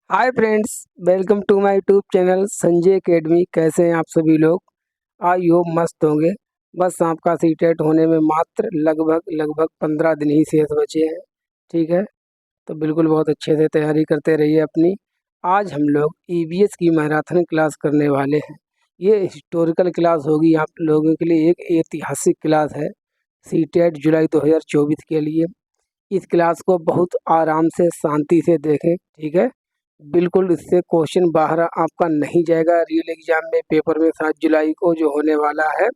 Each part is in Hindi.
Hi friends, welcome to my YouTube channel Sanjay Academy. कैसे हैं आप सभी लोग? आई होप मस्त होंगे। बस आपका सीटेट होने में मात्र लगभग 15 दिन ही शेष बचे हैं। ठीक है, तो बिल्कुल बहुत अच्छे से तैयारी करते रहिए अपनी। आज हम लोग ईवीएस की मैराथन क्लास करने वाले हैं। ये हिस्टोरिकल क्लास होगी आप लोगों के लिए, एक ऐतिहासिक क्लास है सीटेट जुलाई 2024 के लिए। इस क्लास को बहुत आराम से शांति से देखें। ठीक है, बिल्कुल इससे क्वेश्चन बाहर आपका नहीं जाएगा। रियल एग्जाम में पेपर में 7 जुलाई को जो होने वाला है,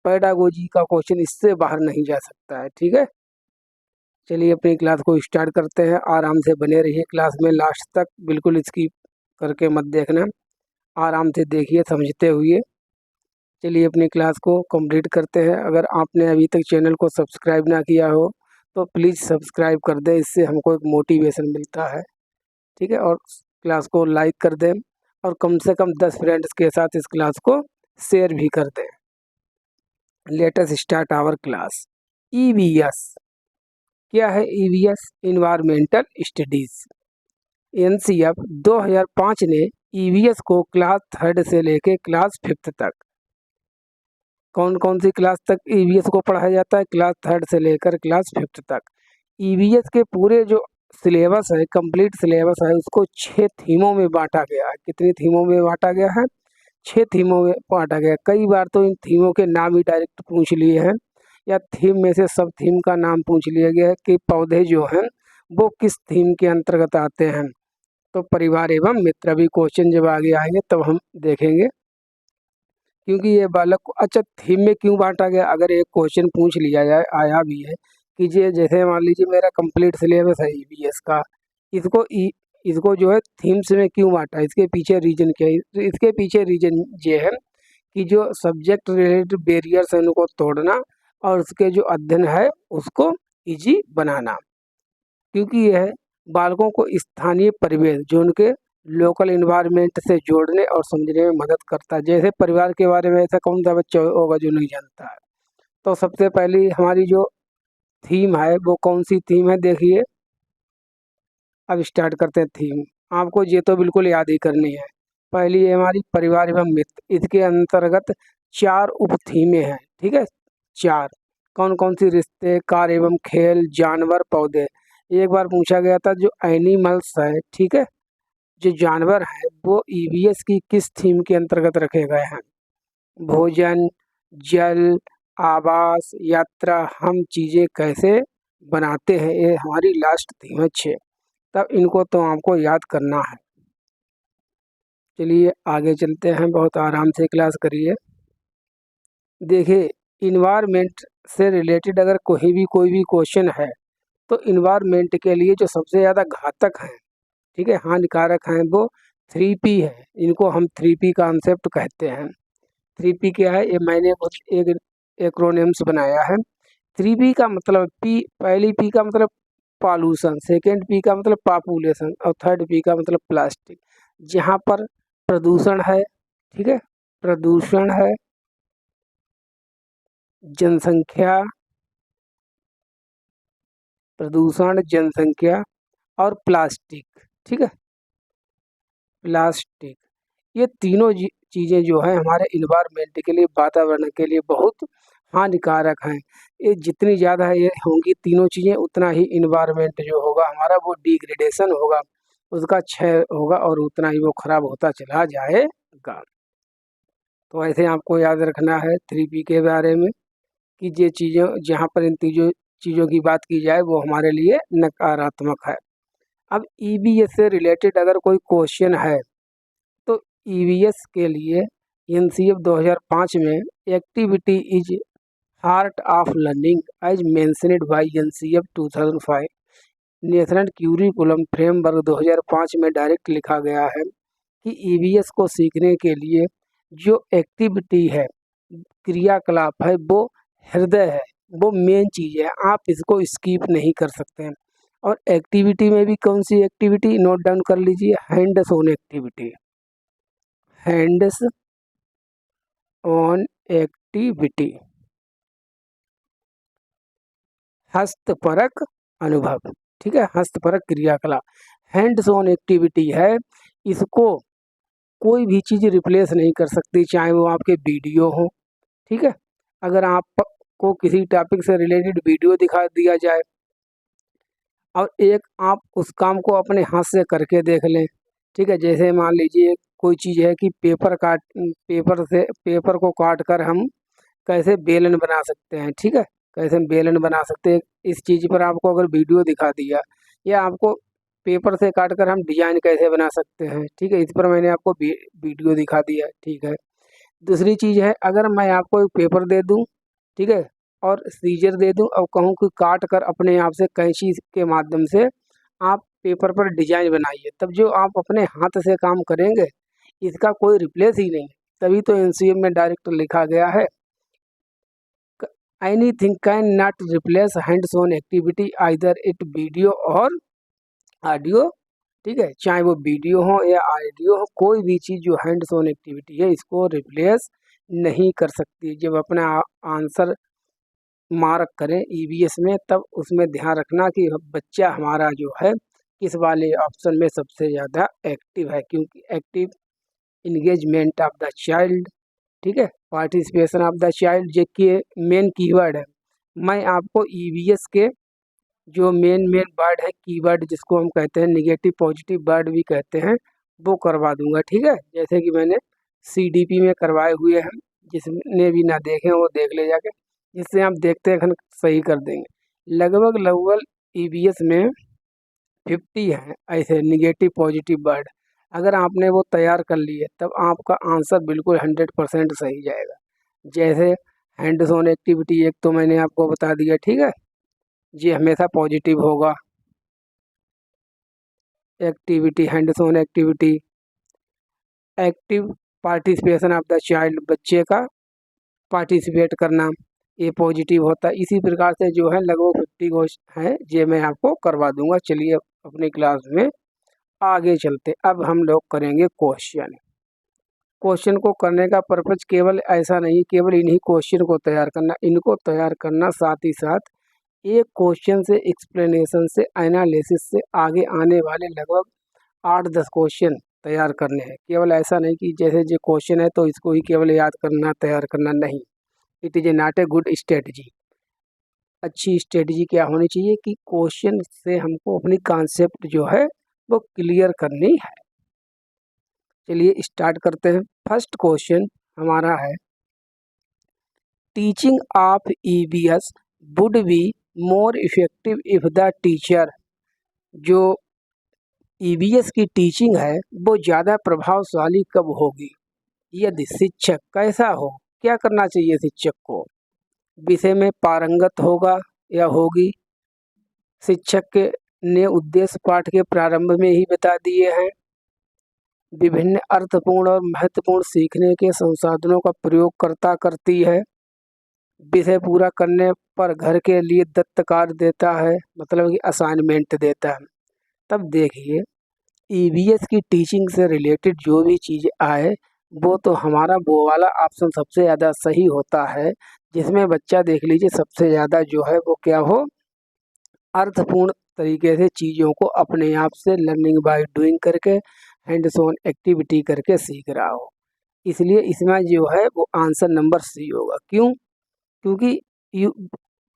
पेडागोजी का क्वेश्चन इससे बाहर नहीं जा सकता है। ठीक है, चलिए अपनी क्लास को स्टार्ट करते हैं। आराम से बने रहिए क्लास में लास्ट तक, बिल्कुल स्किप करके मत देखना, आराम से देखिए समझते हुए। चलिए अपनी क्लास को कंप्लीट करते हैं। अगर आपने अभी तक चैनल को सब्सक्राइब ना किया हो तो प्लीज़ सब्सक्राइब कर दें, इससे हमको एक मोटिवेशन मिलता है। ठीक है, और क्लास को लाइक कर दें और कम से कम 10 फ्रेंड्स के साथ इस क्लास को शेयर भी कर दें। Let us start our class. EVS क्या है? EVS environmental studies. एनसीएफ 2005 ने ईवीएस को क्लास 3rd से लेके क्लास 5th तक, कौन कौन सी क्लास तक ईवीएस को पढ़ाया जाता है? क्लास 3rd से लेकर क्लास 5th तक। ईवीएस के पूरे जो सिलेबस है, कंप्लीट सिलेबस है, उसको 6 थीमों में बांटा गया है। कितनी थीमों में बांटा गया है? 6 थीमों में बांटा गया है। कई बार तो इन थीमों के नाम ही डायरेक्ट पूछ लिए हैं, या थीम में से सब थीम का नाम पूछ लिया गया है कि पौधे जो हैं वो किस थीम के अंतर्गत आते हैं। तो परिवार एवं मित्र, अभी क्वेश्चन जब आगे आएंगे तब हम देखेंगे, क्योंकि ये बालक को अच्छा थीम में क्यों बांटा गया। अगर एक क्वेश्चन पूछ लिया जाए, आया भी है कि ये जैसे मान लीजिए मेरा कंप्लीट सिलेबस है ईवीएस का, इसको इसको जो है थीम्स में क्यों बांटा, इसके पीछे रीजन क्या है? तो इसके पीछे रीजन ये है कि जो सब्जेक्ट रिलेटेड बैरियर्स हैं उनको तोड़ना और उसके जो अध्ययन है उसको इजी बनाना। क्योंकि यह बालकों को स्थानीय परिवेश, जो उनके लोकल इन्वायरमेंट से जोड़ने और समझने में मदद करता है। जैसे परिवार के बारे में ऐसा कौन सा बच्चा होगा जो नहीं जानता है? तो सबसे पहली हमारी जो थीम है वो कौन सी थीम है, देखिए। अब स्टार्ट करते हैं थीम। आपको ये तो बिल्कुल याद ही करनी है। पहली है हमारी परिवार एवं मित्र। इसके अंतर्गत 4 उप थीमें हैं। ठीक है, 4। कौन कौन सी? रिश्ते, कार्य एवं खेल, जानवर, पौधे। एक बार पूछा गया था जो एनिमल्स है, ठीक है, जो जानवर है वो ईवीएस की किस थीम के अंतर्गत रखे गए हैं? भोजन, जल, आवास, यात्रा, हम चीजें कैसे बनाते हैं, ये हमारी लास्ट थीम है 6। तब इनको तो आपको याद करना है। चलिए आगे चलते हैं, बहुत आराम से क्लास करिए। देखिए, इन्वायरमेंट से रिलेटेड अगर कोई भी क्वेश्चन है तो इन्वायरमेंट के लिए जो सबसे ज़्यादा घातक है, ठीक है, हानिकारक हैं, वो 3P है। इनको हम 3P कॉन्सेप्ट कहते हैं। 3P क्या है? ये मैंने कुछ एक एक्रोनिम्स बनाया है। 3P का मतलब, पहली P का मतलब पॉल्यूशन, सेकेंड P का मतलब पॉपुलेशन और थर्ड P का मतलब प्लास्टिक। जहाँ पर प्रदूषण है, ठीक है, प्रदूषण है, जनसंख्या, प्रदूषण, जनसंख्या और प्लास्टिक, ठीक है, प्लास्टिक, ये तीनों चीज़ें जो हैं हमारे इन्वायरमेंट के लिए, वातावरण के लिए बहुत हानिकारक हैं। ये जितनी ज़्यादा ये होंगी तीनों चीज़ें, उतना ही इन्वायरमेंट जो होगा हमारा वो डिग्रेडेशन होगा, उसका क्षय होगा और उतना ही वो खराब होता चला जाएगा। तो ऐसे आपको याद रखना है 3P के बारे में, कि ये चीज़ें जहाँ पर इन तीनों चीज़ों की बात की जाए वो हमारे लिए नकारात्मक है। अब ईवीएस से रिलेटेड अगर कोई क्वेश्चन है तो ईवीएस के लिए एनसीएफ 2005 में activity is heart of learning as mentioned by NCF 2005, National curriculum Framework 2005 में डायरेक्ट लिखा गया है कि ईवीएस को सीखने के लिए जो एक्टिविटी है, क्रियाकलाप है, वो हृदय है, वो मेन चीज़ है। आप इसको स्किप नहीं कर सकते हैं। और एक्टिविटी में भी कौन सी एक्टिविटी, नोट डाउन कर लीजिए, hands on activity, hands on activity, हस्तपरक अनुभव, ठीक है, हस्तपरक क्रियाकलाप। हैंड्स ऑन एक्टिविटी है, इसको कोई भी चीज़ रिप्लेस नहीं कर सकती, चाहे वो आपके वीडियो हो। ठीक है, अगर आपको किसी टॉपिक से रिलेटेड वीडियो दिखा दिया जाए और एक आप उस काम को अपने हाथ से करके देख लें। ठीक है, जैसे मान लीजिए कोई चीज़ है कि पेपर को काट कर हम कैसे बेलन बना सकते हैं। ठीक है, कैसे हम बेलन बना सकते हैं, इस चीज़ पर आपको अगर वीडियो दिखा दिया, या आपको पेपर से काट कर हम डिजाइन कैसे बना सकते हैं, ठीक है, इस पर मैंने आपको वीडियो दिखा दिया। ठीक है, दूसरी चीज़ है, अगर मैं आपको एक पेपर दे दूं, ठीक है, और सीजर दे दूं और कहूं कि काट कर अपने आप से कैंची के माध्यम से आप पेपर पर डिजाइन बनाइए, तब जो आप अपने हाथ से काम करेंगे इसका कोई रिप्लेस ही नहीं। तभी तो एनसीएम में डायरेक्ट लिखा गया है, anything can not replace hands on activity either it video और ऑडियो। ठीक है, चाहे वो वीडियो हो या ऑडियो हो, कोई भी चीज़ जो हैंड्स ऑन एक्टिविटी है इसको रिप्लेस नहीं कर सकती। जब अपना आंसर मार्क करें ईवीएस में, तब उसमें ध्यान रखना कि बच्चा हमारा जो है किस वाले ऑप्शन में सबसे ज़्यादा एक्टिव है, क्योंकि active engagement of the child, ठीक है, पार्टिसिपेशन ऑफ द चाइल्ड जो कि मेन कीवर्ड है। मैं आपको ईवीएस के जो मेन वर्ड है, कीवर्ड जिसको हम कहते हैं निगेटिव पॉजिटिव वर्ड भी कहते हैं, वो करवा दूंगा। ठीक है, जैसे कि मैंने सीडीपी में करवाए हुए हैं, जिसने भी ना देखे वो देख ले जाके, जिससे हम देखते हैं सही कर देंगे। लगभग लगभग ईवीएस में 50 है ऐसे निगेटिव पॉजिटिव वर्ड। अगर आपने वो तैयार कर लिए तब आपका आंसर बिल्कुल 100% सही जाएगा। जैसे हैंड्स ऑन एक्टिविटी एक तो मैंने आपको बता दिया, ठीक है, ये हमेशा पॉजिटिव होगा। Activity, hands on activity, active participation of the child, बच्चे का पार्टिसिपेट करना, ये पॉजिटिव होता है। इसी प्रकार से जो है लगभग 50 क्वेश्चन है, ये मैं आपको करवा दूंगा। चलिए अपनी क्लास में आगे चलते। अब हम लोग करेंगे क्वेश्चन। क्वेश्चन को करने का पर्पज केवल ऐसा नहीं केवल इन्हीं क्वेश्चन को तैयार करना, इनको तैयार करना, साथ ही साथ एक क्वेश्चन से, एक्सप्लेनेशन से, एनालिसिस से आगे आने वाले लगभग 8-10 क्वेश्चन तैयार करने हैं। केवल ऐसा नहीं कि जैसे जो क्वेश्चन है तो इसको ही केवल याद करना, तैयार करना नहीं। It is a not a good strategy. अच्छी स्ट्रेटजी क्या होनी चाहिए कि क्वेश्चन से हमको अपनी कॉन्सेप्ट जो है वो क्लियर करनी है। चलिए स्टार्ट करते हैं। फर्स्ट क्वेश्चन हमारा है, teaching of EVS would be more effective if the teacher, जो ईवीएस की टीचिंग है वो ज़्यादा प्रभावशाली कब होगी? यदि शिक्षक कैसा हो, क्या करना चाहिए शिक्षक को? विषय में पारंगत होगा या होगी। शिक्षक के ने उद्देश्य पाठ के प्रारंभ में ही बता दिए हैं। विभिन्न अर्थपूर्ण और महत्वपूर्ण सीखने के संसाधनों का प्रयोग करती है। विषय पूरा करने पर घर के लिए दत्त कार्य देता है, मतलब कि असाइनमेंट देता है। तब देखिए ईवीएस की टीचिंग से रिलेटेड जो भी चीज़ आए वो तो हमारा वो वाला ऑप्शन सबसे ज़्यादा सही होता है, जिसमें बच्चा देख लीजिए सबसे ज़्यादा जो है वो क्या हो, अर्थपूर्ण तरीके से चीज़ों को अपने आप से लर्निंग बाय डूइंग करके, हैंड्स ऑन एक्टिविटी करके सीख रहा हो। इसलिए इसमें जो है वो आंसर नंबर सी होगा। क्यों? क्योंकि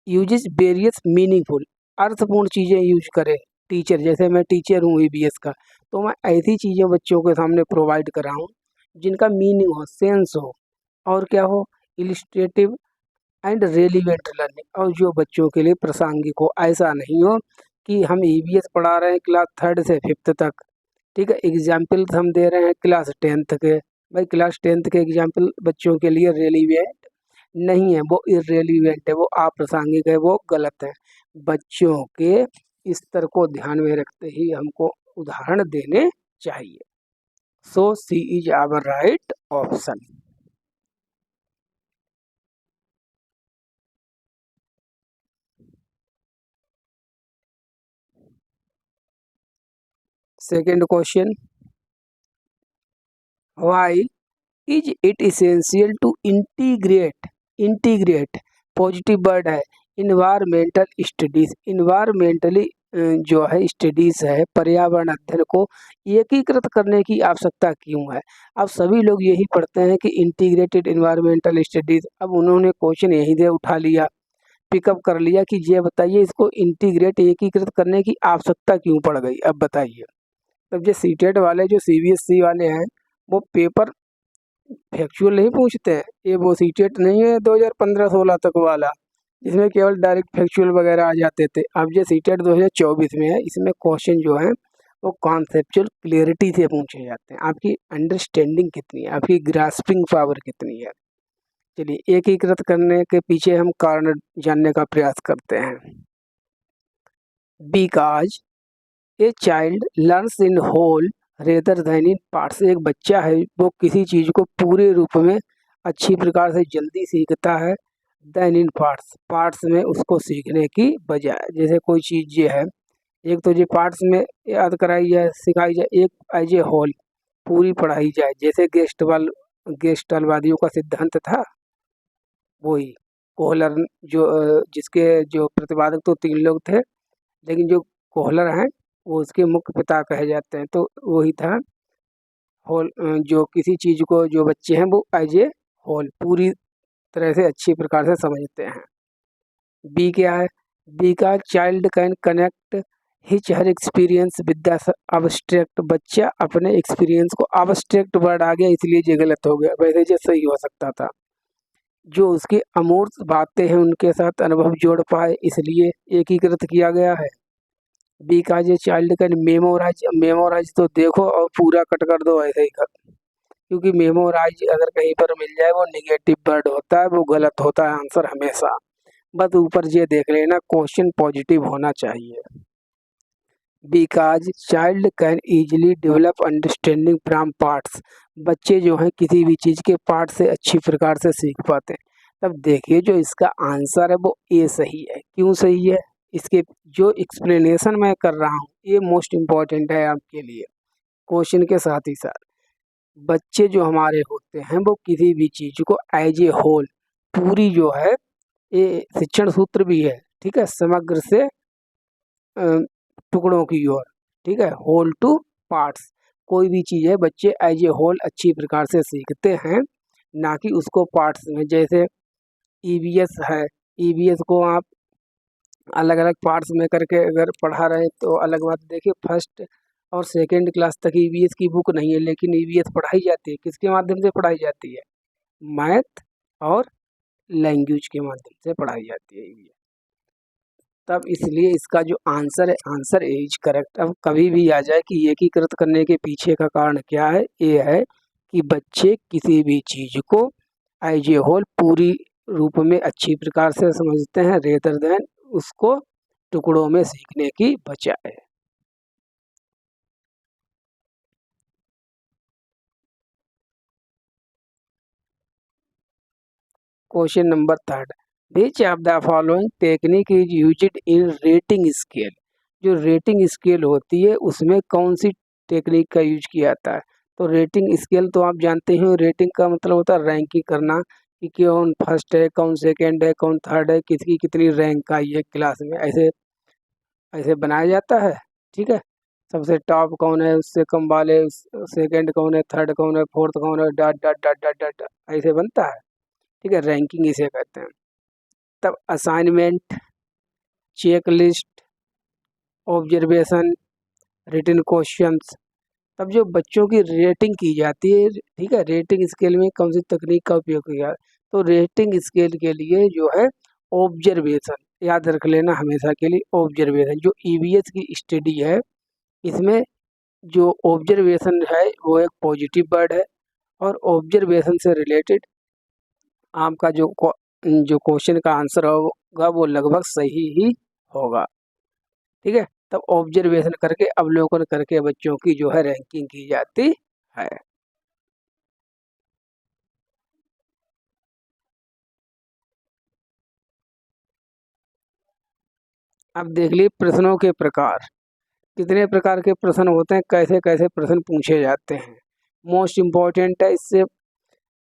यूजेस वेरियस मीनिंगफुल, अर्थपूर्ण चीज़ें यूज करे टीचर। जैसे मैं टीचर हूँ ईवीएस का, तो मैं ऐसी चीज़ें बच्चों के सामने प्रोवाइड कराऊँ जिनका मीनिंग हो, सेंस हो, और क्या हो, इलिस्ट्रेटिव एंड रेलिवेंट लर्निंग, और जो बच्चों के लिए प्रासंगिक हो। ऐसा नहीं हो कि हम ईवीएस पढ़ा रहे हैं क्लास 3rd से 5th तक, ठीक है, एग्जाम्पल हम दे रहे हैं क्लास 10th के। भाई क्लास 10th के एग्जाम्पल बच्चों के लिए रेलिवेंट नहीं है, वो इरेलीवेंट है, वो अप्रासंगिक है, वो गलत है। बच्चों के स्तर को ध्यान में रखते ही हमको उदाहरण देने चाहिए। So C is our right option. Second question, why is it essential to integrate positive word है, इन्वायरमेंटल स्टडीज, इन्वायरमेंटली जो है स्टडीज़ है, पर्यावरण अध्ययन को एकीकृत करने की आवश्यकता क्यों है? अब सभी लोग यही पढ़ते हैं कि इंटीग्रेटेड एनवायरमेंटल स्टडीज़, अब उन्होंने क्वेश्चन यहीं से उठा लिया, पिकअप कर लिया कि ये बताइए इसको इंटीग्रेट एकीकृत करने की आवश्यकता क्यों पड़ गई? अब बताइए। तब ये सीटेट वाले जो सीबीएसई वाले हैं, वो पेपर फैक्चुअल नहीं पूछते हैं। ये वो सीटेट नहीं है 2015-16 तक वाला, जिसमें केवल डायरेक्ट फैक्चुअल वगैरह आ जाते थे। अब ये सीटेट 2024 में है, इसमें क्वेश्चन जो है वो कॉन्सेप्चुअल क्लियरिटी से पूछे जाते हैं। आपकी अंडरस्टैंडिंग कितनी है, आपकी ग्रास्पिंग पावर कितनी है। चलिए एकीकृत करने के पीछे हम कारण जानने का प्रयास करते हैं। Because a child learns in whole rather than in parts, एक बच्चा है वो किसी चीज़ को पूरे रूप में अच्छी प्रकार से जल्दी सीखता है देन इन पार्ट्स, पार्ट्स में उसको सीखने की बजाय। जैसे कोई चीज़ ये है, एक तो ये पार्ट्स में याद कराई जाए, सिखाई जाए, एक एज ए होल पूरी पढ़ाई जाए। जैसे गेस्टलवादियों का सिद्धांत था, वही कोहलर जो जिसके जो प्रतिपादक तो 3 लोग थे, लेकिन जो कोहलर हैं वो उसके मुख्य पिता कहे जाते हैं। तो वही था होल, जो किसी चीज़ को जो बच्चे हैं वो एज ए होल पूरी तरह से अच्छी प्रकार से समझते हैं। बी क्या है? बी का child can connect hitch her experience with the abstract, बच्चा अपने एक्सपीरियंस को, अब्स्ट्रैक्ट वर्ड आ गया इसलिए ये गलत हो गया, वैसे ये सही हो सकता था। जो उसकी अमूर्त बातें हैं उनके साथ अनुभव जोड़ पाए, इसलिए एकीकृत किया गया है। बी का ये चाइल्ड कैन मेमोराइज, मेमोराइज तो देखो और पूरा कट कर दो ऐसे ही कर, क्योंकि मेमोराइज अगर कहीं पर मिल जाए वो निगेटिव वर्ड होता है, वो गलत होता है आंसर हमेशा। बस ऊपर ये देख लेना क्वेश्चन पॉजिटिव होना चाहिए। Because child can easily develop understanding from parts, बच्चे जो हैं किसी भी चीज़ के पार्ट से अच्छी प्रकार से सीख पाते हैं। तब देखिए जो इसका आंसर है वो ए सही है। क्यों सही है? इसके जो एक्सप्लेनेशन मैं कर रहा हूँ ये मोस्ट इम्पॉर्टेंट है आपके लिए क्वेश्चन के साथ ही साथ। बच्चे जो हमारे होते हैं वो किसी भी चीज़ को एज ए होल पूरी जो है, ये शिक्षण सूत्र भी है, ठीक है, समग्र से टुकड़ों की ओर, ठीक है, होल टू पार्ट्स। कोई भी चीज़ है बच्चे एज ए होल अच्छी प्रकार से सीखते हैं, ना कि उसको पार्ट्स में। जैसे ईवीएस है, ईवीएस को आप अलग अलग पार्ट्स में करके अगर पढ़ा रहे तो अलग बात। देखिए फर्स्ट और सेकंड क्लास तक ईवीएस की बुक नहीं है, लेकिन ईवीएस पढ़ाई जाती है। किसके माध्यम से पढ़ाई जाती है? मैथ और लैंग्वेज के माध्यम से पढ़ाई जाती है ईवीएस। तब इसलिए इसका जो आंसर है, आंसर ए इज करेक्ट। अब कभी भी आ जाए कि एकीकृत करने के पीछे का कारण क्या है, ये है कि बच्चे किसी भी चीज़ को एज ए होल पूरी रूप में अच्छी प्रकार से समझते हैं रेदर देन उसको टुकड़ों में सीखने की बजाय। Question number 3, which of the following technique is used in rating scale, जो रेटिंग स्केल होती है उसमें कौन सी टेक्निक का यूज किया जाता है? तो रेटिंग स्केल तो आप जानते हैं, रेटिंग का मतलब होता है रैंकिंग करना, कि कौन फर्स्ट है, कौन सेकंड है, कौन थर्ड है, किसकी कितनी रैंक आई है क्लास में, ऐसे ऐसे बनाया जाता है, ठीक है। सबसे टॉप कौन है, उससे कम वाले, सेकंड कौन है, थर्ड कौन है, फोर्थ कौन है, dot dot dot dot dot ऐसे बनता है, ठीक है, रैंकिंग इसे कहते हैं। तब assignment, check list, observation, written questions. तब जो बच्चों की रेटिंग की जाती है, ठीक है, रेटिंग स्केल में कौन सी तकनीक का उपयोग किया? तो रेटिंग स्केल के लिए जो है ऑब्जर्वेशन, याद रख लेना हमेशा के लिए ऑब्जर्वेशन। जो ईवीएस की स्टडी है इसमें जो ऑब्जर्वेशन है वो एक पॉजिटिव वर्ड है, और ऑब्जर्वेशन से रिलेटेड आपका जो क्वेश्चन का आंसर होगा वो लगभग सही ही होगा, ठीक है। तब ऑब्जर्वेशन करके अवलोकन करके बच्चों की जो है रैंकिंग की जाती है। अब देख लिए प्रश्नों के प्रकार, कितने प्रकार के प्रश्न होते हैं, कैसे कैसे प्रश्न पूछे जाते हैं, मोस्ट इम्पॉर्टेंट है इससे।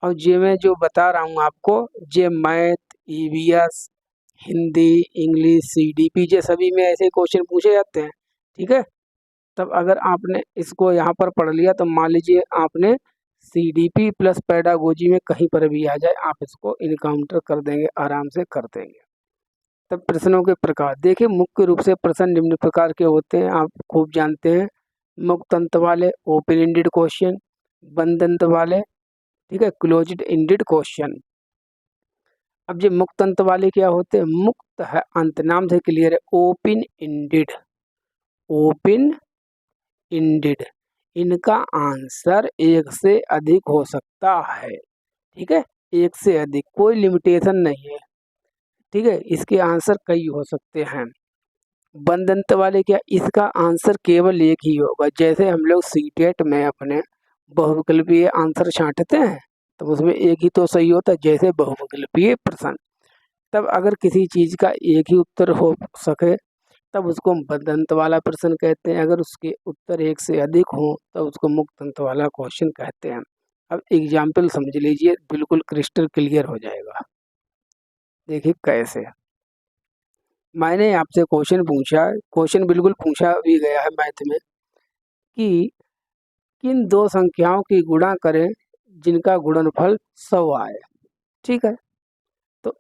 और जे मैं जो बता रहा हूँ आपको, जे math, EVS, Hindi, English, CDP ये सभी में ऐसे क्वेश्चन पूछे जाते हैं। ठीक है, तब अगर आपने इसको यहाँ पर पढ़ लिया तो मान लीजिए आपने सीडीपी प्लस पेडागोजी में कहीं पर भी आ जाए आप इसको इनकाउंटर कर देंगे, आराम से कर देंगे। तब प्रश्नों के प्रकार देखिए, मुख्य रूप से प्रश्न निम्न प्रकार के होते हैं, आप खूब जानते हैं। मुक्त अंत वाले, ओपन एंडेड क्वेश्चन, बंद अंत वाले, ठीक है, क्लोज्ड एंडेड क्वेश्चन। अब ये मुक्त अंत वाले क्या होते हैं? मुक्त है, अंत नाम से क्लियर है। ओपन एंडेड, ओपन एंडेड, इनका आंसर एक से अधिक हो सकता है। ठीक है, एक से अधिक, कोई लिमिटेशन नहीं है। ठीक है, इसके आंसर कई हो सकते हैं। बंद अंत वाले क्या, इसका आंसर केवल एक ही होगा। जैसे हम लोग सीटेट में अपने बहुविकल्पीय आंसर छांटते हैं तो उसमें एक ही तो सही होता है, जैसे बहुविकल्पीय प्रश्न। तब अगर किसी चीज का एक ही उत्तर हो सके तब उसको बंद अंत वाला प्रश्न कहते हैं। अगर उसके उत्तर एक से अधिक हो तब उसको मुक्त अंत वाला क्वेश्चन कहते हैं। अब एग्जाम्पल समझ लीजिए, बिल्कुल क्रिस्टल क्लियर हो जाएगा। देखिए कैसे, मैंने आपसे क्वेश्चन पूछा, क्वेश्चन बिल्कुल पूछा भी गया है मैथ में कि किन दो संख्याओं की गुणा करें जिनका गुणनफल 100 आए। ठीक है, तो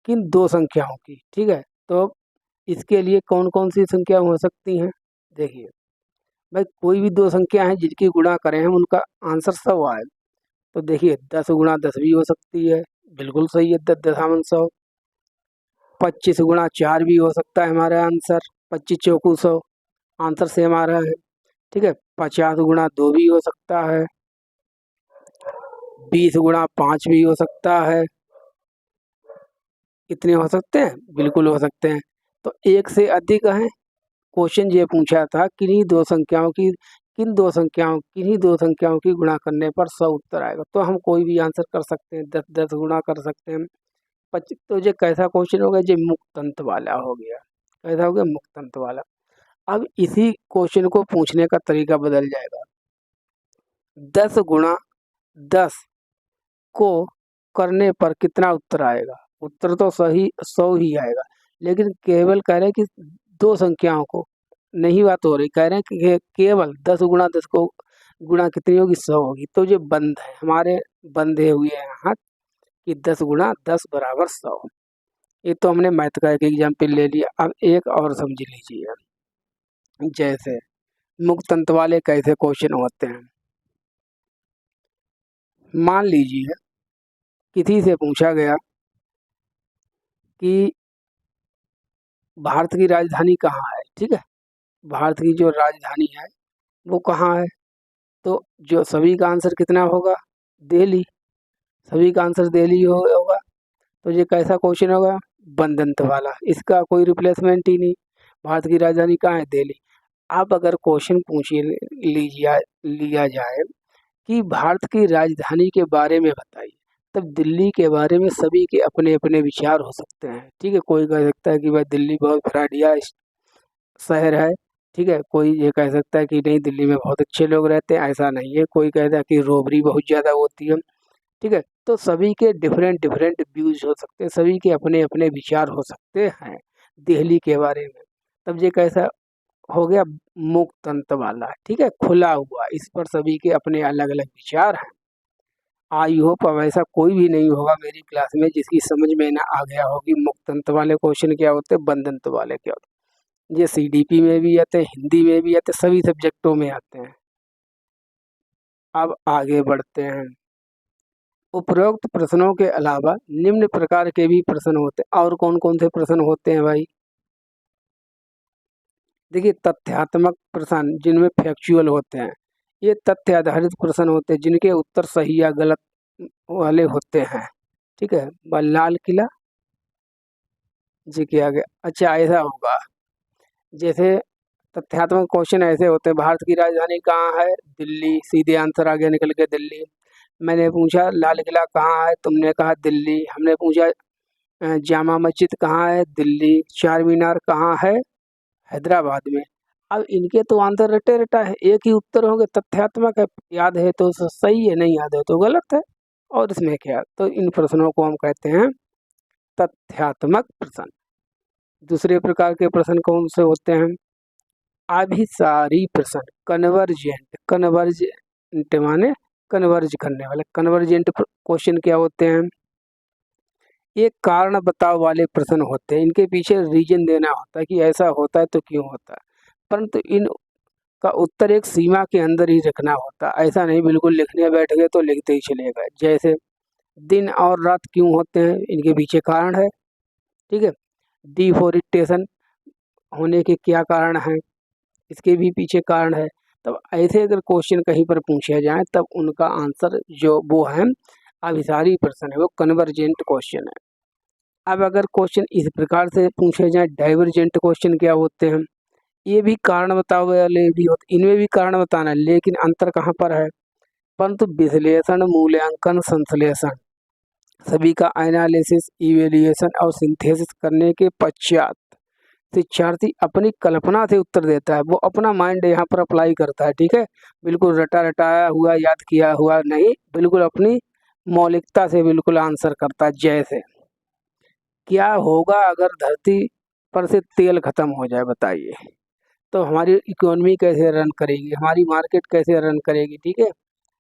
किन दो संख्याओं की, ठीक है, तो इसके लिए कौन कौन सी संख्या हो सकती हैं? देखिए भाई, कोई भी दो संख्या है जिनकी गुणा करें हम उनका आंसर 100 आए। तो देखिए 10 गुणा 10 भी हो सकती है, बिल्कुल सही है, 10 दशामन 100। 25 गुणा 4 भी हो सकता है हमारा आंसर, 25 चौकू 100, आंसर सेम आ रहा है। ठीक है, 50 गुणा 2 भी हो सकता है, 20 गुणा 5 भी हो सकता है। कितने हो सकते हैं? बिल्कुल हो सकते हैं। तो एक से अधिक है। क्वेश्चन ये पूछा था किन्हीं दो संख्याओं की गुणा करने पर 100 उत्तर आएगा। तो हम कोई भी आंसर कर सकते हैं, 10 10 गुणा कर सकते हैं। 25, तो ये कैसा क्वेश्चन हो गया? ये मुक्त अंत वाला हो गया। कैसा हो गया? मुक्त अंत वाला। अब इसी क्वेश्चन को पूछने का तरीका बदल जाएगा। 10 गुणा 10 को करने पर कितना उत्तर आएगा? उत्तर तो सही 100 ही आएगा, लेकिन केवल कह रहे हैं कि दो संख्याओं को नहीं बात हो रही, कह रहे हैं कि केवल 10 गुणा 10 को गुणा कितनी होगी? 100 होगी। तो ये बंद है, हमारे बंधे हुए हैं हाथ कि 10 गुणा 10 बराबर 100। ये तो हमने मैथ का एक एग्जाम्पल ले लिया। अब एक और समझ लीजिए, जैसे मुक्त अंत वाले कैसे क्वेश्चन होते हैं। मान लीजिए किसी से पूछा गया कि भारत की राजधानी कहाँ है। ठीक है, भारत की जो राजधानी है वो कहाँ है? तो जो सभी का आंसर कितना होगा? दिल्ली। सभी का आंसर दिल्ली होगा। तो ये कैसा क्वेश्चन होगा? बंद अंत वाला, इसका कोई रिप्लेसमेंट ही नहीं। भारत की राजधानी कहाँ है? दिल्ली। अब अगर क्वेश्चन पूछिए लिया जाए कि भारत की राजधानी के बारे में बताइए, तब दिल्ली के बारे में सभी के अपने अपने विचार हो सकते हैं। ठीक है, कोई कह सकता है कि भाई दिल्ली बहुत घटिया शहर है। ठीक है, कोई ये कह सकता है कि नहीं दिल्ली में बहुत अच्छे लोग रहते हैं, ऐसा नहीं है। कोई कहता है कि रोबरी बहुत ज़्यादा होती है। ठीक है, तो सभी के डिफरेंट डिफरेंट व्यूज हो सकते हैं, सभी के अपने अपने विचार हो सकते हैं दिल्ली के बारे में। तब ये कैसा हो गया? मुक्त अंत वाला। ठीक है, खुला हुआ, इस पर सभी के अपने अलग अलग विचार हैं। आई होप अब ऐसा कोई भी नहीं होगा मेरी क्लास में जिसकी समझ में ना आ गया होगी मुक्त अंत वाले क्वेश्चन क्या होते हैं, बंद अंत वाले क्या होते हैं। ये सीडीपी में भी आते हैं, हिंदी में भी आते हैं, सभी सब्जेक्टों में आते हैं। अब आगे बढ़ते हैं। उपरोक्त प्रश्नों के अलावा निम्न प्रकार के भी प्रश्न होते हैं। और कौन कौन से प्रश्न होते हैं भाई? देखिए, तथ्यात्मक प्रश्न जिनमें फैक्चुअल होते हैं, ये तथ्य आधारित प्रश्न होते हैं जिनके उत्तर सही या गलत वाले होते हैं। ठीक है, लाल किला जी किया गया। अच्छा, ऐसा होगा जैसे तथ्यात्मक क्वेश्चन ऐसे होते हैं, भारत की राजधानी कहाँ है? दिल्ली। सीधे आंसर आ गया निकल के, दिल्ली। मैंने पूछा लाल किला कहाँ है? तुमने कहा दिल्ली। हमने पूछा जामा मस्जिद कहाँ है? दिल्ली। चार मीनार कहाँ है? हैदराबाद में। अब इनके तो आंसर रटे रटा है, एक ही उत्तर होंगे। तथ्यात्मक है, याद है तो सही है, नहीं याद है तो गलत है। और इसमें क्या? तो इन प्रश्नों को हम कहते हैं तथ्यात्मक प्रश्न। दूसरे प्रकार के प्रश्न कौन से होते हैं? अभिसारी प्रश्न, कन्वर्जेंट। कन्वर्जेंट माने कन्वर्ज करने वाले। कन्वर्जेंट क्वेश्चन क्या होते हैं? ये कारण बताओ वाले प्रश्न होते हैं। इनके पीछे रीजन देना होता है कि ऐसा होता है तो क्यों होता है, परंतु इनका उत्तर एक सीमा के अंदर ही रखना होता है। ऐसा नहीं बिल्कुल लिखने बैठ गए तो लिखते ही चले गए। जैसे दिन और रात क्यों होते हैं, इनके पीछे कारण है। ठीक है, डिफोरेस्टेशन होने के क्या कारण हैं, इसके भी पीछे कारण है। तब ऐसे अगर क्वेश्चन कहीं पर पूछे जाए तब उनका आंसर जो वो है अभिसारी प्रश्न है, वो कन्वर्जेंट क्वेश्चन है। अब अगर क्वेश्चन इस प्रकार से पूछे जाए डाइवर्जेंट क्वेश्चन क्या होते हैं? ये भी कारण बताओ वाले भी होते, इनमें भी कारण बताना है, लेकिन अंतर कहाँ पर है? परंतु विश्लेषण, मूल्यांकन, संश्लेषण सभी का एनालिसिस, इवेल्युएशन और सिंथेसिस करने के पश्चात शिक्षार्थी अपनी कल्पना से उत्तर देता है। वो अपना माइंड यहाँ पर अप्लाई करता है। ठीक है, बिल्कुल रटा रटाया हुआ याद किया हुआ नहीं, बिल्कुल अपनी मौलिकता से बिल्कुल आंसर करता है। जैसे क्या होगा अगर धरती पर से तेल खत्म हो जाए, बताइए, तो हमारी इकोनॉमी कैसे रन करेगी, हमारी मार्केट कैसे रन करेगी, ठीक है,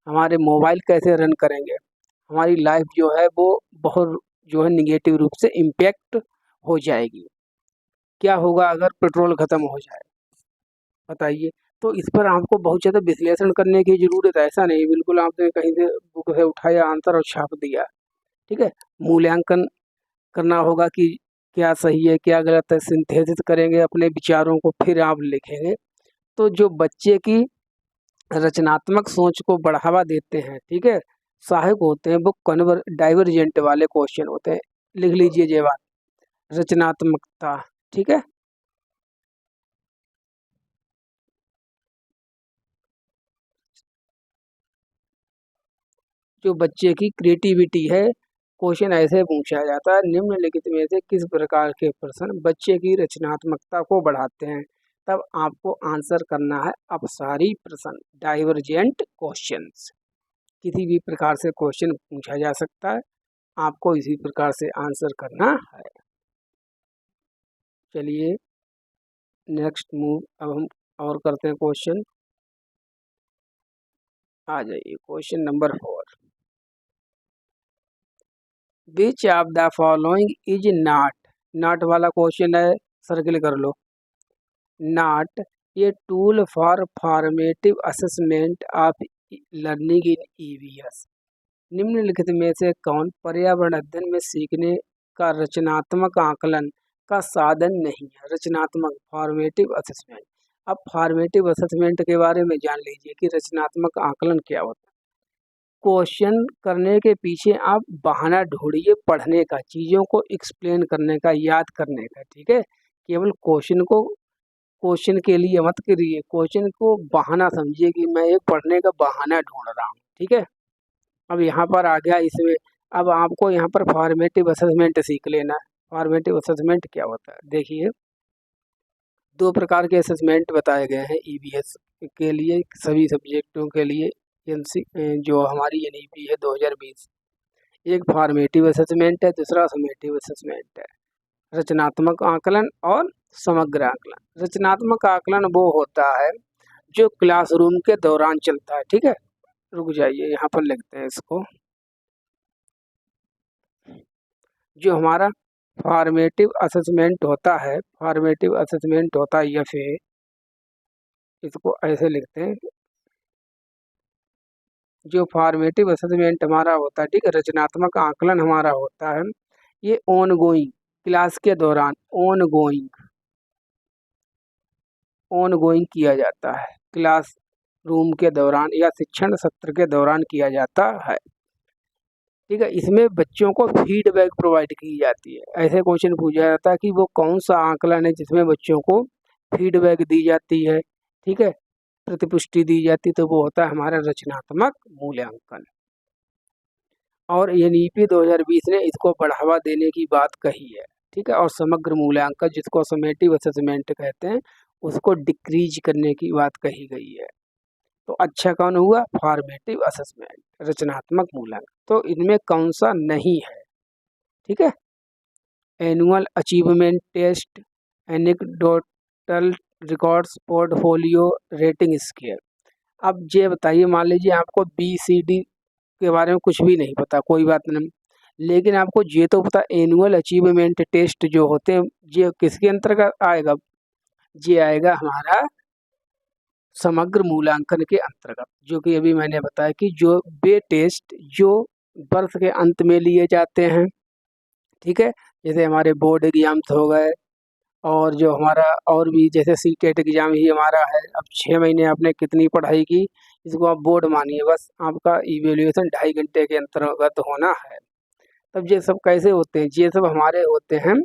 हमारे मोबाइल कैसे रन करेंगे, हमारी लाइफ जो है वो बहुत जो है निगेटिव रूप से इम्पैक्ट हो जाएगी। क्या होगा अगर पेट्रोल खत्म हो जाए, बताइए। तो इस पर आपको बहुत ज़्यादा विश्लेषण करने की ज़रूरत है। ऐसा नहीं बिल्कुल आपने कहीं से बुक से उठाया आंसर और छाप दिया। ठीक है, मूल्यांकन करना होगा कि क्या सही है क्या गलत है, सिंथेसिस करेंगे अपने विचारों को, फिर आप लिखेंगे। तो जो बच्चे की रचनात्मक सोच को बढ़ावा देते हैं, ठीक है, सहायक होते हैं, वो डाइवर्जेंट वाले क्वेश्चन होते हैं। लिख लीजिए ये बात, रचनात्मकता। ठीक है, जो बच्चे की क्रिएटिविटी है, क्वेश्चन ऐसे पूछा जाता है, निम्नलिखित में से किस प्रकार के प्रश्न बच्चे की रचनात्मकता को बढ़ाते हैं? तब आपको आंसर करना है अपसारी प्रश्न, डाइवर्जेंट क्वेश्चंस। किसी भी प्रकार से क्वेश्चन पूछा जा सकता है, आपको इसी प्रकार से आंसर करना है। चलिए नेक्स्ट मूव, अब हम और करते हैं क्वेश्चन। आ जाइए question number 4। Which of the following is not, not वाला क्वेश्चन है, सर्किल कर लो। Not a tool for formative assessment of learning in EVS. निम्नलिखित में से कौन पर्यावरण अध्ययन में सीखने का रचनात्मक आकलन का साधन नहीं है? रचनात्मक, फॉर्मेटिव असेसमेंट। अब फॉर्मेटिव असेसमेंट के बारे में जान लीजिए कि रचनात्मक आकलन क्या होता है। क्वेश्चन करने के पीछे आप बहाना ढूंढिए पढ़ने का, चीज़ों को एक्सप्लेन करने का, याद करने का। ठीक है, केवल क्वेश्चन को क्वेश्चन के लिए मत करिए, क्वेश्चन को बहाना समझिए कि मैं एक पढ़ने का बहाना ढूंढ रहा हूँ। ठीक है, अब यहाँ पर आ गया इसमें, अब आपको यहाँ पर फॉर्मेटिव असेसमेंट सीख लेना है। फॉर्मेटिव असेसमेंट क्या होता है, देखिए दो प्रकार के असेसमेंट बताए गए हैं ईवीएस के लिए, सभी सब्जेक्टों के लिए। एनसी जो हमारी एनईपी है 2020, एक फॉर्मेटिव असेसमेंट है, दूसरा समेटिव असेसमेंट है। रचनात्मक आकलन और समग्र आकलन। रचनात्मक आकलन वो होता है जो क्लासरूम के दौरान चलता है। ठीक है, रुक जाइए यहाँ पर लिखते हैं इसको। जो हमारा फॉर्मेटिव असेसमेंट होता है, फॉर्मेटिव असेसमेंट होता है, या फिर इसको ऐसे लिखते हैं, जो फॉर्मेटिव असेसमेंट हमारा होता है, ठीक है, रचनात्मक आकलन हमारा होता है, ये ऑन गोइंग, क्लास के दौरान ऑन गोइंग किया जाता है, क्लास रूम के दौरान या शिक्षण सत्र के दौरान किया जाता है। ठीक है, इसमें बच्चों को फीडबैक प्रोवाइड की जाती है। ऐसे क्वेश्चन पूछा जाता है कि वो कौन सा आकलन है जिसमें बच्चों को फीडबैक दी जाती है, ठीक है, प्रतिपुष्टि दी जाती है, तो वो होता है हमारा रचनात्मक मूल्यांकन। और एनईपी 2020 ने इसको बढ़ावा देने की बात कही है। ठीक है, और समग्र मूल्यांकन जिसको समेटिव असेसमेंट कहते हैं, उसको डिक्रीज करने की बात कही गई है। तो अच्छा कौन हुआ? फॉर्मेटिव असेसमेंट, रचनात्मक मूल्यांकन। तो इनमें कौन सा नहीं है? ठीक है, annual achievement test, anecdotal records, portfolio, rating scale. अब ये बताइए, मान लीजिए आपको BCD के बारे में कुछ भी नहीं पता, कोई बात नहीं, लेकिन आपको ये तो पता एनुअल अचीवमेंट टेस्ट जो होते हैं ये किसके अंतर्गत आएगा? ये आएगा हमारा समग्र मूल्यांकन के अंतर्गत, जो कि अभी मैंने बताया कि जो वे टेस्ट जो वर्ष के अंत में लिए जाते हैं, ठीक है, जैसे हमारे बोर्ड एग्जाम्स हो गए, और जो हमारा और भी जैसे सीटेट एग्जाम ही हमारा है, अब 6 महीने आपने कितनी पढ़ाई की इसको आप बोर्ड मानिए, बस आपका इवेल्युएशन 2.5 घंटे के अंतर्गत होना है। तब ये सब कैसे होते हैं? ये सब हमारे होते हैं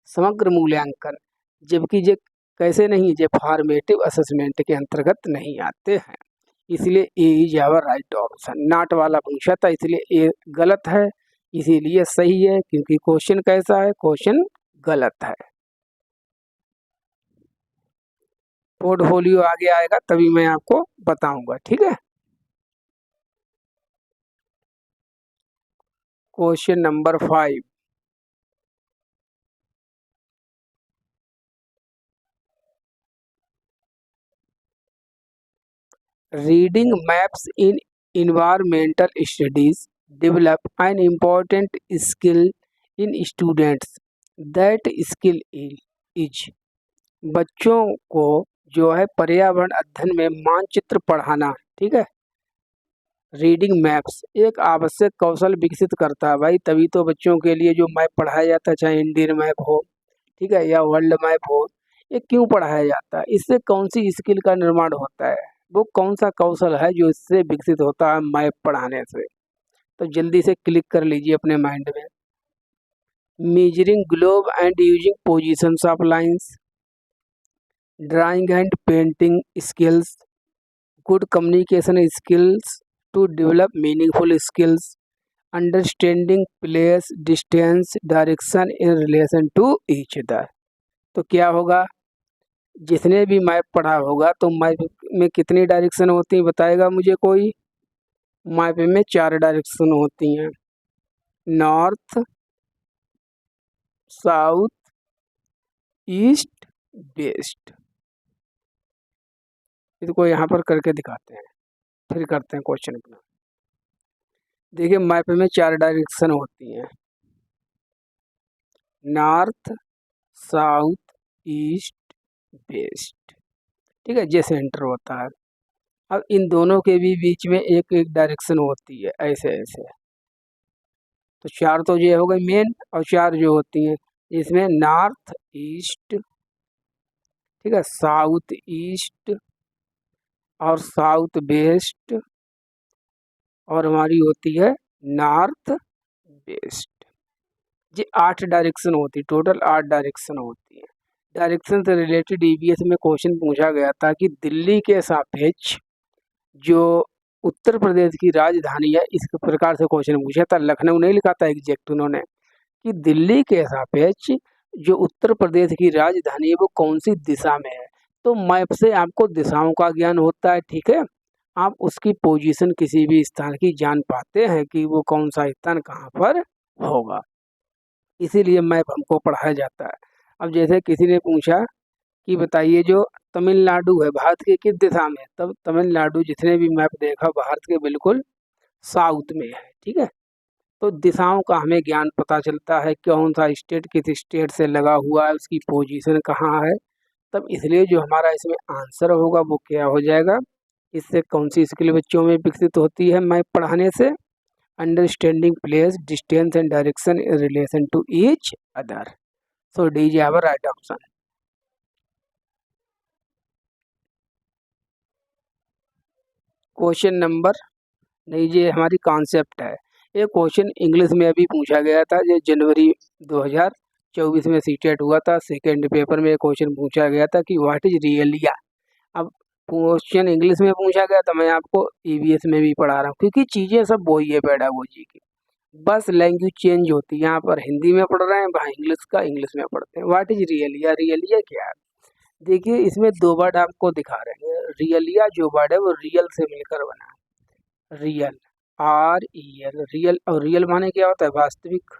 समग्र मूल्यांकन, जबकि ये कैसे नहीं, ये फॉर्मेटिव असेसमेंट के अंतर्गत नहीं आते हैं। इसलिए A is our right option. Not वाला पूछा था इसलिए ए गलत है, इसीलिए सही है, क्योंकि क्वेश्चन कैसा है? क्वेश्चन गलत है। पोर्टफोलियो आगे आएगा तभी मैं आपको बताऊंगा, ठीक है। Question number 5, reading maps in environmental studies develop an important skill in students. That skill is बच्चों को जो है पर्यावरण अध्ययन में मानचित्र पढ़ाना, ठीक है। रीडिंग मैप्स एक आवश्यक कौशल विकसित करता है भाई, तभी तो बच्चों के लिए जो मैप पढ़ाया जाता है, चाहे इंडियन मैप हो, ठीक है, या वर्ल्ड मैप हो, ये क्यों पढ़ाया जाता है? इससे कौन सी स्किल का निर्माण होता है? वो कौन सा कौशल है जो इससे विकसित होता है मैप पढ़ाने से? तो जल्दी से क्लिक कर लीजिए अपने माइंड में। Measuring globe and using positions of lines, drawing and painting skills, good communication skills to develop meaningful skills, understanding place, distance, direction in relation to each other. तो क्या होगा? जिसने भी मैप पढ़ा होगा तो मैप में कितनी डायरेक्शन होती है बताएगा मुझे कोई? मैप में 4 डायरेक्शन होती हैं, नॉर्थ, साउथ, ईस्ट, वेस्ट। इसको यहाँ पर करके दिखाते हैं, फिर करते हैं क्वेश्चन अपना। देखिए मैप में 4 डायरेक्शन होती हैं, नॉर्थ, साउथ, ईस्ट, वेस्ट, ठीक है, ये सेंटर होता है। अब इन दोनों के भी बीच में एक एक डायरेक्शन होती है, ऐसे ऐसे। तो 4 तो ये हो गई मेन, और 4 जो होती हैं इसमें नॉर्थ ईस्ट, ठीक है, साउथ ईस्ट और साउथ वेस्ट, और हमारी होती है नॉर्थ वेस्ट। ये 8 डायरेक्शन होती है, टोटल 8 डायरेक्शन होती है। डायरेक्शन से रिलेटेड ईवीएस में क्वेश्चन पूछा गया था कि दिल्ली के सापेक्ष जो उत्तर प्रदेश की राजधानी है, इस प्रकार से क्वेश्चन पूछा था। लखनऊ नहीं लिखा था एग्जैक्ट उन्होंने, कि दिल्ली के सापेक्ष जो उत्तर प्रदेश की राजधानी है वो कौन सी दिशा में है। तो मैप से आपको दिशाओं का ज्ञान होता है, ठीक है, आप उसकी पोजीशन किसी भी स्थान की जान पाते हैं कि वो कौन सा स्थान कहाँ पर होगा, इसीलिए मैप हमको पढ़ाया जाता है। अब जैसे किसी ने पूछा कि बताइए जो तमिलनाडु है भारत के किस दिशा में, तब तमिलनाडु जितने भी मैप देखा भारत के बिल्कुल साउथ में है, ठीक है। तो दिशाओं का हमें ज्ञान पता चलता है, कौन सा स्टेट किस स्टेट से लगा हुआ है, उसकी पोजीशन कहाँ है। तब इसलिए जो हमारा इसमें आंसर होगा वो क्या हो जाएगा? इससे कौन सी स्किल बच्चों में विकसित होती है मैप पढ़ाने से? Understanding place, distance and direction in relation to each other. So D is our right option. Question number, नहीं ये हमारी कॉन्सेप्ट है। ये क्वेश्चन इंग्लिश में अभी पूछा गया था, ये जनवरी 2024 में सीटेट हुआ था, सेकेंड पेपर में क्वेश्चन पूछा गया था कि व्हाट इज रियलिया। अब क्वेश्चन इंग्लिश में पूछा गया तो मैं आपको ईवीएस में भी पढ़ा रहा हूँ, क्योंकि चीज़ें सब वही है पेडागोजी की, बस लैंग्वेज चेंज होती है। यहाँ पर हिंदी में पढ़ रहे हैं, वहाँ इंग्लिश का इंग्लिश में पढ़ते हैं। What is रियलिया? रियलिया क्या है? देखिए इसमें 2 वर्ड आपको दिखा रहे हैं। रियलिया जो वर्ड है वो रियल से मिलकर बना है, रियल, REL, रियल। और रियल माने क्या होता है? वास्तविक।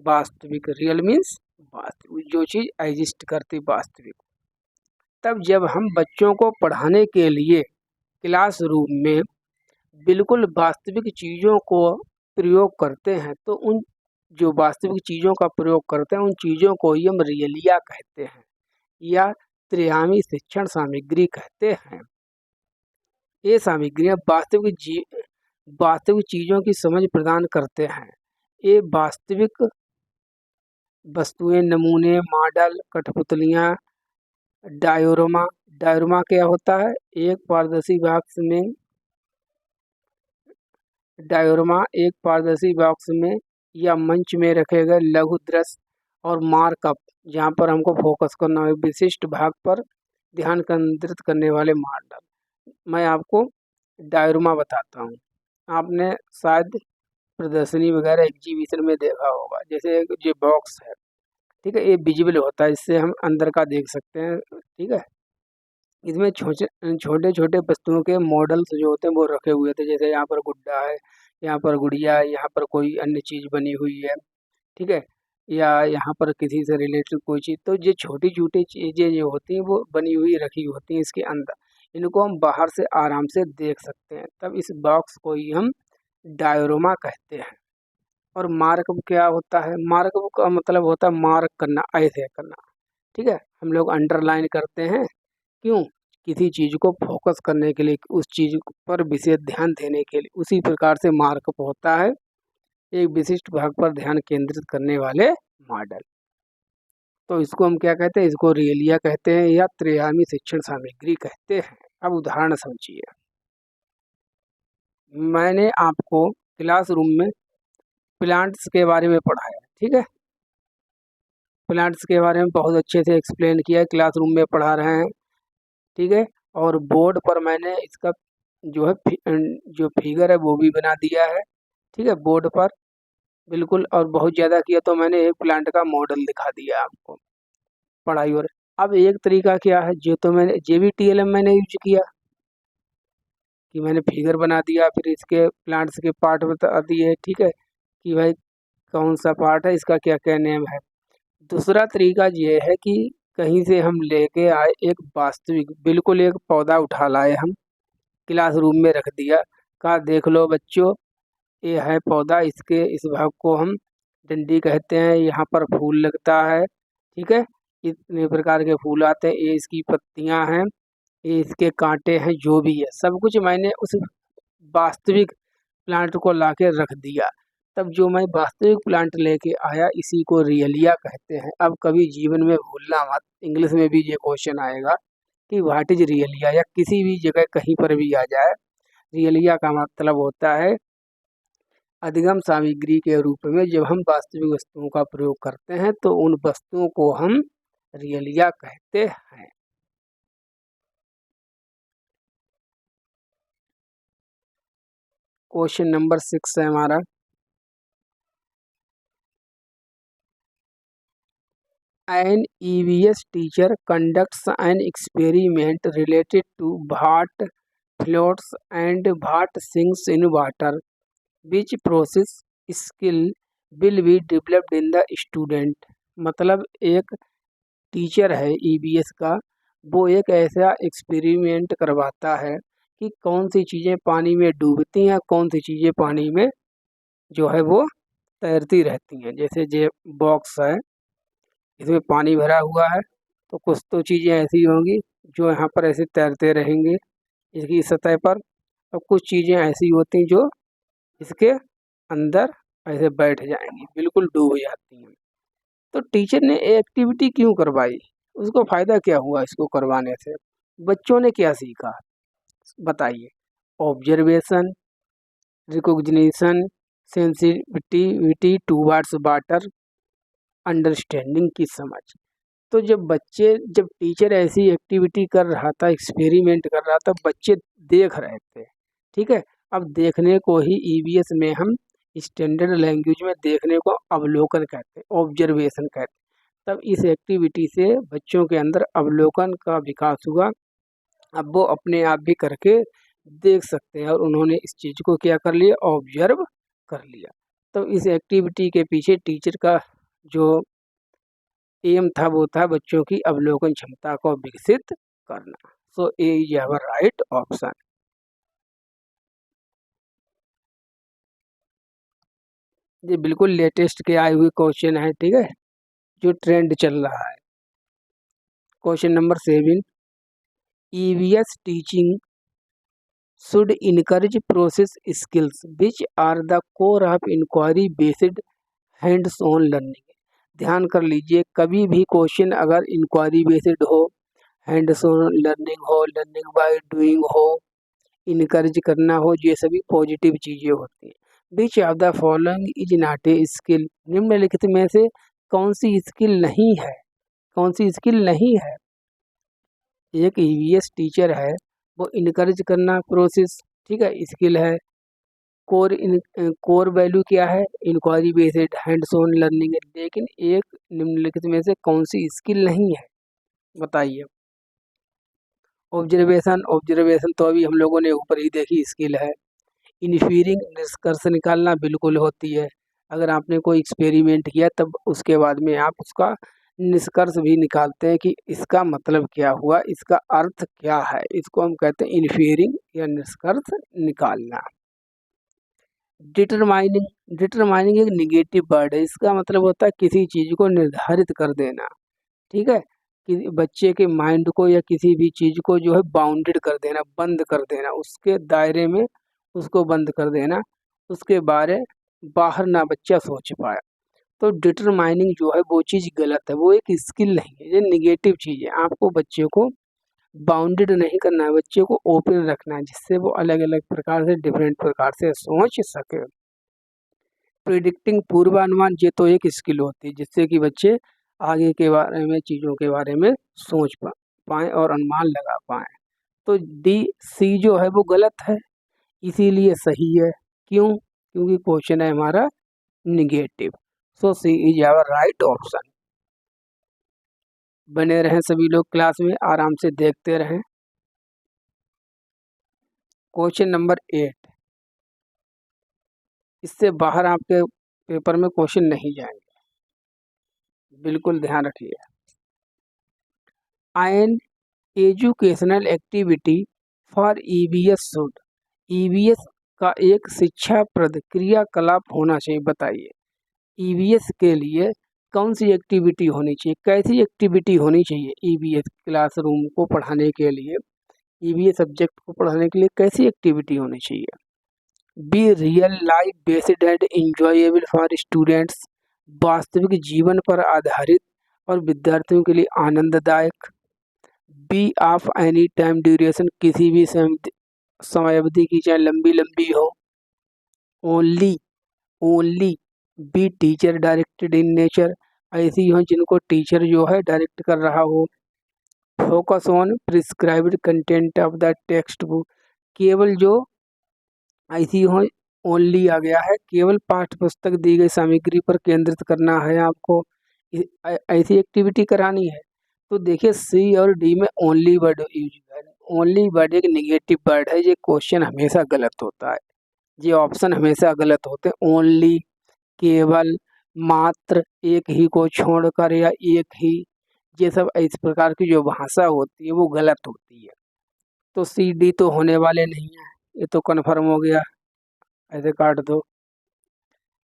वास्तविक, रियल मीन्स वास्तविक, जो चीज़ एग्जिस्ट करती वास्तविक। तब जब हम बच्चों को पढ़ाने के लिए क्लासरूम में बिल्कुल वास्तविक चीज़ों को प्रयोग करते हैं तो उन जो वास्तविक चीज़ों का प्रयोग करते हैं उन चीज़ों को ही हम रियलिया कहते हैं या त्रिआयामी शिक्षण सामग्री कहते हैं। ये सामग्रियाँ वास्तविक चीज़ों की समझ प्रदान करते हैं। ये वास्तविक वस्तुएं, नमूने, मॉडल, कठपुतलियाँ, डायोरामा। डायोरामा क्या होता है? एक पारदर्शी बॉक्स में या मंच में रखे गए लघु दृश्य और मार्कअप, जहाँ पर हमको फोकस करना है विशिष्ट भाग पर ध्यान केंद्रित करने वाले मॉडल। मैं आपको डायोरामा बताता हूँ। आपने शायद प्रदर्शनी वगैरह एग्जीबिशन में देखा होगा। जैसे ये बॉक्स है, ठीक है, ये विजिबल होता है, इससे हम अंदर का देख सकते हैं, ठीक है। इसमें छोटे छोटे वस्तुओं के मॉडल्स जो होते हैं वो रखे हुए थे। जैसे यहाँ पर गुड्डा है, यहाँ पर गुड़िया है, यहाँ पर कोई अन्य चीज़ बनी हुई है, ठीक है, या यहाँ पर किसी से रिलेटेड कोई चीज़। तो ये छोटी छोटी चीज़ें जो होती हैं वो बनी हुई रखी होती हैं इसके अंदर, इनको हम बाहर से आराम से देख सकते हैं। तब इस बॉक्स को ही हम डायोरामा कहते हैं। और मार्कअप क्या होता है? मार्कअप का मतलब होता है मार्क करना, ऐसे करना, ठीक है। हम लोग अंडरलाइन करते हैं, क्यों? किसी चीज़ को फोकस करने के लिए, उस चीज़ पर विशेष ध्यान देने के लिए। उसी प्रकार से मार्कअप होता है एक विशिष्ट भाग पर ध्यान केंद्रित करने वाले मॉडल। तो इसको हम क्या कहते हैं? इसको रियलिया कहते हैं या त्रिआयामी शिक्षण सामग्री कहते हैं। अब उदाहरण समझिए। मैंने आपको क्लासरूम में प्लांट्स के बारे में पढ़ाया, ठीक है। प्लांट्स के बारे में बहुत अच्छे से एक्सप्लेन किया, क्लासरूम में पढ़ा रहे हैं, ठीक है। और बोर्ड पर मैंने इसका जो है जो फिगर है वो भी बना दिया है, ठीक है, बोर्ड पर बिल्कुल। और बहुत ज़्यादा किया तो मैंने एक प्लांट का मॉडल दिखा दिया आपको पढ़ाई। और अब एक तरीका क्या है, जो तो मैंने JVTLM मैंने यूज किया कि मैंने फिगर बना दिया, फिर इसके प्लांट्स के पार्ट बता दिए, ठीक है, कि भाई कौन सा पार्ट है, इसका क्या क्या नेम है। दूसरा तरीका ये है कि कहीं से हम लेके आए एक वास्तविक, बिल्कुल एक पौधा उठा लाए हम, क्लासरूम में रख दिया, कहा देख लो बच्चों ये है पौधा, इसके इस भाग को हम डंडी कहते हैं, यहाँ पर फूल लगता है, ठीक है, इतने प्रकार के फूल आते हैं, ये इसकी पत्तियाँ हैं, ये इसके कांटे हैं, जो भी है सब कुछ मैंने उस वास्तविक प्लांट को लाके रख दिया। तब जो मैं वास्तविक प्लांट लेके आया इसी को रियलिया कहते हैं। अब कभी जीवन में भूलना मत, इंग्लिश में भी ये क्वेश्चन आएगा कि व्हाट इज रियलिया, या किसी भी जगह कहीं पर भी आ जाए। रियलिया का मतलब होता है अधिगम सामग्री के रूप में। जब हम वास्तविक वस्तुओं का प्रयोग करते हैं तो उन वस्तुओं को हम रियलिया कहते हैं। क्वेश्चन नंबर 6 है हमारा। An EVS teacher conducts an experiment related to what floats and what sinks in water. Which process skill will be developed in the student? मतलब एक टीचर है EVS का, वो एक ऐसा एक्सपेरिमेंट करवाता है कि कौन सी चीज़ें पानी में डूबती हैं, कौन सी चीज़ें पानी में जो है वो तैरती रहती हैं। जैसे ये बॉक्स है, इसमें पानी भरा हुआ है, तो कुछ तो चीज़ें ऐसी होंगी जो यहाँ पर ऐसे तैरते रहेंगे इसकी सतह पर, और कुछ चीज़ें ऐसी होती हैं जो इसके अंदर ऐसे बैठ जाएंगी, बिल्कुल डूब जाती हैं। तो टीचर ने ये एक्टिविटी क्यों करवाई, उसको फ़ायदा क्या हुआ इसको करवाने से, बच्चों ने क्या सीखा बताइए? Observation, recognition, sensitivity towards water, understanding की समझ। तो जब टीचर ऐसी एक्टिविटी कर रहा था, एक्सपेरिमेंट कर रहा था, बच्चे देख रहे थे, ठीक है। अब देखने को ही EVS में हम स्टैंडर्ड लैंग्वेज में देखने को अवलोकन कहते हैं, ऑब्जर्वेशन कहते हैं। तब इस एक्टिविटी से बच्चों के अंदर अवलोकन का विकास हुआ। अब वो अपने आप भी करके देख सकते हैं, और उन्होंने इस चीज़ को क्या कर लिया, ऑब्जर्व कर लिया। तो इस एक्टिविटी के पीछे टीचर का जो एम था वो था बच्चों की अवलोकन क्षमता को विकसित करना। सो A is our right option. ये बिल्कुल लेटेस्ट के आए हुए क्वेश्चन है, ठीक है, जो ट्रेंड चल रहा है। Question number 7, EVS teaching should encourage process skills which are the core of inquiry based hands on learning. ध्यान कर लीजिए, कभी भी क्वेश्चन अगर इंक्वायरी बेस्ड हो, हैंड्स ऑन लर्निंग हो, लर्निंग बाय डूइंग हो, इनकरेज करना हो, ये सभी पॉजिटिव चीज़ें होती हैं। विच of the following is not a skill, निम्नलिखित में से कौन सी स्किल नहीं है, कौन सी स्किल नहीं है। एक ईवीएस टीचर है, वो इनकरेज करना प्रोसेस, ठीक है, स्किल है। कोर वैल्यू क्या है, inquiry based hands on learning है। लेकिन एक निम्नलिखित में से कौन सी स्किल नहीं है, बताइए। ऑब्जर्वेशन, ऑब्जर्वेशन तो अभी हम लोगों ने ऊपर ही देखी स्किल है। इन्फीरिंग, निष्कर्ष निकालना, बिल्कुल होती है। अगर आपने कोई एक्सपेरिमेंट किया तब उसके बाद में आप उसका निष्कर्ष भी निकालते हैं कि इसका मतलब क्या हुआ, इसका अर्थ क्या है, इसको हम कहते हैं इन्फीरिंग या निष्कर्ष निकालना। डिटरमाइनिंग, डिटरमाइनिंग एक निगेटिव वर्ड है, इसका मतलब होता है किसी चीज़ को निर्धारित कर देना, ठीक है, कि बच्चे के माइंड को या किसी भी चीज़ को जो है बाउंडेड कर देना, बंद कर देना, उसके दायरे में उसको बंद कर देना, उसके बारे बाहर ना बच्चा सोच पाए। तो डिटरमाइनिंग जो है वो चीज़ गलत है, वो एक स्किल नहीं है, ये निगेटिव चीज़ है। आपको बच्चे को बाउंडेड नहीं करना है, बच्चे को ओपन रखना है, जिससे वो अलग अलग प्रकार से, डिफरेंट प्रकार से सोच सके। प्रिडिक्टिंग, पूर्वानुमान, ये तो एक स्किल होती है जिससे कि बच्चे आगे के बारे में, चीज़ों के बारे में सोच पाएँ और अनुमान लगा पाएँ। तो डी, सी जो है वो गलत है, इसीलिए सही है। क्यों? क्योंकि क्वेश्चन है हमारा negative. So C is our right option. बने रहें सभी लोग क्लास में, आराम से देखते रहें। क्वेश्चन नंबर 8, इससे बाहर आपके पेपर में क्वेश्चन नहीं जाएंगे, बिल्कुल ध्यान रखिए। An educational activity for EVS should, EVS का एक शिक्षाप्रद क्रियाकलाप होना चाहिए, बताइए। ईवीएस के लिए कौन सी एक्टिविटी होनी चाहिए, कैसी एक्टिविटी होनी चाहिए ईवीएस क्लासरूम को पढ़ाने के लिए, ईवीएस सब्जेक्ट को पढ़ाने के लिए कैसी एक्टिविटी होनी चाहिए। Be real life based and enjoyable for students, वास्तविक जीवन पर आधारित और विद्यार्थियों के लिए आनंददायक। Be of any time duration, किसी भी समय अवधि की, चाहे लंबी लंबी हो। Only, only. Be teacher directed in nature, ऐसी हो जिनको टीचर जो है डायरेक्ट कर रहा हो। Focus on prescribed content of the text book, केवल जो ऐसी हो, ओनली आ गया है, केवल पाठ्य पुस्तक दी गई सामग्री पर केंद्रित करना है आपको, ऐसी एक्टिविटी करानी है। तो देखिए सी और डी में ओनली वर्ड यूज है। ओनली वर्ड एक निगेटिव वर्ड है, ये क्वेश्चन हमेशा गलत होता है, ये ऑप्शन हमेशा गलत होते हैं। ओनली, केवल, मात्र, एक ही को छोड़कर या एक ही, ये सब इस प्रकार की जो भाषा होती है वो गलत होती है। तो सी डी तो होने वाले नहीं है, ये तो कन्फर्म हो गया, ऐसे काट दो।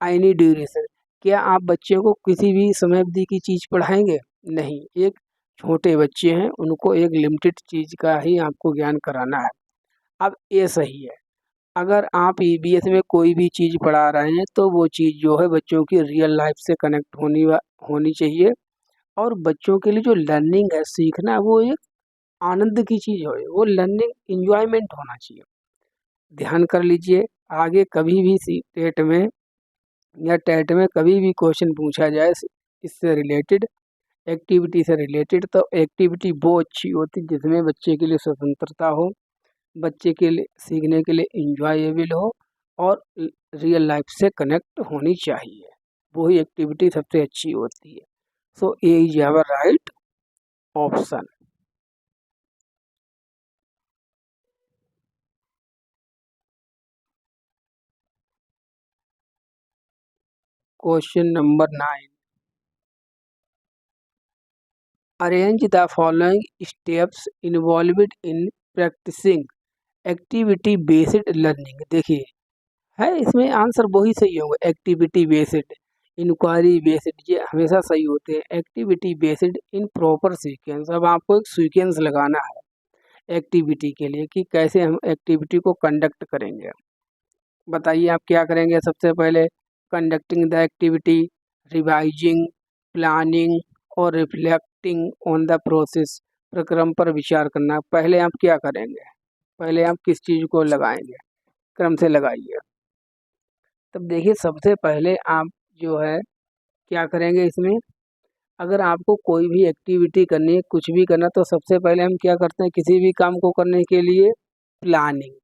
एनी ड्यूरेशन, क्या आप बच्चे को किसी भी समय अवधि की चीज़ पढ़ाएंगे? नहीं, एक छोटे बच्चे हैं, उनको एक लिमिटेड चीज़ का ही आपको ज्ञान कराना है। अब ये सही है, अगर आप ईवीएस में कोई भी चीज़ पढ़ा रहे हैं तो वो चीज़ जो है बच्चों की रियल लाइफ से कनेक्ट होनी चाहिए, और बच्चों के लिए जो लर्निंग है, सीखना, वो एक आनंद की चीज़ हो, वो लर्निंग इंजॉयमेंट होना चाहिए। ध्यान कर लीजिए, आगे कभी भी सी टेट में या टेट में कभी भी क्वेश्चन पूछा जाए इससे रिलेटेड, एक्टिविटी से रिलेटेड, तो एक्टिविटी वो अच्छी होती जिसमें बच्चे के लिए स्वतंत्रता हो, बच्चे के लिए सीखने के लिए इंजॉयबल हो, और रियल लाइफ से कनेक्ट होनी चाहिए, वही एक्टिविटी सबसे अच्छी होती है। So A is our right option. Question number 9, arrange the following steps involved in practising activity based learning. देखिए है इसमें आंसर वही सही होगा, एक्टिविटी बेस्ड, इंक्वायरी बेस्ड, ये हमेशा सही होते हैं। Activity based in proper sequence, अब आपको एक सीक्वेंस लगाना है एक्टिविटी के लिए कि कैसे हम एक्टिविटी को कंडक्ट करेंगे। बताइए आप क्या करेंगे। सबसे पहले conducting the activity, revising, planning और रिफ्लेक्टिंग ऑन द प्रोसेस, प्रक्रम पर विचार करना। पहले आप क्या करेंगे, पहले आप किस चीज़ को लगाएंगे, क्रम से लगाइए। तब देखिए सबसे पहले आप जो है क्या करेंगे इसमें, अगर आपको कोई भी एक्टिविटी करनी है, कुछ भी करना, तो सबसे पहले हम क्या करते हैं, किसी भी काम को करने के लिए प्लानिंग,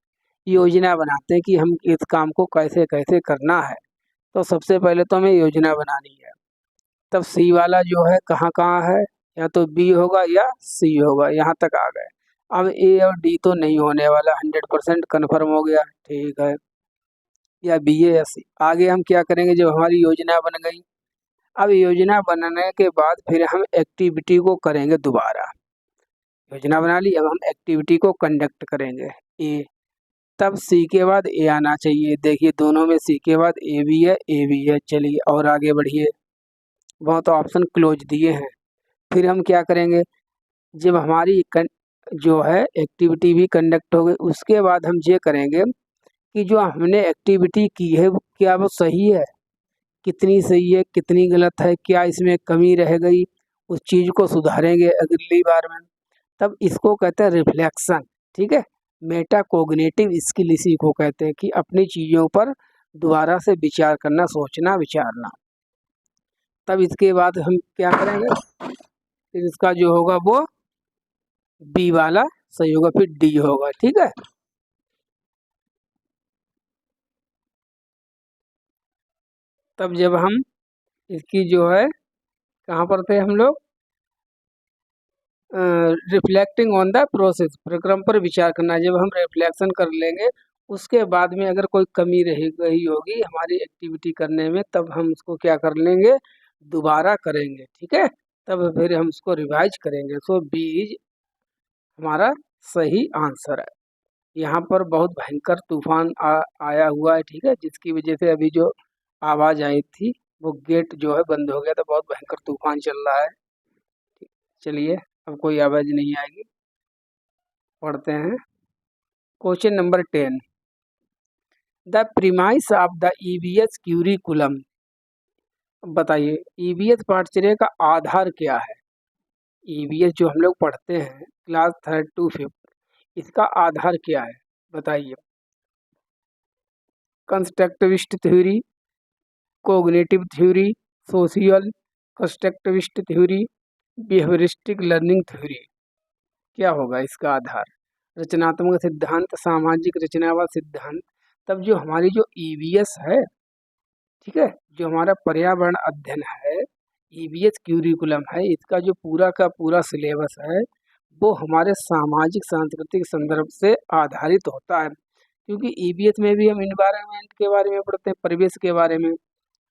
योजना बनाते हैं कि हम इस काम को कैसे कैसे करना है। तो सबसे पहले तो हमें योजना बनानी है। तब सी वाला जो है कहाँ कहाँ है, या तो बी होगा या सी होगा, यहाँ तक आ गए। अब ए और डी तो नहीं होने वाला, 100% कन्फर्म हो गया, ठीक है, या बी है या सी। आगे हम क्या करेंगे, जब हमारी योजना बन गई, अब योजना बनने के बाद फिर हम एक्टिविटी को करेंगे दोबारा। योजना बना ली, अब हम एक्टिविटी को कंडक्ट करेंगे ए, तब सी के बाद ए आना चाहिए। देखिए दोनों में सी के बाद ए भी है, ए भी है। चलिए और आगे बढ़िए, बहुत ऑप्शन क्लोज दिए हैं। फिर हम क्या करेंगे, जब हमारी जो है एक्टिविटी भी कंडक्ट हो गई, उसके बाद हम ये करेंगे कि जो हमने एक्टिविटी की है क्या वो सही है, कितनी सही है, कितनी गलत है, क्या इसमें कमी रह गई, उस चीज़ को सुधारेंगे अगली बार में। तब इसको कहते हैं रिफ्लेक्शन, ठीक है। मेटा कोग्निटिव स्किल इसी को कहते हैं कि अपनी चीज़ों पर दोबारा से विचार करना, सोचना विचारना। तब इसके बाद हम क्या करेंगे, फिर इसका जो होगा वो बी वाला सही होगा, फिर डी होगा, ठीक है। तब जब हम इसकी जो है कहाँ पर थे हम लोग, रिफ्लेक्टिंग ऑन द प्रोसेस, प्रक्रम पर विचार करना। जब हम रिफ्लेक्शन कर लेंगे, उसके बाद में अगर कोई कमी रह गई होगी हमारी एक्टिविटी करने में, तब हम उसको क्या कर लेंगे, दोबारा करेंगे, ठीक है। तब फिर हम उसको रिवाइज करेंगे। सो बी इज हमारा सही आंसर है। यहाँ पर बहुत भयंकर तूफान आया हुआ है, ठीक है, जिसकी वजह से अभी जो आवाज़ आई थी वो गेट जो है बंद हो गया, तो बहुत भयंकर तूफान चल रहा है। चलिए अब कोई आवाज़ नहीं आएगी, पढ़ते हैं question number 10, the premise of the EVS curriculum. बताइए ईवीएस पाठ्यचर्या का आधार क्या है। ईवीएस जो हम लोग पढ़ते हैं क्लास 3rd to 5th, इसका आधार क्या है बताइए। Constructivist theory, cognitive theory, social constructivist theory, behaviouristic learning theory, क्या होगा इसका आधार। रचनात्मक सिद्धांत, सामाजिक रचनावाद सिद्धांत। तब जो हमारी जो ईवीएस है, ठीक है, जो हमारा पर्यावरण अध्ययन है, ईवीएस क्यूरिकुलम है, इसका जो पूरा का पूरा सिलेबस है वो हमारे सामाजिक सांस्कृतिक संदर्भ से आधारित होता है। क्योंकि ईवीएस में भी हम इन्वायरमेंट के बारे में पढ़ते हैं, परिवेश के बारे में।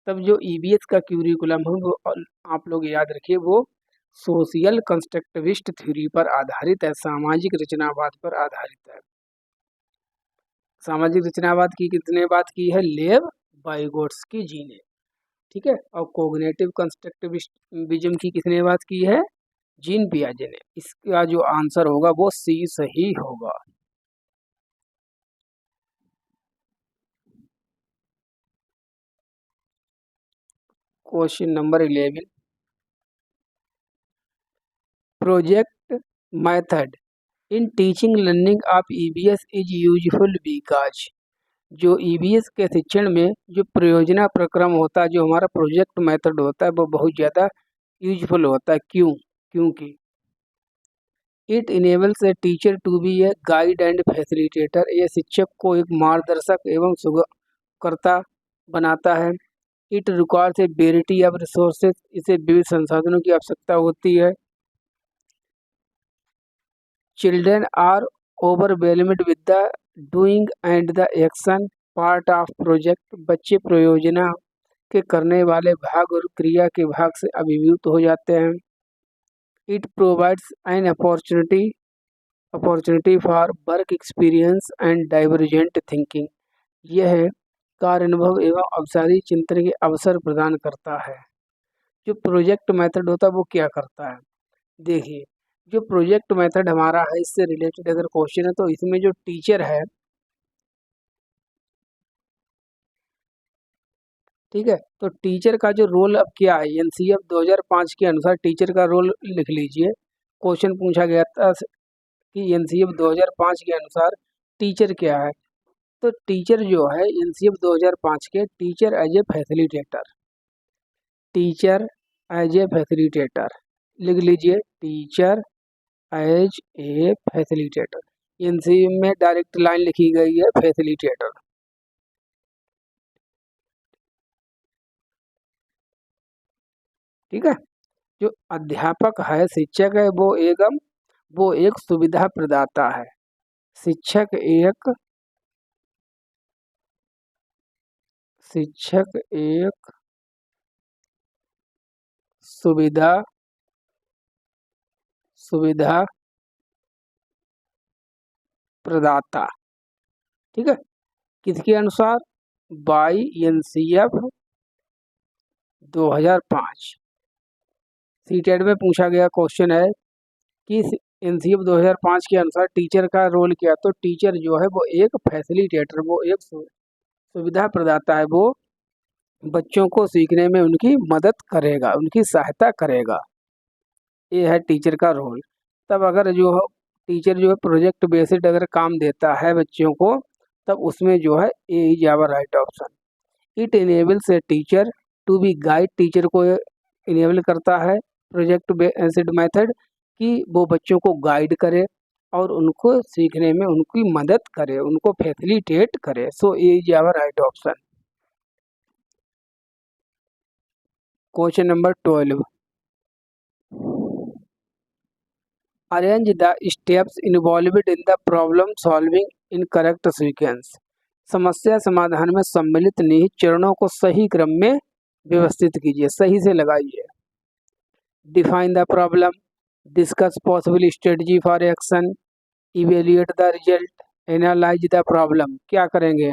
तब जो ईवीएस का क्यूरिकुलम है वो आप लोग याद रखिए, वो सोशियल कंस्ट्रक्टिविस्ट थ्योरी पर आधारित है, सामाजिक रचनावाद पर आधारित है। सामाजिक रचनावाद की कितने बात की है, लेव वाइगोट्स्की जी ने, ठीक है। और कोग्निटिव कंस्ट्रक्टिविज्म की किसने बात की है, जीन पियाजे ने। इसका जो आंसर होगा वो सी सही होगा। Question number 11, project method in teaching learning of EVS is useful because. जो ईवीएस के शिक्षण में जो प्रयोजना प्रक्रम होता है, जो हमारा प्रोजेक्ट मेथड होता है, वो बहुत ज़्यादा यूजफुल होता है। क्यों, क्योंकि it enables a teacher to be a guide and facilitator, ये शिक्षक को एक मार्गदर्शक एवं सुगमकर्ता बनाता है। It requires a variety of resources, इसे विविध संसाधनों की आवश्यकता होती है। Children are overwhelmed with the doing and the action part of project, बच्चे प्रयोजना के करने वाले भाग और क्रिया के भाग से अभिव्यक्त हो जाते हैं। It provides an opportunity for work experience and divergent thinking. यह कार्य अनुभव एवं अवसादी चिंतन के अवसर प्रदान करता है। जो प्रोजेक्ट मेथड होता है वो क्या करता है, देखिए जो प्रोजेक्ट मेथड हमारा है इससे रिलेटेड अगर क्वेश्चन है तो इसमें जो टीचर है, ठीक है, तो टीचर का जो रोल अब क्या है, एनसीएफ 2005 के अनुसार टीचर का रोल लिख लीजिए। क्वेश्चन पूछा गया था कि एनसीएफ 2005 के अनुसार टीचर क्या है, तो टीचर जो है एनसीएफ 2005 के teacher as a facilitator, teacher as a facilitator लिख लीजिए, teacher as a facilitator. NCF में डायरेक्ट लाइन लिखी गई है फैसिलिटेटर। ठीक है, जो अध्यापक है, शिक्षक है, वो एक सुविधा प्रदाता है। शिक्षक एक सुविधा प्रदाता, ठीक है, किसके अनुसार, बाई एनसीएफ 2005। सीटेट में पूछा गया क्वेश्चन है कि एनसीएफ 2005 के अनुसार टीचर का रोल क्या, तो टीचर जो है वो एक फैसिलिटेटर, वो एक सुविधा प्रदाता है, वो बच्चों को सीखने में उनकी मदद करेगा, उनकी सहायता करेगा, ये है टीचर का रोल। तब अगर जो टीचर जो है प्रोजेक्ट बेस्ड अगर काम देता है बच्चों को, तब उसमें जो है A is our right option. It enables a teacher to be guide, teacher को इनेबल करता है प्रोजेक्ट बेस्ड मेथड कि वो बच्चों को गाइड करे और उनको सीखने में उनकी मदद करे, उनको फैसिलिटेट करे। So A is our right option. Question number 12, arrange the steps involved in the problem solving in correct sequence. समस्या समाधान में सम्मिलित निहित चरणों को सही क्रम में व्यवस्थित कीजिए, सही से लगाइए। Define the problem, discuss possible strategy for action, evaluate the result, analyse the problem. क्या करेंगे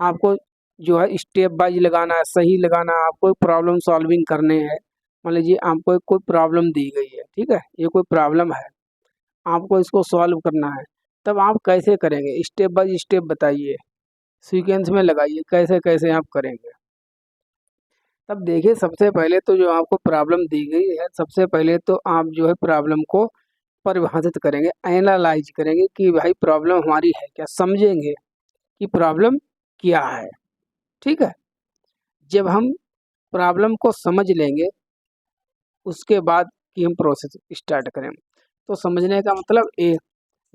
आपको जो है स्टेप वाइज लगाना है, सही लगाना है। आपको प्रॉब्लम सॉल्विंग करने हैं। मान लीजिए आपको कोई प्रॉब्लम दी गई है, ठीक है, ये कोई प्रॉब्लम है, आपको इसको सॉल्व करना है, तब आप कैसे करेंगे, स्टेप बाय स्टेप बताइए, सीक्वेंस में लगाइए, कैसे कैसे आप करेंगे। तब देखिए सबसे पहले तो जो आपको प्रॉब्लम दी गई है, सबसे पहले तो आप जो है प्रॉब्लम को परिभाषित करेंगे, एनालाइज करेंगे कि भाई प्रॉब्लम हमारी है क्या, समझेंगे कि प्रॉब्लम क्या है। ठीक है, जब हम प्रॉब्लम को समझ लेंगे उसके बाद कि हम प्रोसेस स्टार्ट करें। तो समझने का मतलब ए,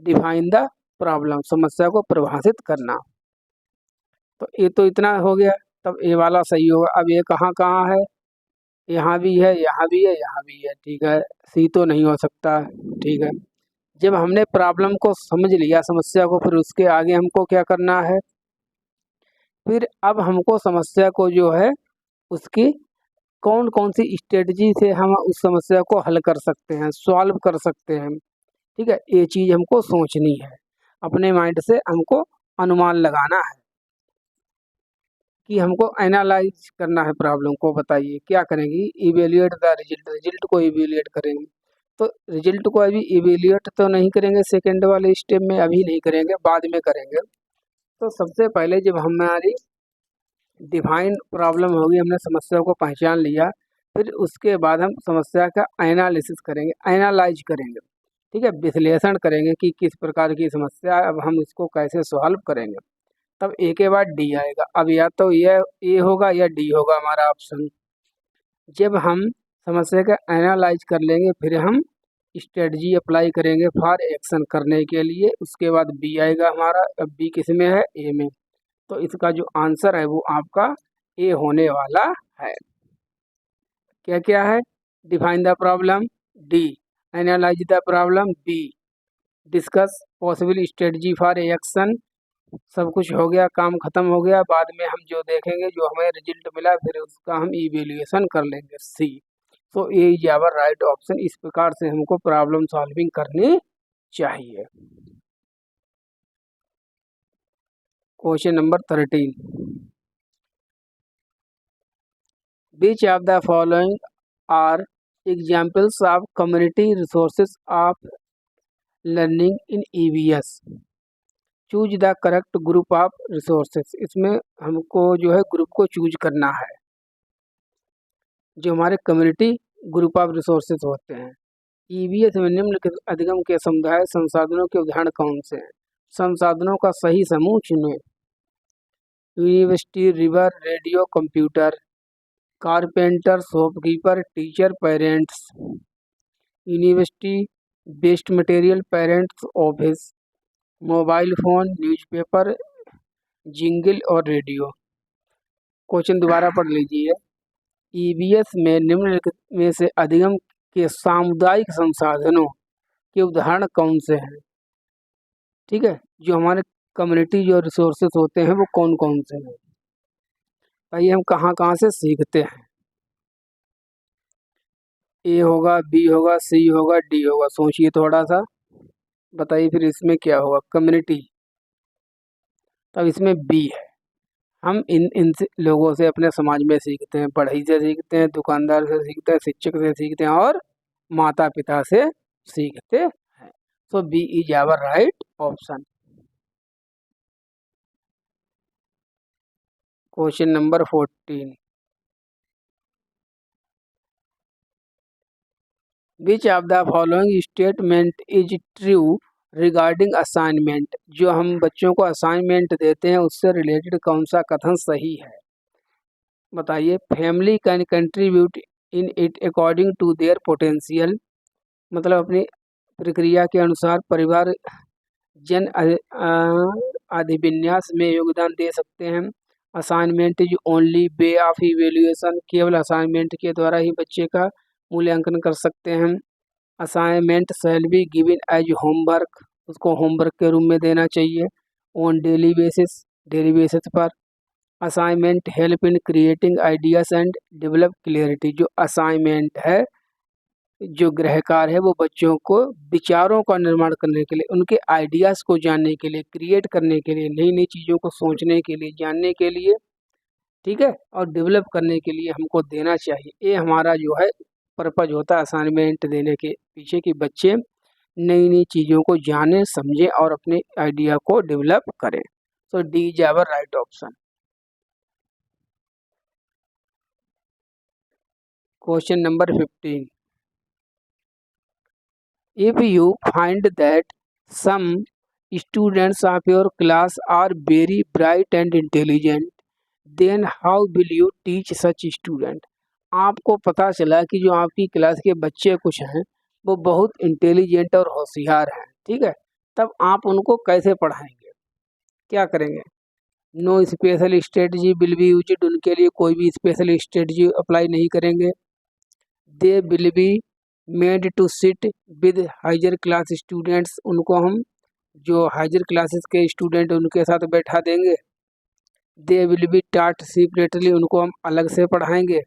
डिफाइन द प्रॉब्लम, समस्या को परिभाषित करना। तो ये तो इतना हो गया, तब ए वाला सही होगा। अब ये कहाँ कहाँ है, यहाँ भी है, यहाँ भी है, यहाँ भी है, ठीक है, सी तो नहीं हो सकता, ठीक है। जब हमने प्रॉब्लम को समझ लिया, समस्या को, फिर उसके आगे हमको क्या करना है, फिर अब हमको समस्या को जो है उसकी कौन कौन सी स्ट्रेटजी से हम उस समस्या को हल कर सकते हैं, सॉल्व कर सकते हैं। ठीक है, ये चीज़ हमको सोचनी है, अपने माइंड से हमको अनुमान लगाना है कि हमको एनालाइज करना है प्रॉब्लम को। बताइए क्या करेंगे, इवेल्युएट द रिजल्ट, रिजल्ट को इवेल्युएट करेंगे। तो रिजल्ट को अभी इवेल्युएट तो नहीं करेंगे सेकेंड वाले स्टेप में, अभी नहीं करेंगे, बाद में करेंगे। तो सबसे पहले जब हमारी डिफाइन प्रॉब्लम होगी, हमने समस्या को पहचान लिया, फिर उसके बाद हम समस्या का एनालिसिस करेंगे, एनालाइज करेंगे, ठीक है, विश्लेषण करेंगे कि किस प्रकार की समस्या है, अब हम इसको कैसे सॉल्व करेंगे। तब ए के बाद डी आएगा। अब या तो ये ए होगा या डी होगा हमारा ऑप्शन। जब हम समस्या का एनालाइज कर लेंगे, फिर हम स्ट्रेटजी अप्लाई करेंगे फॉर एक्शन करने के लिए, उसके बाद बी आएगा हमारा। अब बी किस में है, ए में, तो इसका जो आंसर है वो आपका ए होने वाला है। क्या क्या है, define the problem D, analyse the problem B, discuss possible strategy for action सब कुछ हो गया, काम खत्म हो गया, बाद में हम जो देखेंगे, जो हमें रिजल्ट मिला, फिर उसका हम इवेल्युएशन कर लेंगे। सी, तो A is our right option. इस प्रकार से हमको प्रॉब्लम सॉल्विंग करनी चाहिए। Question number 13, which of the following are examples of community resources of learning in EVS, choose the correct group of resources. इसमें हमको जो है ग्रुप को चूज करना है, जो हमारे कम्युनिटी ग्रुप ऑफ रिसोर्सेज होते हैं। ईवीएस में निम्नलिखित अधिगम के समुदाय संसाधनों के उदाहरण कौन से हैं? संसाधनों का सही समूह चुनें। University, river, radio, computer, carpenter, shopkeeper, teacher, parents. University, waste material, parents office, mobile phone, newspaper, jingle और रेडियो। क्वेश्चन दोबारा पढ़ लीजिए। ईवीएस में निम्नलिखित में से अधिगम के सामुदायिक संसाधनों के उदाहरण कौन से हैं? ठीक है, जो हमारे कम्युनिटी जो रिसोर्सेज होते हैं वो कौन कौन से हैं? भाई हम कहाँ कहाँ से सीखते हैं? ए होगा, बी होगा, सी होगा, डी होगा। सोचिए थोड़ा सा, बताइए फिर इसमें क्या होगा? कम्युनिटी, तब इसमें बी है। हम इन लोगों से अपने समाज में सीखते हैं, पढ़ाई से सीखते हैं, दुकानदार से सीखते हैं, शिक्षक से सीखते हैं और माता पिता से सीखते हैं। So B is our right option. Question number 14, which of the following statement is true regarding assignment. जो हम बच्चों को असाइनमेंट देते हैं उससे रिलेटेड कौन सा कथन सही है? बताइए। Family can contribute in it according to their potential, मतलब अपनी प्रक्रिया के अनुसार परिवार जन अधिविन्यास में योगदान दे सकते हैं। Assignment is only way of evaluation, केवल असाइनमेंट के द्वारा ही बच्चे का मूल्यांकन कर सकते हैं। Assignment shall be given as homework, उसको होमवर्क के रूप में देना चाहिए। ऑन डेली बेसिस पर। Assignment help in creating ideas and develop clarity. जो असाइनमेंट है, जो गृह कार्य है, वो बच्चों को विचारों का निर्माण करने के लिए, उनके आइडियाज़ को जानने के लिए, क्रिएट करने के लिए, नई नई चीज़ों को सोचने के लिए, जानने के लिए, ठीक है, और डेवलप करने के लिए हमको देना चाहिए। ये हमारा जो है पर्पज होता है असाइनमेंट देने के पीछे, कि बच्चे नई नई चीज़ों को जानें, समझें और अपने आइडिया को डेवलप करें। So D is our right option. Question number 15, if you find that some students of your class are very bright and intelligent, then how will you teach such student? आपको पता चला कि जो आपकी क्लास के बच्चे कुछ हैं वो बहुत इंटेलिजेंट और होशियार हैं, ठीक है, तब आप उनको कैसे पढ़ाएंगे? क्या करेंगे? No special strategy will be used, उनके लिए कोई भी स्पेशल स्ट्रेटजी अप्लाई नहीं करेंगे। They will be made to sit with higher class students, उनको हम जो हाइजर क्लासेस के स्टूडेंट उनके साथ बैठा देंगे। दे विल बी टाट सेपरेटली, उनको हम अलग से पढ़ाएंगे।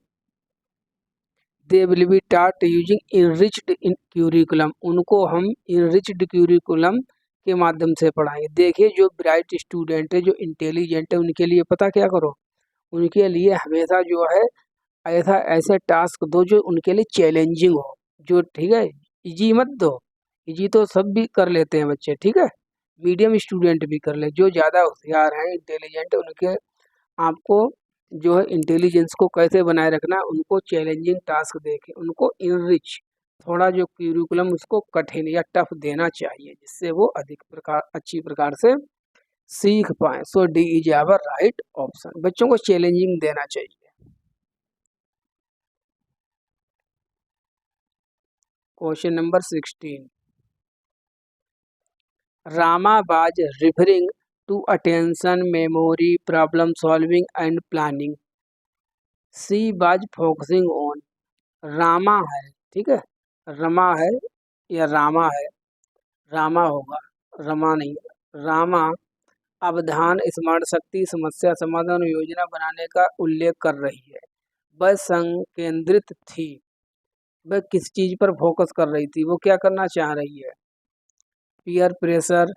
दे विल बी टाट यूजिंग इनरिच्ड इन क्यूरिकुलम, उनको हम इनरिच्ड क्यूरिकुलम के माध्यम से पढ़ाएंगे। देखिए, जो ब्राइट स्टूडेंट है, जो इंटेलिजेंट है, उनके लिए पता क्या करो, उनके लिए हमेशा जो है ऐसा ऐसे टास्क दो जो उनके लिए चैलेंजिंग हो, जो, ठीक है, इजी मत दो। इजी तो सब भी कर लेते हैं बच्चे, ठीक है, मीडियम स्टूडेंट भी कर ले। जो ज़्यादा होशियार हैं, इंटेलिजेंट, उनके आपको जो है इंटेलिजेंस को कैसे बनाए रखना है, उनको चैलेंजिंग टास्क दे के उनको इनरिच, थोड़ा जो क्यूरिकुलम उसको कठिन या टफ देना चाहिए, जिससे वो अच्छी प्रकार से सीख पाए। So D is our right option. बच्चों को चैलेंजिंग देना चाहिए। Question number 16, Rama was referring to attention, memory, problem solving and planning. She was focusing on. Rama है, ठीक है, रमा है या रामा है? रामा होगा, रमा नहीं। रामा अवधान स्मरण शक्ति समस्या समाधान योजना बनाने का उल्लेख कर रही है। वह संकेंद्रित थी, वह किस चीज पर फोकस कर रही थी, वो क्या करना चाह रही है? Peer pressure,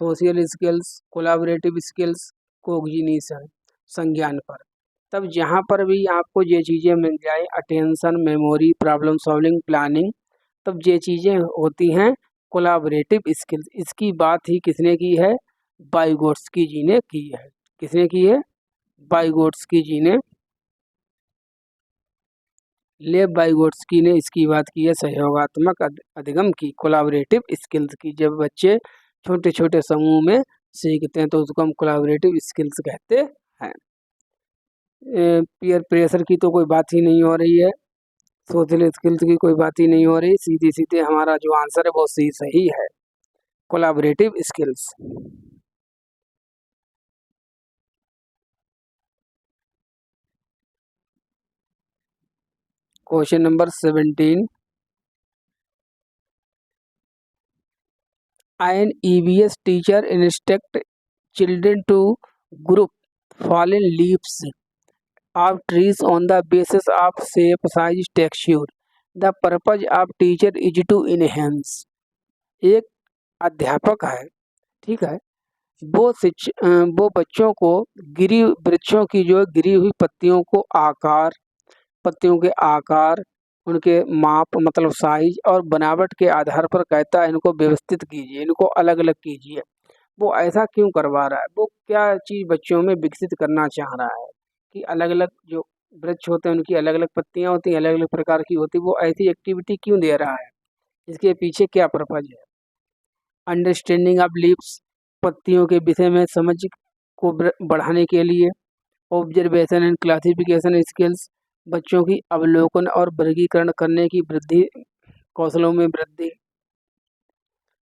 social skills, collaborative skills, cognition, संज्ञान पर। तब जहाँ पर भी आपको ये चीज़ें मिल जाए, attention, memory, problem solving, planning, तब ये चीज़ें होती हैं कोलैबोरेटिव स्किल्स। इसकी बात ही किसने की है? वाइगोट्स्की जी ने की है। किसने की है? वाइगोट्स्की जी ने, लेव वाइगोट्स्की ने इसकी बात की है, सहयोगात्मक अधिगम की, कोलैबोरेटिव स्किल्स की। जब बच्चे छोटे छोटे समूह में सीखते हैं तो उसको हम कोलैबोरेटिव स्किल्स कहते हैं। पीयर प्रेशर की तो कोई बात ही नहीं हो रही है, सोशल स्किल्स की कोई बात ही नहीं हो रही। सीधे सीधे हमारा जो आंसर है वो सी सही है, collaborative skills. Question number 17, an EVS teacher instruct children to group fallen leaves of trees on the basis of shape, size, texture. The purpose of teacher is to enhance. एक अध्यापक है, ठीक है, वो बच्चों को गिरी वृक्षों की जो गिरी हुई पत्तियों के आकार, उनके माप मतलब साइज और बनावट के आधार पर कहता है इनको व्यवस्थित कीजिए, इनको अलग अलग कीजिए। वो ऐसा क्यों करवा रहा है? वो क्या चीज़ बच्चों में विकसित करना चाह रहा है कि अलग अलग जो वृक्ष होते हैं उनकी अलग अलग पत्तियाँ होती हैं, अलग अलग प्रकार की होती है। वो ऐसी एक्टिविटी क्यों दे रहा है? इसके पीछे क्या पर्पज है? अंडरस्टैंडिंग ऑफ लीव्स, पत्तियों के विषय में समझ को बढ़ाने के लिए। ऑब्जर्वेशन एंड क्लासिफिकेशन स्किल्स, बच्चों की अवलोकन और वर्गीकरण करने की वृद्धि, कौशलों में वृद्धि।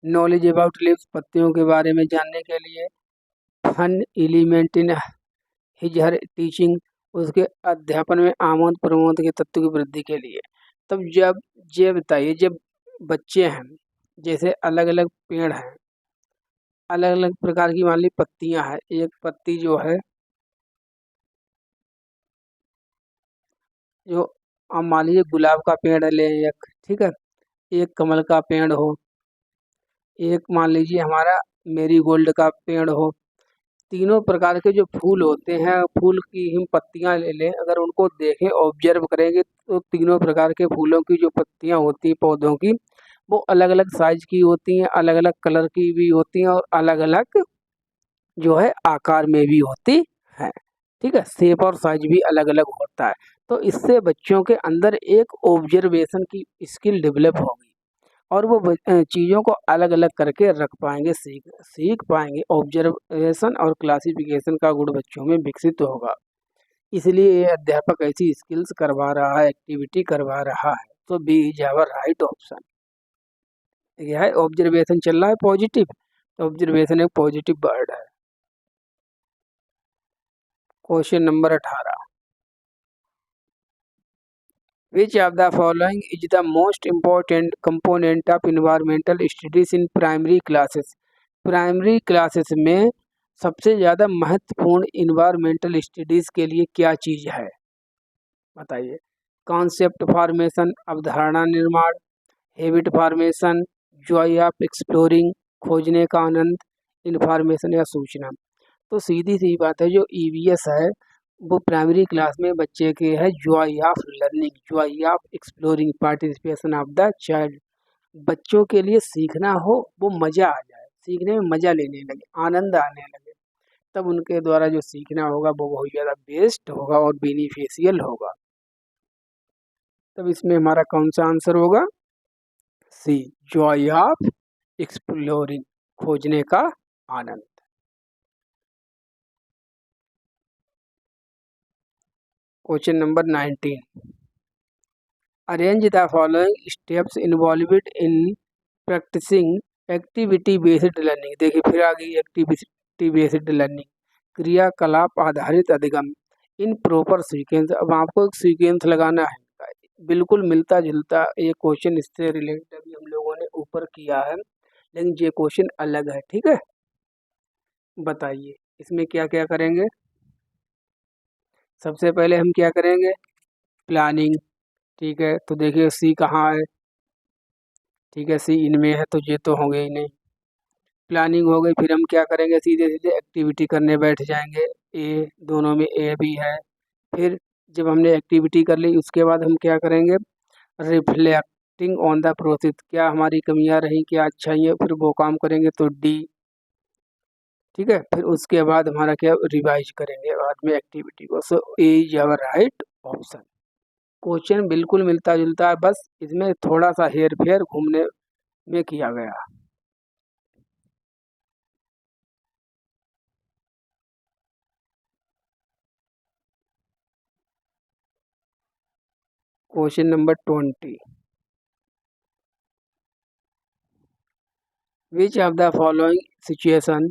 नॉलेज अबाउट लीव्स, पत्तियों के बारे में जानने के लिए। Fun element in his her teaching, उसके अध्यापन में आमोद प्रमोद के तत्व की वृद्धि के लिए। तब जब ये बताइए, जब बच्चे हैं, जैसे अलग अलग पेड़ हैं, अलग अलग प्रकार की मान ली पत्तियां हैं, एक पत्ती जो है जो अब मान लीजिए गुलाब का पेड़ ले एक, ठीक है, एक कमल का पेड़ हो, एक मान लीजिए हमारा मेरीगोल्ड का पेड़ हो। तीनों प्रकार के जो फूल होते हैं, फूल की हम पत्तियां ले लें, अगर उनको देखें ऑब्जर्व करेंगे तो तीनों प्रकार के फूलों की जो पत्तियां होती हैं पौधों की, वो अलग अलग साइज की होती हैं, अलग अलग कलर की भी होती हैं और अलग अलग जो है आकार में भी होती है, ठीक है, शेप और साइज भी अलग अलग होता है। तो इससे बच्चों के अंदर एक ऑब्जर्वेशन की स्किल डेवलप होगी और वो चीज़ों को अलग अलग करके रख पाएंगे, सीख पाएंगे। ऑब्जर्वेशन और क्लासिफिकेशन का गुण बच्चों में विकसित होगा। इसलिए ये अध्यापक ऐसी स्किल्स करवा रहा है, एक्टिविटी करवा रहा है। तो B is our right option. यह है ऑब्जर्वेशन चल रहा है पॉजिटिव, तो ऑब्जर्वेशन एक पॉजिटिव वर्ड है। Question number 18, which of the following is the most important component of environmental studies in primary classes. Primary classes में सबसे ज़्यादा महत्वपूर्ण इन्वायरमेंटल स्टडीज के लिए क्या चीज़ है? बताइए। कॉन्सेप्ट फॉर्मेशन, अवधारणा निर्माण, habit formation, Joy of exploring, खोजने का आनंद, इंफॉर्मेशन या सूचना। तो सीधी सी बात है, जो ईवीएस है वो प्राइमरी क्लास में बच्चे के है Joy of learning, Joy of exploring, participation of the child. बच्चों के लिए सीखना हो, वो मज़ा आ जाए, सीखने में मज़ा लेने लगे, आनंद आने लगे, तब उनके द्वारा जो सीखना होगा वो बहुत ज़्यादा बेस्ट होगा और बेनिफिशियल होगा। तब इसमें हमारा कौन सा आंसर होगा? सी, जॉय ऑफ एक्सप्लोरिंग, खोजने का आनंद। Question number 19, arrange the following steps involved in practising activity based learning. देखिए फिर आ गई एक्टिविटी बेस्ड लर्निंग, क्रियाकलाप आधारित अधिगम इन प्रॉपर सीक्वेंस। अब आपको एक सीक्वेंस लगाना है, बिल्कुल मिलता जुलता ये क्वेश्चन इससे रिलेटेड अभी हम लोगों ने ऊपर किया है, लेकिन ये क्वेश्चन अलग है, ठीक है। बताइए इसमें क्या क्या करेंगे। सबसे पहले हम क्या करेंगे, प्लानिंग। ठीक है, तो देखिए सी कहाँ है। ठीक है, सी इनमें है तो ये तो होंगे ही नहीं। प्लानिंग हो गई, फिर हम क्या करेंगे, सीधे सीधे एक्टिविटी करने बैठ जाएंगे। ए, दोनों में ए भी है। फिर जब हमने एक्टिविटी कर ली उसके बाद हम क्या करेंगे, रिफ्लेक्टिंग ऑन द प्रोसेस, क्या हमारी कमियां रही, क्या अच्छाइयाँ, फिर वो काम करेंगे तो डी। ठीक है, फिर उसके बाद हमारा क्या, रिवाइज करेंगे बाद में एक्टिविटी को। So A is our right option. Question बिल्कुल मिलता जुलता है, बस इसमें थोड़ा सा हेर फेर घूमने में किया गया। Question number 20, which of the following situation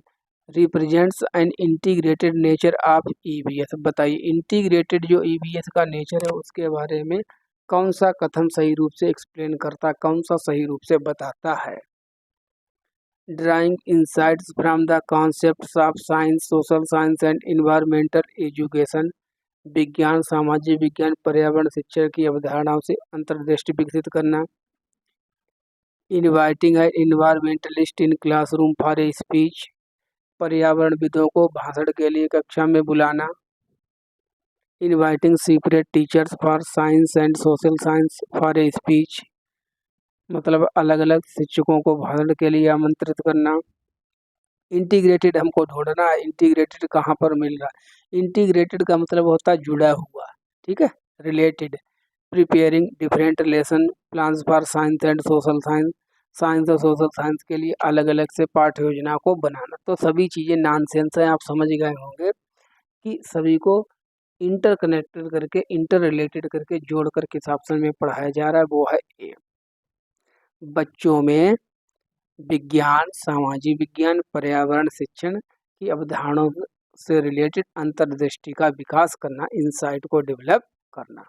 represents an integrated nature of EVS. बताइए इंटीग्रेटेड जो ईवीएस का नेचर है उसके बारे में कौन सा कथन सही रूप से एक्सप्लेन करता, कौन सा सही रूप से बताता है। Drawing insights from the concepts of science, social science and environmental education. विज्ञान, सामाजिक विज्ञान, पर्यावरण शिक्षा की अवधारणाओं से अंतर्दृष्टि विकसित करना। इनवाइटिंग है environmentalist in classroom for a speech. पर्यावरणविदों को भाषण के लिए कक्षा में बुलाना। Inviting separate teachers for science and social science for a speech, मतलब अलग अलग शिक्षकों को भाषण के लिए आमंत्रित करना। इंटीग्रेटेड हमको ढूंढना है, इंटीग्रेटेड कहाँ पर मिल रहा है। इंटीग्रेटेड का मतलब होता है जुड़ा हुआ। ठीक है, related. Preparing different lesson plans for science and social science, science और सोशल साइंस के लिए अलग अलग से पाठ्य योजना को बनाना। तो सभी चीज़ें नॉनसेंस हैं, आप समझ गए होंगे कि सभी को इंटरकनेक्टेड करके, इंटर रिलेटेड करके जोड़ कर किस ऑप्शन में पढ़ाया जा रहा है, वो है ए। बच्चों में विज्ञान, सामाजिक विज्ञान, पर्यावरण शिक्षण की अवधारणाओं से रिलेटेड अंतर्दृष्टि का विकास करना, इंसाइट को डेवलप करना।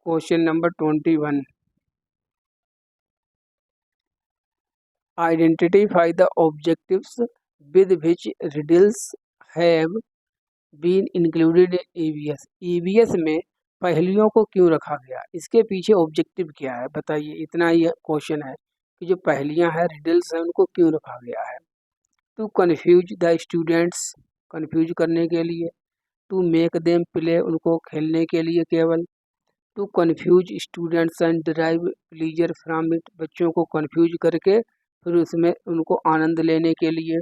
Question number 21, identify the objectives with which riddles have been included in EVS. EVS में पहेलियों को क्यों रखा गया, इसके पीछे ऑब्जेक्टिव क्या है, बताइए। इतना ही क्वेश्चन है कि जो पहेलियां हैं, रिडल्स हैं, उनको क्यों रखा गया है। To confuse the students, confuse करने के लिए। टू मेक देम प्ले, उनको खेलने के लिए केवल। To confuse students and drive pleasure from it, बच्चों को कन्फ्यूज करके फिर उसमें उनको आनंद लेने के लिए।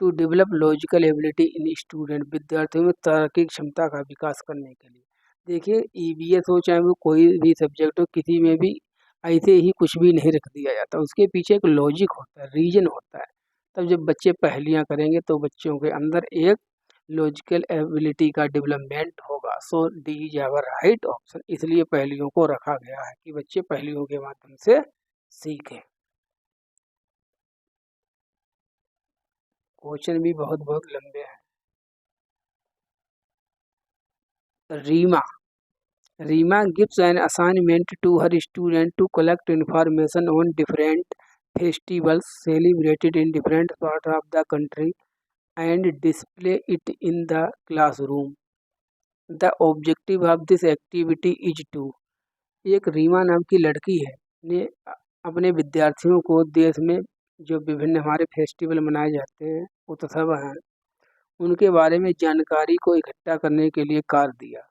To develop logical ability in student, विद्यार्थियों में तार्किक क्षमता का विकास करने के लिए। देखिए ईवीएस हो चाहे वो कोई भी सब्जेक्ट हो, किसी में भी ऐसे ही कुछ भी नहीं रख दिया जाता, उसके पीछे एक लॉजिक होता है, रीजन होता है। तब जब बच्चे पहेलियां करेंगे तो बच्चों के अंदर एक लॉजिकल एबिलिटी का डेवलपमेंट होगा। So D is our right option. इसलिए पहेलियों को रखा गया है कि बच्चे पहेलियों के माध्यम से सीखें। क्वेश्चन भी बहुत बहुत लंबे हैं। Reema, Reema gives an assignment to her student to collect information on different festivals celebrated in different parts of the country and display it in the classroom. The objective of this activity is to, एक रीमा नाम की लड़की है ने अपने विद्यार्थियों को देश में जो विभिन्न हमारे फेस्टिवल मनाए जाते हैं, उत्सव हैं, उनके बारे में जानकारी को इकट्ठा करने के लिए कार्य दिया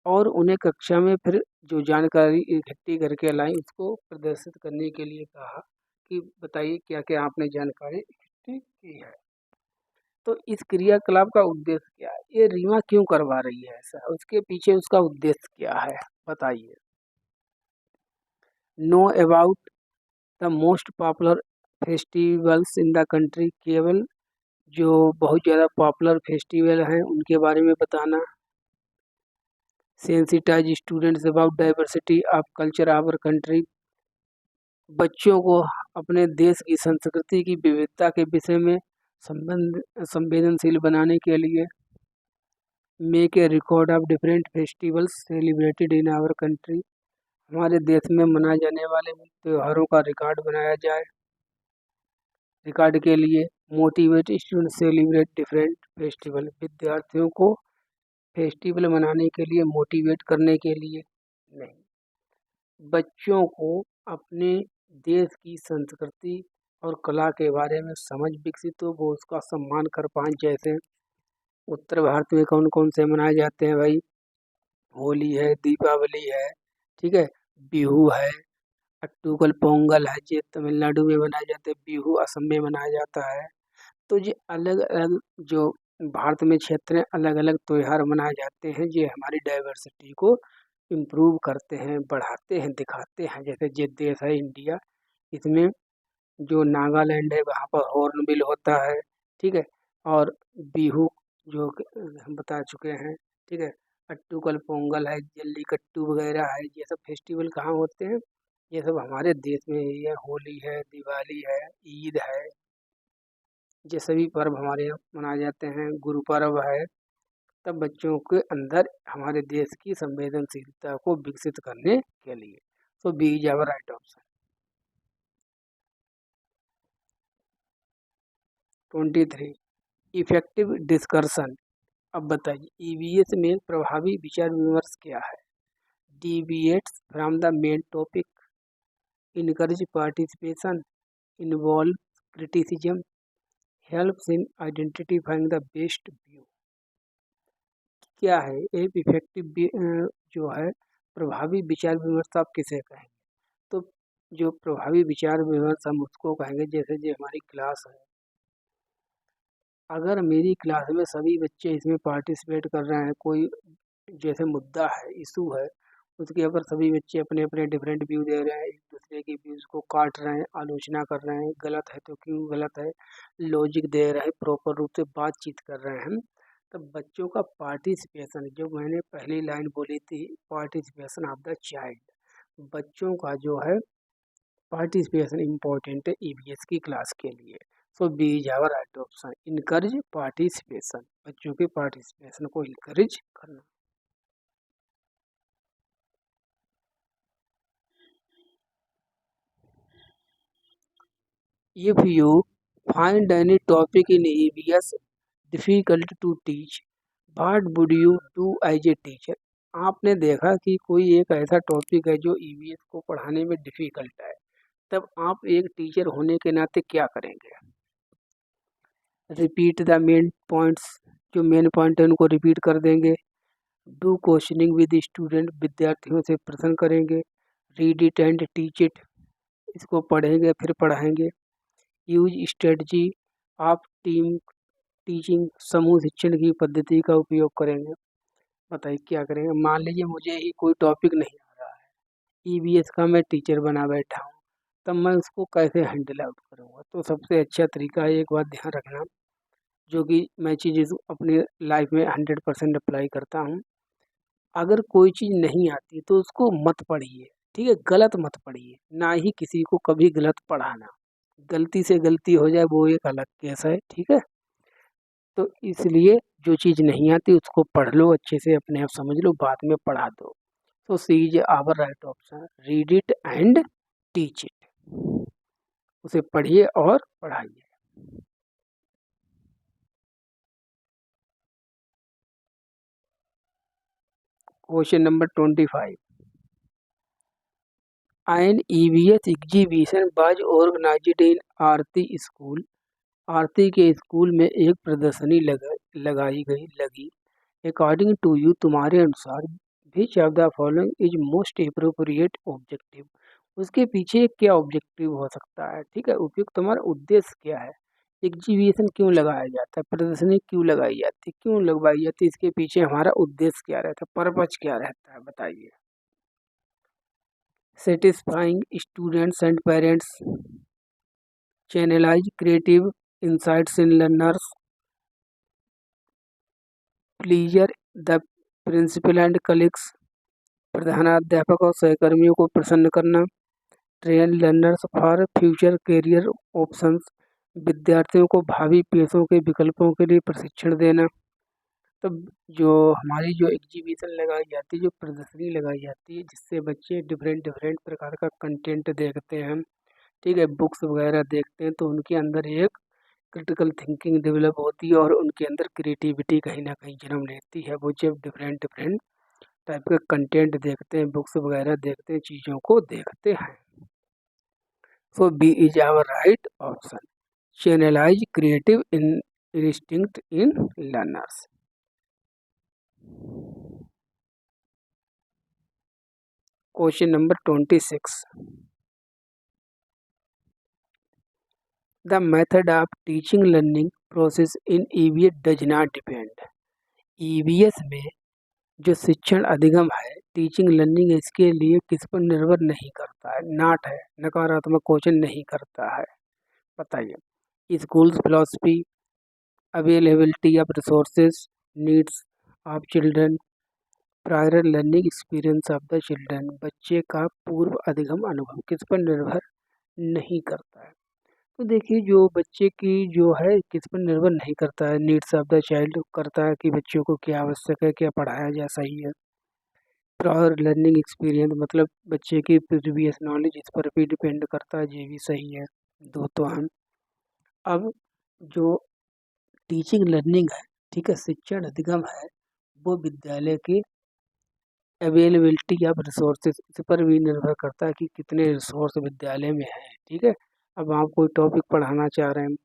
और उन्हें कक्षा में फिर जो जानकारी इकट्ठी करके लाई उसको प्रदर्शित करने के लिए कहा कि बताइए क्या क्या आपने जानकारी इकट्ठी की है। तो इस क्रियाकलाप का उद्देश्य क्या है, ये रीमा क्यों करवा रही है ऐसा, उसके पीछे उसका उद्देश्य क्या है, बताइए। Know about the most popular festivals in the country, केवल जो बहुत ज़्यादा पॉपुलर फेस्टिवल हैं उनके बारे में बताना। Sensitize students about diversity of culture our country, बच्चों को अपने देश की संस्कृति की विविधता के विषय में संवेदनशील बनाने के लिए। Make a record of different festivals celebrated in our country, हमारे देश में मनाए जाने वाले त्योहारों का रिकॉर्ड बनाया जाए। रिकॉर्ड के लिए motivate student celebrate different festival, विद्यार्थियों को फेस्टिवल मनाने के लिए मोटिवेट करने के लिए नहीं, बच्चों को अपने देश की संस्कृति और कला के बारे में समझ विकसित हो, वो उसका सम्मान कर पाएँ। जैसे उत्तर भारत में कौन कौन से मनाए जाते हैं भाई, होली है, दीपावली है, ठीक है, बिहू है, अक्टूबल पोंगल है, ये तमिलनाडु में मनाए जाते हैं, बिहू असम में मनाया जाता है। तो ये अलग अलग जो भारत में क्षेत्र हैं, अलग अलग त्योहार मनाए जाते हैं, ये हमारी डाइवर्सिटी को इम्प्रूव करते हैं, बढ़ाते हैं, दिखाते हैं। जैसे ये देश है इंडिया, इसमें जो नागालैंड है वहाँ पर हॉर्नबिल होता है, ठीक है, और बिहू जो हम बता चुके हैं, ठीक है, अट्टूकल पोंगल है, जल्लीकट्टू वगैरह है, ये सब फेस्टिवल कहाँ होते हैं, ये सब हमारे देश में ही है। होली है, दिवाली है, ईद है, ये सभी पर्व हमारे यहाँ मनाए जाते हैं। गुरु पर्व है। तब बच्चों के अंदर हमारे देश की संवेदनशीलता को विकसित करने के लिए, so B is our right option. 23 effective discussion. अब बताइए ईवीएस में प्रभावी विचार विमर्श क्या है। Deviates from the main topic, encourage participation, involve criticism, helps in identifying the best view. क्या है एक इफेक्टिव जो है प्रभावी विचार विमर्श आप किसे कहेंगे। तो जो प्रभावी विचार विमर्श हम उसको कहेंगे, जैसे जो हमारी क्लास है, अगर मेरी क्लास में सभी बच्चे इसमें पार्टिसिपेट कर रहे हैं, कोई जैसे मुद्दा है, इशू है, उसके ऊपर सभी बच्चे अपने अपने डिफरेंट व्यू दे रहे हैं, एक दूसरे के व्यूज़ को काट रहे हैं, आलोचना कर रहे हैं, गलत है तो क्यों गलत है, लॉजिक दे रहे हैं, प्रॉपर रूप से बातचीत कर रहे हैं, तब बच्चों का पार्टिसिपेशन, जो मैंने पहली लाइन बोली थी, पार्टिसिपेशन ऑफ द चाइल्ड, बच्चों का जो है पार्टिसिपेशन इम्पोर्टेंट है ईवीएस की क्लास के लिए। So B is our right option, encourage participation, बच्चों के पार्टिसिपेशन को इनकरेज करना। If you find any topic in EVS difficult to teach, what would you do as a teacher? आपने देखा कि कोई एक ऐसा टॉपिक है जो ईवीएस को पढ़ाने में डिफिकल्ट है, तब आप एक टीचर होने के नाते क्या करेंगे। रिपीट द मेन पॉइंट्स, जो मेन पॉइंट है उनको रिपीट कर देंगे। डू क्वेश्चनिंग विद स्टूडेंट, विद्यार्थियों से प्रश्न करेंगे। Read it and teach it, इसको पढ़ेंगे फिर पढ़ाएंगे। Use strategy of team teaching, समूह शिक्षण की पद्धति का उपयोग करेंगे। बताइए क्या करेंगे। मान लीजिए मुझे ही कोई टॉपिक नहीं आ रहा है, ईवीएस का मैं टीचर बना बैठा हूँ, तब मैं उसको कैसे हैंडल आउट करूँगा। तो सबसे अच्छा तरीका है, एक बात ध्यान रखना, जो कि मैं चीज़ अपनी लाइफ में 100% अप्लाई करता हूँ। अगर कोई चीज़ नहीं आती तो उसको मत पढ़िए, ठीक है, गलत मत पढ़िए, ना ही किसी को कभी गलत पढ़ाना। गलती से गलती हो जाए वो एक अलग केस है, ठीक है। तो इसलिए जो चीज़ नहीं आती उसको पढ़ लो, अच्छे से अपने आप समझ लो, बाद में पढ़ा दो। तो C is our right option, read it and teach it, उसे पढ़िए और पढ़ाइए। Question number 25, an EVS exhibition was organised in Aarti school. Aarti के स्कूल में एक प्रदर्शनी लगाई गई लगी। अकॉर्डिंग टू यू, तुम्हारे अनुसार, विच of the following is most appropriate objective. उसके पीछे क्या ऑब्जेक्टिव हो सकता है, ठीक है, उपयुक्त तुम्हारा उद्देश्य क्या है। एग्जीबिशन क्यों लगाया जाता है, प्रदर्शनी क्यों लगाई जाती है, क्यों लगवाई जाती है, इसके पीछे हमारा उद्देश्य क्या रहता है, पर्पज क्या रहता है, बताइए। Satisfying students and parents, channelize creative insights in learners, pleasure the principal and colleagues, प्रधानाध्यापक और सहकर्मियों को प्रसन्न करना, train learners for future career options, विद्यार्थियों को भावी पेशों के विकल्पों के लिए प्रशिक्षण देना। तब जो हमारी जो एग्जीबिशन लगाई जाती है, जो प्रदर्शनी लगाई जाती है, जिससे बच्चे डिफरेंट डिफरेंट प्रकार का कंटेंट देखते हैं, ठीक है, बुक्स वगैरह देखते हैं, तो उनके अंदर एक क्रिटिकल थिंकिंग डेवलप होती है और उनके अंदर क्रिएटिविटी कहीं ना कहीं जन्म लेती है। वो जब डिफरेंट डिफरेंट टाइप के कंटेंट देखते हैं, बुक्स वगैरह देखते हैं, चीज़ों को देखते हैं। So B is our right option, channelise creative instinct in learners. Question number 26, the method of teaching learning process in EVS does not depend. EVS में जो शिक्षण अधिगम है, टीचिंग लर्निंग, इसके लिए किस पर निर्भर नहीं करता है। नॉट है, नकारात्मक क्वेश्चन नहीं करता है। बताइए, schools philosophy, availability of resources, needs of children, prior learning experience of the children. बच्चे का पूर्व अधिगम अनुभव किस पर निर्भर नहीं करता है। तो देखिए, जो बच्चे की जो है किस पर निर्भर नहीं करता है, नीड्स ऑफ द चाइल्ड करता है कि बच्चों को क्या आवश्यक है, क्या पढ़ाया जा सही है। प्रायर लर्निंग एक्सपीरियंस मतलब बच्चे की प्रीवियस नॉलेज, इस पर भी डिपेंड करता है, ये भी सही है, दो तो हम। अब जो टीचिंग लर्निंग है, ठीक है, शिक्षण अधिगम है, वो विद्यालय की अवेलेबिलिटी ऑफ रिसोर्सेज, इस पर भी निर्भर करता है कि कितने रिसोर्स विद्यालय में है। ठीक है, अब आप कोई टॉपिक पढ़ाना चाह रहे हैं,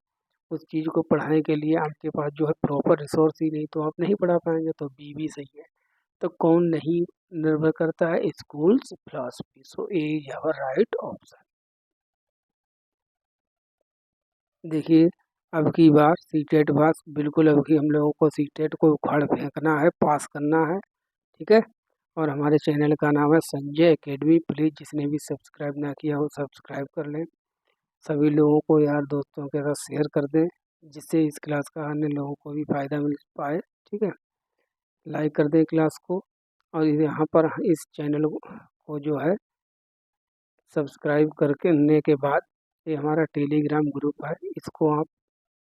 उस चीज़ को पढ़ाने के लिए आपके पास जो है प्रॉपर रिसोर्स ही नहीं, तो आप नहीं पढ़ा पाएंगे, तो बी भी सही है। तो कौन नहीं निर्भर करता है, schools philosophy. So A is our right option. देखिए, अब की बार सीटेट पास, बिल्कुल अब की हम लोगों को सीटेट को उखाड़ फेंकना है, पास करना है। ठीक है, और हमारे चैनल का नाम है संजय एकेडमी। प्लीज़ जिसने भी सब्सक्राइब ना किया हो सब्सक्राइब कर लें, सभी लोगों को यार दोस्तों के साथ शेयर कर दें, जिससे इस क्लास का अन्य लोगों को भी फ़ायदा मिल पाए। ठीक है, लाइक कर दें क्लास को, और यहाँ पर इस चैनल को जो है सब्सक्राइब करने के बाद ये हमारा टेलीग्राम ग्रुप है, इसको आप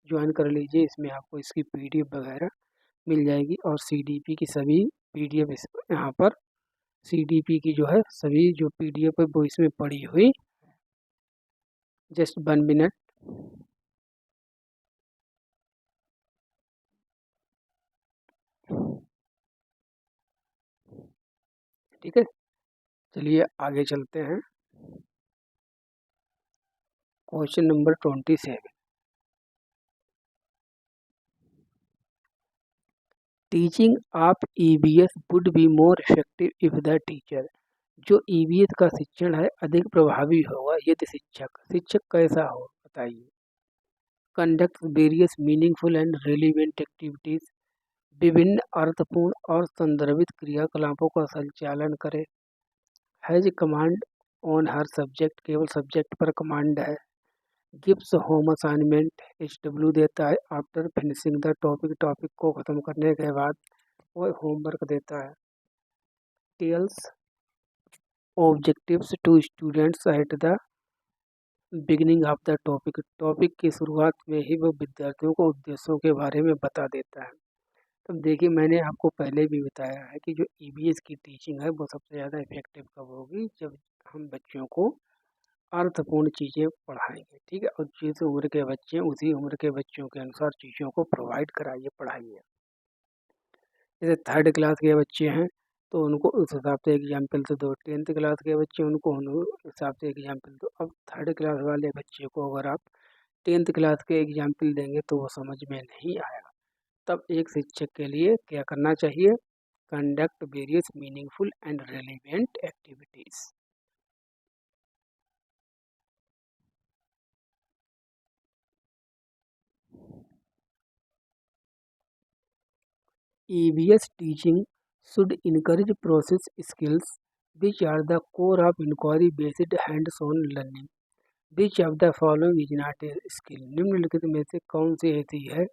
ज्वाइन कर लीजिए। इसमें आपको इसकी पीडीएफ वगैरह मिल जाएगी, और सीडीपी की सभी पीडीएफ यहाँ पर सीडीपी की जो है सभी जो पीडीएफ है वो इसमें पड़ी हुई। Just 1 minute. ठीक है, चलिए आगे चलते हैं। Question number 27, teaching of EVS would be more effective if the teacher. जो ईवीएस का शिक्षण है अधिक प्रभावी होगा यदि शिक्षक कैसा हो, बताइए। Conduct various meaningful and relevant activities, विभिन्न अर्थपूर्ण और संदर्भित क्रियाकलापों का संचालन करे। Has command on her subject, केवल सब्जेक्ट पर कमांड है। गिव्स होम असाइनमेंट, HW देता है after finishing the topic, topic को ख़त्म करने के बाद वो होमवर्क देता है। Tells objectives to students at the beginning of the topic, topic की शुरुआत में ही वो विद्यार्थियों को उद्देश्यों के बारे में बता देता है। तब देखिए, मैंने आपको पहले भी बताया है कि जो ईवीएस की टीचिंग है वो सबसे ज़्यादा इफेक्टिव कब होगी, जब हम बच्चों को अर्थपूर्ण चीज़ें पढ़ाएंगे। ठीक है, और जिस उम्र के बच्चे उसी उम्र के बच्चों के अनुसार चीज़ों को प्रोवाइड कराइए, पढ़ाइए। जैसे थर्ड क्लास के बच्चे हैं तो उनको उस हिसाब से एग्जाम्पल तो दो, 10th क्लास के बच्चे उनको उस हिसाब से एग्जाम्पल दो। अब थर्ड क्लास वाले बच्चे को अगर आप 10th क्लास के एग्जाम्पल देंगे तो वो समझ में नहीं आएगा। तब एक शिक्षक के लिए क्या करना चाहिए, conduct various meaningful and relevant activities. EVS teaching should encourage process skills which are the core of inquiry based hands-on learning. Which of the following is not a skill? निम्नलिखित में से कौन सी ऐसी है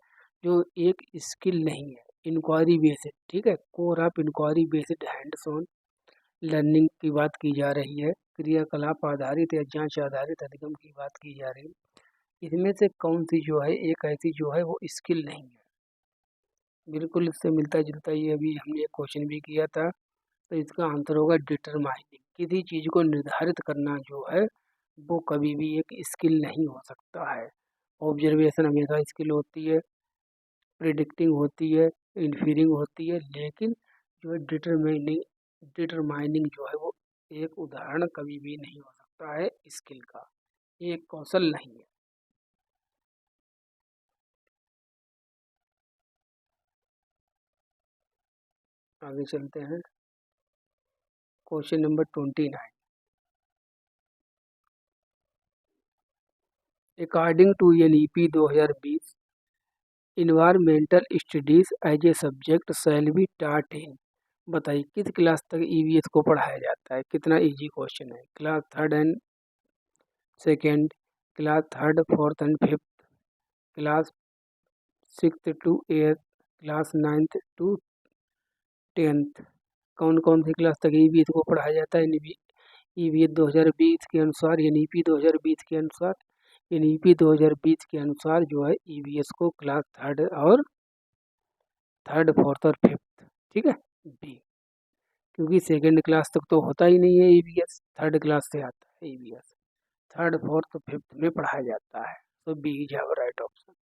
जो एक स्किल नहीं है। इंक्वायरी बेस्ड, ठीक है, core of inquiry based hands on learning की बात की जा रही है, क्रियाकलाप आधारित या जांच आधारित अधिगम की बात की जा रही है। इसमें से कौन सी जो है एक ऐसी जो है वो स्किल नहीं है। बिल्कुल इससे मिलता जुलता ही अभी हमने एक क्वेश्चन भी किया था। तो इसका आंसर होगा डिटरमाइनिंग। किसी चीज़ को निर्धारित करना जो है वो कभी भी एक स्किल नहीं हो सकता है। ऑब्जर्वेशन हमेशा स्किल होती है, प्रिडिक्टिंग होती है, इन्फीरिंग होती है, लेकिन जो है डिटरमाइनिंग डिटरमाइनिंग जो है वो एक उदाहरण कभी भी नहीं हो सकता है स्किल का। ये एक कौशल नहीं है। आगे चलते हैं। Question number 29। According to NEP 2020 environmental studies as a subject shall be taught in. बताइए किस क्लास तक EVS को पढ़ाया जाता है। कितना इजी क्वेश्चन है। Class third and second, class third fourth and fifth, class six to eight, class ninth to tenth. कौन कौन सी क्लास तक EVS को पढ़ाया जाता है। EVS 2020 के अनुसार, NEP 2020 के अनुसार, NEP 2020 के अनुसार जो है EVS को क्लास थर्ड फोर्थ और फिफ्थ, ठीक है, बी। क्योंकि सेकेंड क्लास तक तो होता ही नहीं है EVS, थर्ड क्लास से आता है EVS। थर्ड फोर्थ फिफ्थ में पढ़ाया जाता है। तो B is our right option.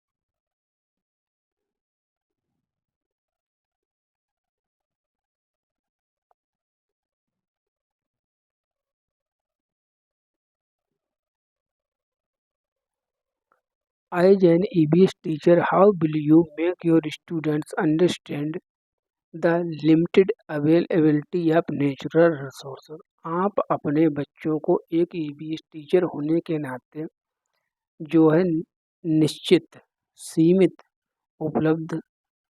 As an EVS teacher, how will you make your students understand the limited availability of natural resources? आप अपने बच्चों को एक EVS टीचर होने के नाते जो है निश्चित सीमित उपलब्ध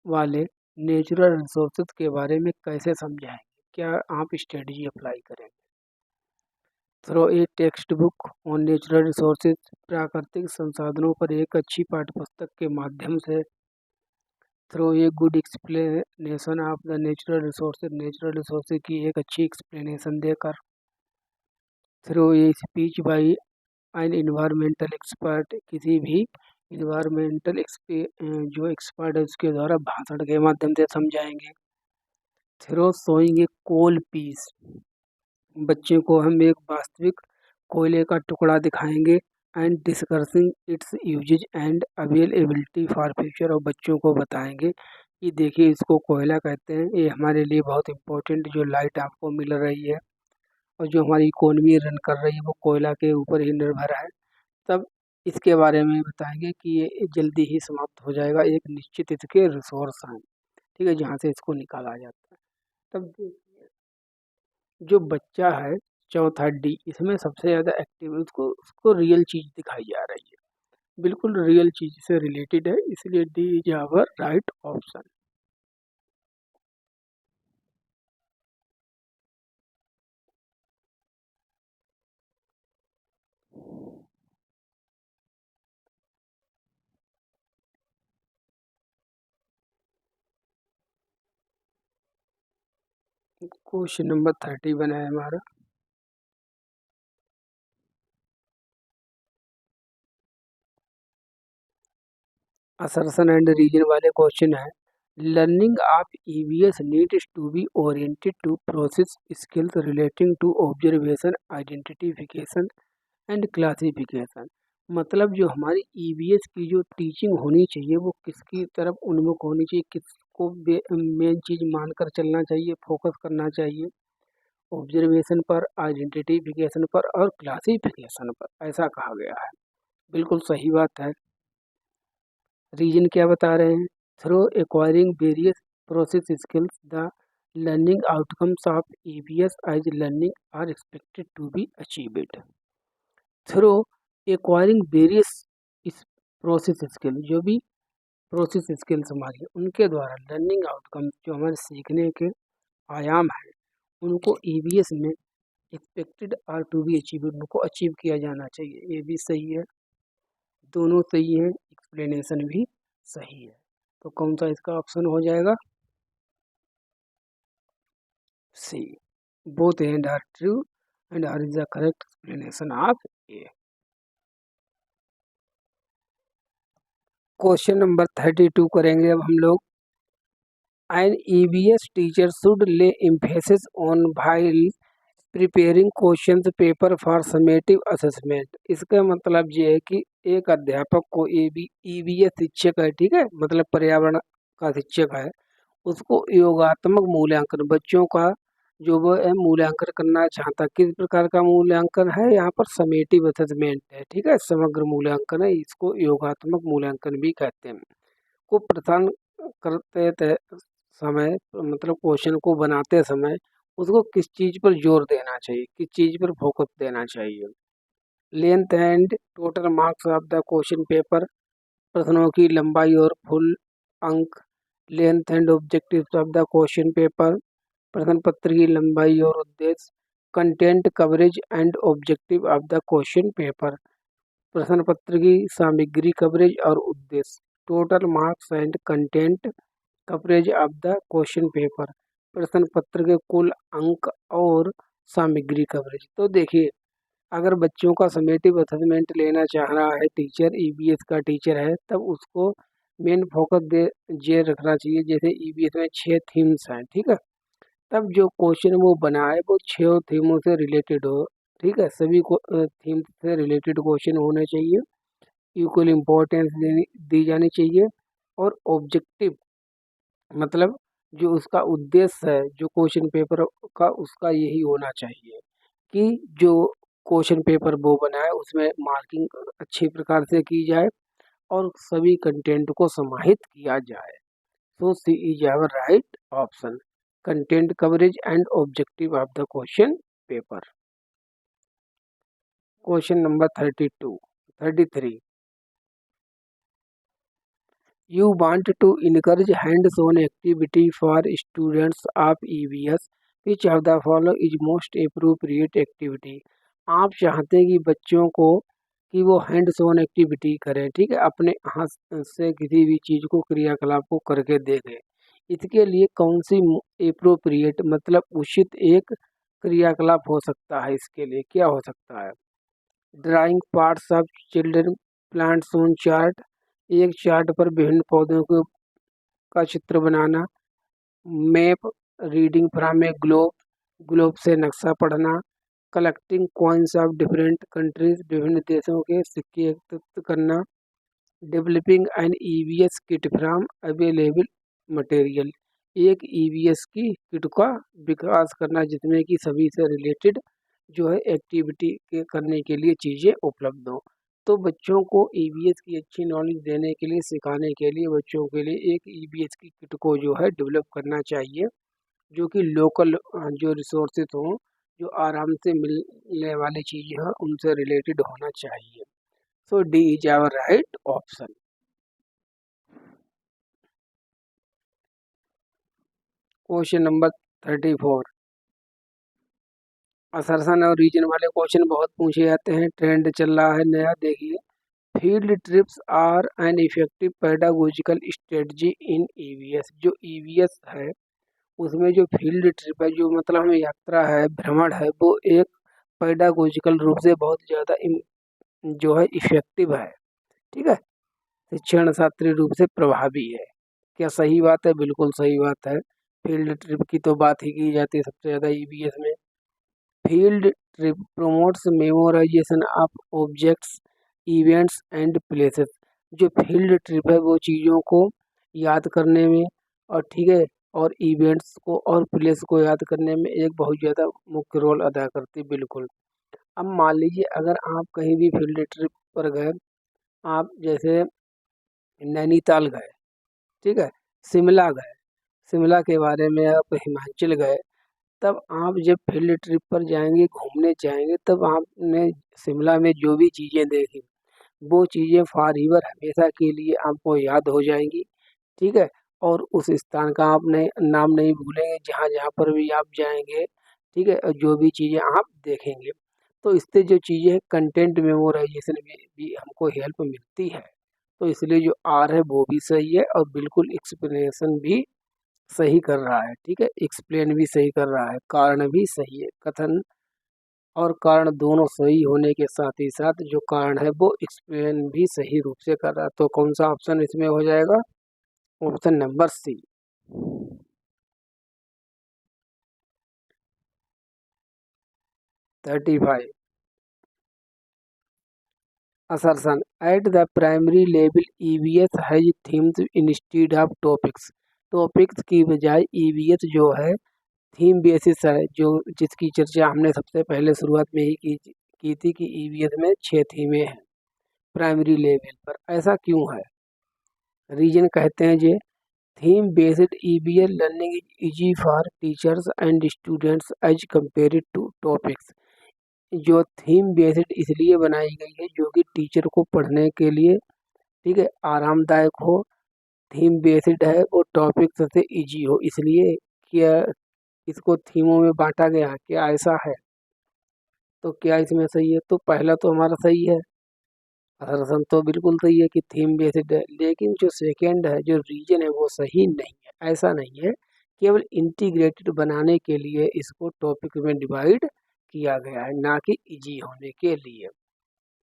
वाले नेचुरल रिसोर्सेज के बारे में कैसे समझाएंगे। क्या आप स्ट्रेटजी अप्लाई करेंगे। Through a text book on natural resources, प्राकृतिक संसाधनों पर एक अच्छी पाठ्यपुस्तक के माध्यम से। Through a good explanation of the natural resources की एक अच्छी एक्सप्लेनेशन देकर। Through a speech by an environmental expert, किसी भी इन्वायरमेंटल जो एक्सपर्ट है उसके द्वारा भाषण के माध्यम से समझाएंगे। Through showing a coal piece, बच्चे को हम एक वास्तविक कोयले का टुकड़ा दिखाएंगे। And discussing its uses and availability for future, और बच्चों को बताएंगे कि देखिए इसको कोयला कहते हैं, ये हमारे लिए बहुत इम्पोर्टेंट जो लाइट आपको मिल रही है और जो हमारी इकोनॉमी रन कर रही है वो कोयला के ऊपर ही निर्भर है। तब इसके बारे में बताएंगे कि ये जल्दी ही समाप्त हो जाएगा, एक निश्चित इसके रिसोर्स हैं, ठीक है, जहाँ से इसको निकाला जाता है। तब देखिए जो बच्चा है चौथा डी, इसमें सबसे ज़्यादा एक्टिव है, उसको उसको रियल चीज़ दिखाई जा रही है, बिल्कुल रियल चीज़ से रिलेटेड है, इसलिए D is our right option. Question number 31 है हमारा। असर्शन एंड रीजन वाले क्वेश्चन है। Learning of EVS needs to be oriented to process skills relating to observation, identification and classification. मतलब जो हमारी EVS की जो टीचिंग होनी चाहिए वो किसकी तरफ उन्मुख होनी चाहिए, किसको मेन चीज़ मानकर चलना चाहिए, फोकस करना चाहिए। ऑब्जर्वेशन पर, आइडेंटिफिकेशन पर और क्लासिफिकेशन पर, ऐसा कहा गया है। बिल्कुल सही बात है। रीजन क्या बता रहे हैं। Through acquiring various process skills the learning outcomes of EVS as learning are expected to be achieved. Through acquiring various इस प्रोसेस स्किल, जो भी प्रोसेस स्किल्स हमारी हैं, उनके द्वारा लर्निंग आउटकम जो हमारे सीखने के आयाम हैं उनको EVS में expected are to be achieve, उनको अचीव किया जाना चाहिए। ये भी सही है, दोनों सही है, एक्सप्लेनेशन भी सही है। तो कौन सा इसका ऑप्शन हो जाएगा। C, both and R true and R is the correct explanation of A. Question number 32 करेंगे अब हम लोग। An EVS teacher should lay emphasis on while preparing question paper for summative assessment. इसका मतलब ये है कि एक अध्यापक को EVS शिक्षक है, ठीक है, मतलब पर्यावरण का शिक्षक है, उसको योगात्मक मूल्यांकन बच्चों का जो वो है मूल्यांकन करना चाहता। किस प्रकार का मूल्यांकन है, यहाँ पर समेटिव असेसमेंट है, ठीक है, समग्र मूल्यांकन है, इसको योगात्मक मूल्यांकन भी कहते हैं। को प्रदान करते समय मतलब क्वेश्चन को बनाते समय उसको किस चीज पर जोर देना चाहिए, किस चीज पर फोकस देना चाहिए। Length and total marks of the question paper, प्रश्नों की लंबाई और फुल अंक। Length and objectives of the question paper, प्रश्न पत्र की लंबाई और उद्देश्य। Content coverage and objective of the question paper, प्रश्न पत्र की सामग्री कवरेज और उद्देश्य। Total marks and content coverage of the question paper, प्रश्न पत्र के कुल अंक और सामग्री कवरेज। तो देखिए, अगर बच्चों का समेटिव असेसमेंट लेना चाह रहा है टीचर, EVS का टीचर है, तब उसको मेन फोकस दे ये रखना चाहिए। जैसे EVS में 6 थीम्स हैं, ठीक है, तब जो क्वेश्चन वो बनाए वो 6 थीमों से रिलेटेड हो, ठीक है, सभी को थीम से रिलेटेड क्वेश्चन होने चाहिए, इक्वल इम्पोर्टेंस दी जानी चाहिए। और ऑब्जेक्टिव मतलब जो उसका उद्देश्य है जो क्वेश्चन पेपर का, उसका यही होना चाहिए कि जो क्वेश्चन पेपर वो बनाए उसमें मार्किंग अच्छी प्रकार से की जाए और सभी कंटेंट को समाहित किया जाए। So C is our right option, content coverage and objective of the question paper. Question number 33। You want to encourage hands-on activity for students of EVS. Which of the following is most appropriate activity? आप चाहते हैं कि बच्चों को कि वो हैंड्स ऑन एक्टिविटी करें, ठीक है, अपने हाथ से किसी भी चीज़ को क्रियाकलाप को करके देखें। इसके लिए कौन सी एप्रोप्रिएट मतलब उचित एक क्रियाकलाप हो सकता है, इसके लिए क्या हो सकता है। Drawing parts of children plants on chart, एक चार्ट पर विभिन्न पौधों का चित्र बनाना। Map reading from a globe, globe से नक्शा पढ़ना। Collecting coins of different countries, विभिन्न देशों के सिक्के एकत्रित करना। Developing an EVS kit from available material, एक EVS की किट का विकास करना जिसमें कि सभी से रिलेटेड जो है एक्टिविटी के करने के लिए चीज़ें उपलब्ध हों। तो बच्चों को EVS की अच्छी नॉलेज देने के लिए, सिखाने के लिए बच्चों के लिए एक EVS की किट को जो है डेवलप करना चाहिए, जो कि लोकल जो रिसोर्सेज हों, जो आराम से मिलने वाली चीज़ें हैं, उनसे रिलेटेड होना चाहिए। So D is our right option. Question number 34। Assertion और रीजन वाले क्वेश्चन बहुत पूछे जाते हैं, ट्रेंड चल रहा है नया। देखिए, field trips are an effective pedagogical strategy in EVS। जो EVS है उसमें जो फील्ड ट्रिप है, जो मतलब हमें यात्रा है, भ्रमण है, वो एक पेडागोजिकल रूप से बहुत ज़्यादा जो है इफेक्टिव है, ठीक है, शिक्षण शास्त्रीय रूप से प्रभावी है। क्या सही बात है? बिल्कुल सही बात है। फील्ड ट्रिप की तो बात ही की जाती है सबसे ज़्यादा EVS में। Field trip promotes memorisation of objects, events and places. जो फील्ड ट्रिप है वो चीज़ों को याद करने में और ठीक है, और इवेंट्स को और प्लेस को याद करने में एक बहुत ज़्यादा मुख्य रोल अदा करती है। बिल्कुल। अब मान लीजिए अगर आप कहीं भी फील्ड ट्रिप पर गए, आप जैसे नैनीताल गए, ठीक है, शिमला गए, शिमला के बारे में आप हिमाचल गए, तब आप जब फील्ड ट्रिप पर जाएंगे, घूमने जाएंगे, तब आपने शिमला में जो भी चीज़ें देखी वो चीज़ें फॉरएवर हमेशा के लिए आपको याद हो जाएंगी, ठीक है, और उस स्थान का आपने नाम नहीं भूलेंगे जहाँ जहाँ पर भी आप जाएंगे, ठीक है, और जो भी चीज़ें आप देखेंगे। तो इससे जो चीज़ें कंटेंट मेमोराइजेशन में भी हमको हेल्प मिलती है। तो इसलिए जो आर है वो भी सही है और बिल्कुल एक्सप्लेनेशन भी सही कर रहा है, ठीक है, एक्सप्लेन भी सही कर रहा है, कारण भी सही है। कथन और कारण दोनों सही होने के साथ ही साथ जो कारण है वो एक्सप्लेन भी सही रूप से कर रहा है। तो कौन सा ऑप्शन इसमें हो जाएगा? Option number C. 35. Assertion. At the primary level, EVS has themes instead of topics. Topics की बजाय EVS जो है थीम बेसिस है, जो जिसकी चर्चा हमने सबसे पहले शुरुआत में ही की थी कि EVS में 6 थीमें हैं प्राइमरी लेवल पर। ऐसा क्यों है? रीजन कहते हैं जे theme based EVS learning is easy for teachers and students as compare to topics. जो थीम बेस्ड इसलिए बनाई गई है जो कि टीचर को पढ़ने के लिए, ठीक है, आरामदायक हो। थीम बेस्ड है और टॉपिक से इजी हो, इसलिए क्या इसको थीमों में बांटा गया है। क्या ऐसा है? तो क्या इसमें सही है? तो पहला तो हमारा सही है, असर्शन तो बिल्कुल सही है कि थीम बेस्ड है। लेकिन जो सेकेंड है, जो रीजन है, वो सही नहीं है। ऐसा नहीं है, केवल इंटीग्रेटेड बनाने के लिए इसको टॉपिक में डिवाइड किया गया है, ना कि इजी होने के लिए।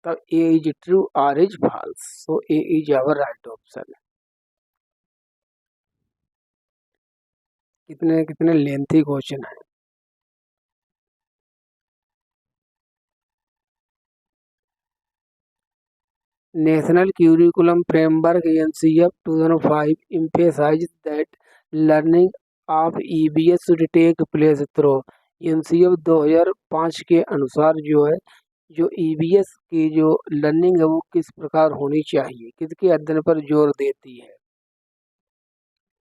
तब A is true R is false, so A is our right option. कितने कितने लेंथी क्वेश्चन है। National curriculum framework NCF 2005 emphasizes that learning of EVS should take place through। NCF 2005 के अनुसार जो है, जो ईवीएस की जो लर्निंग है वो किस प्रकार होनी चाहिए, किसके अध्ययन पर जोर देती है?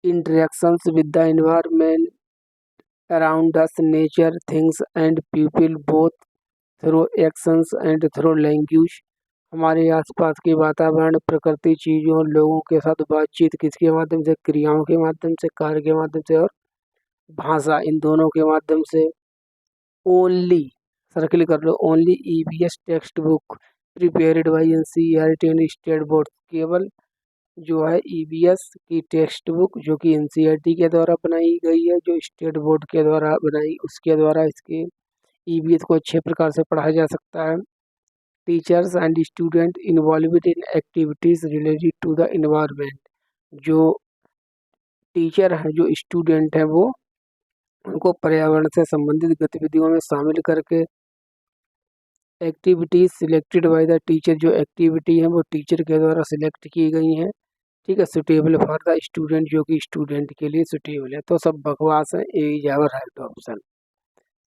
Interactions with the environment around us, nature, things and people, both through actions and through language. हमारे आसपास के वातावरण, प्रकृति, चीजों और लोगों के साथ बातचीत किसके माध्यम से? क्रियाओं के माध्यम से, कार्य के माध्यम से और भाषा, इन दोनों के माध्यम से। ओनली, सर्किल कर लो, only EVS text book prepared by NCERT and state board. केवल जो है ईवीएस की टेक्स्ट बुक जो कि एनसीईआरटी के द्वारा बनाई गई है, जो स्टेट बोर्ड के द्वारा बनाई, उसके द्वारा इसके ईवीएस को अच्छे प्रकार से पढ़ाया जा सकता है। Teachers and student involved in activities related to the environment. जो टीचर हैं, जो स्टूडेंट हैं, वो उनको पर्यावरण से संबंधित गतिविधियों में शामिल करके activities selected by the teacher. जो एक्टिविटी है वो टीचर के द्वारा सिलेक्ट की गई हैं, ठीक है, सुटेबल फॉर द स्टूडेंट, जो कि स्टूडेंट के लिए सुटेबल है। तो सब बकवास है, A is our right option.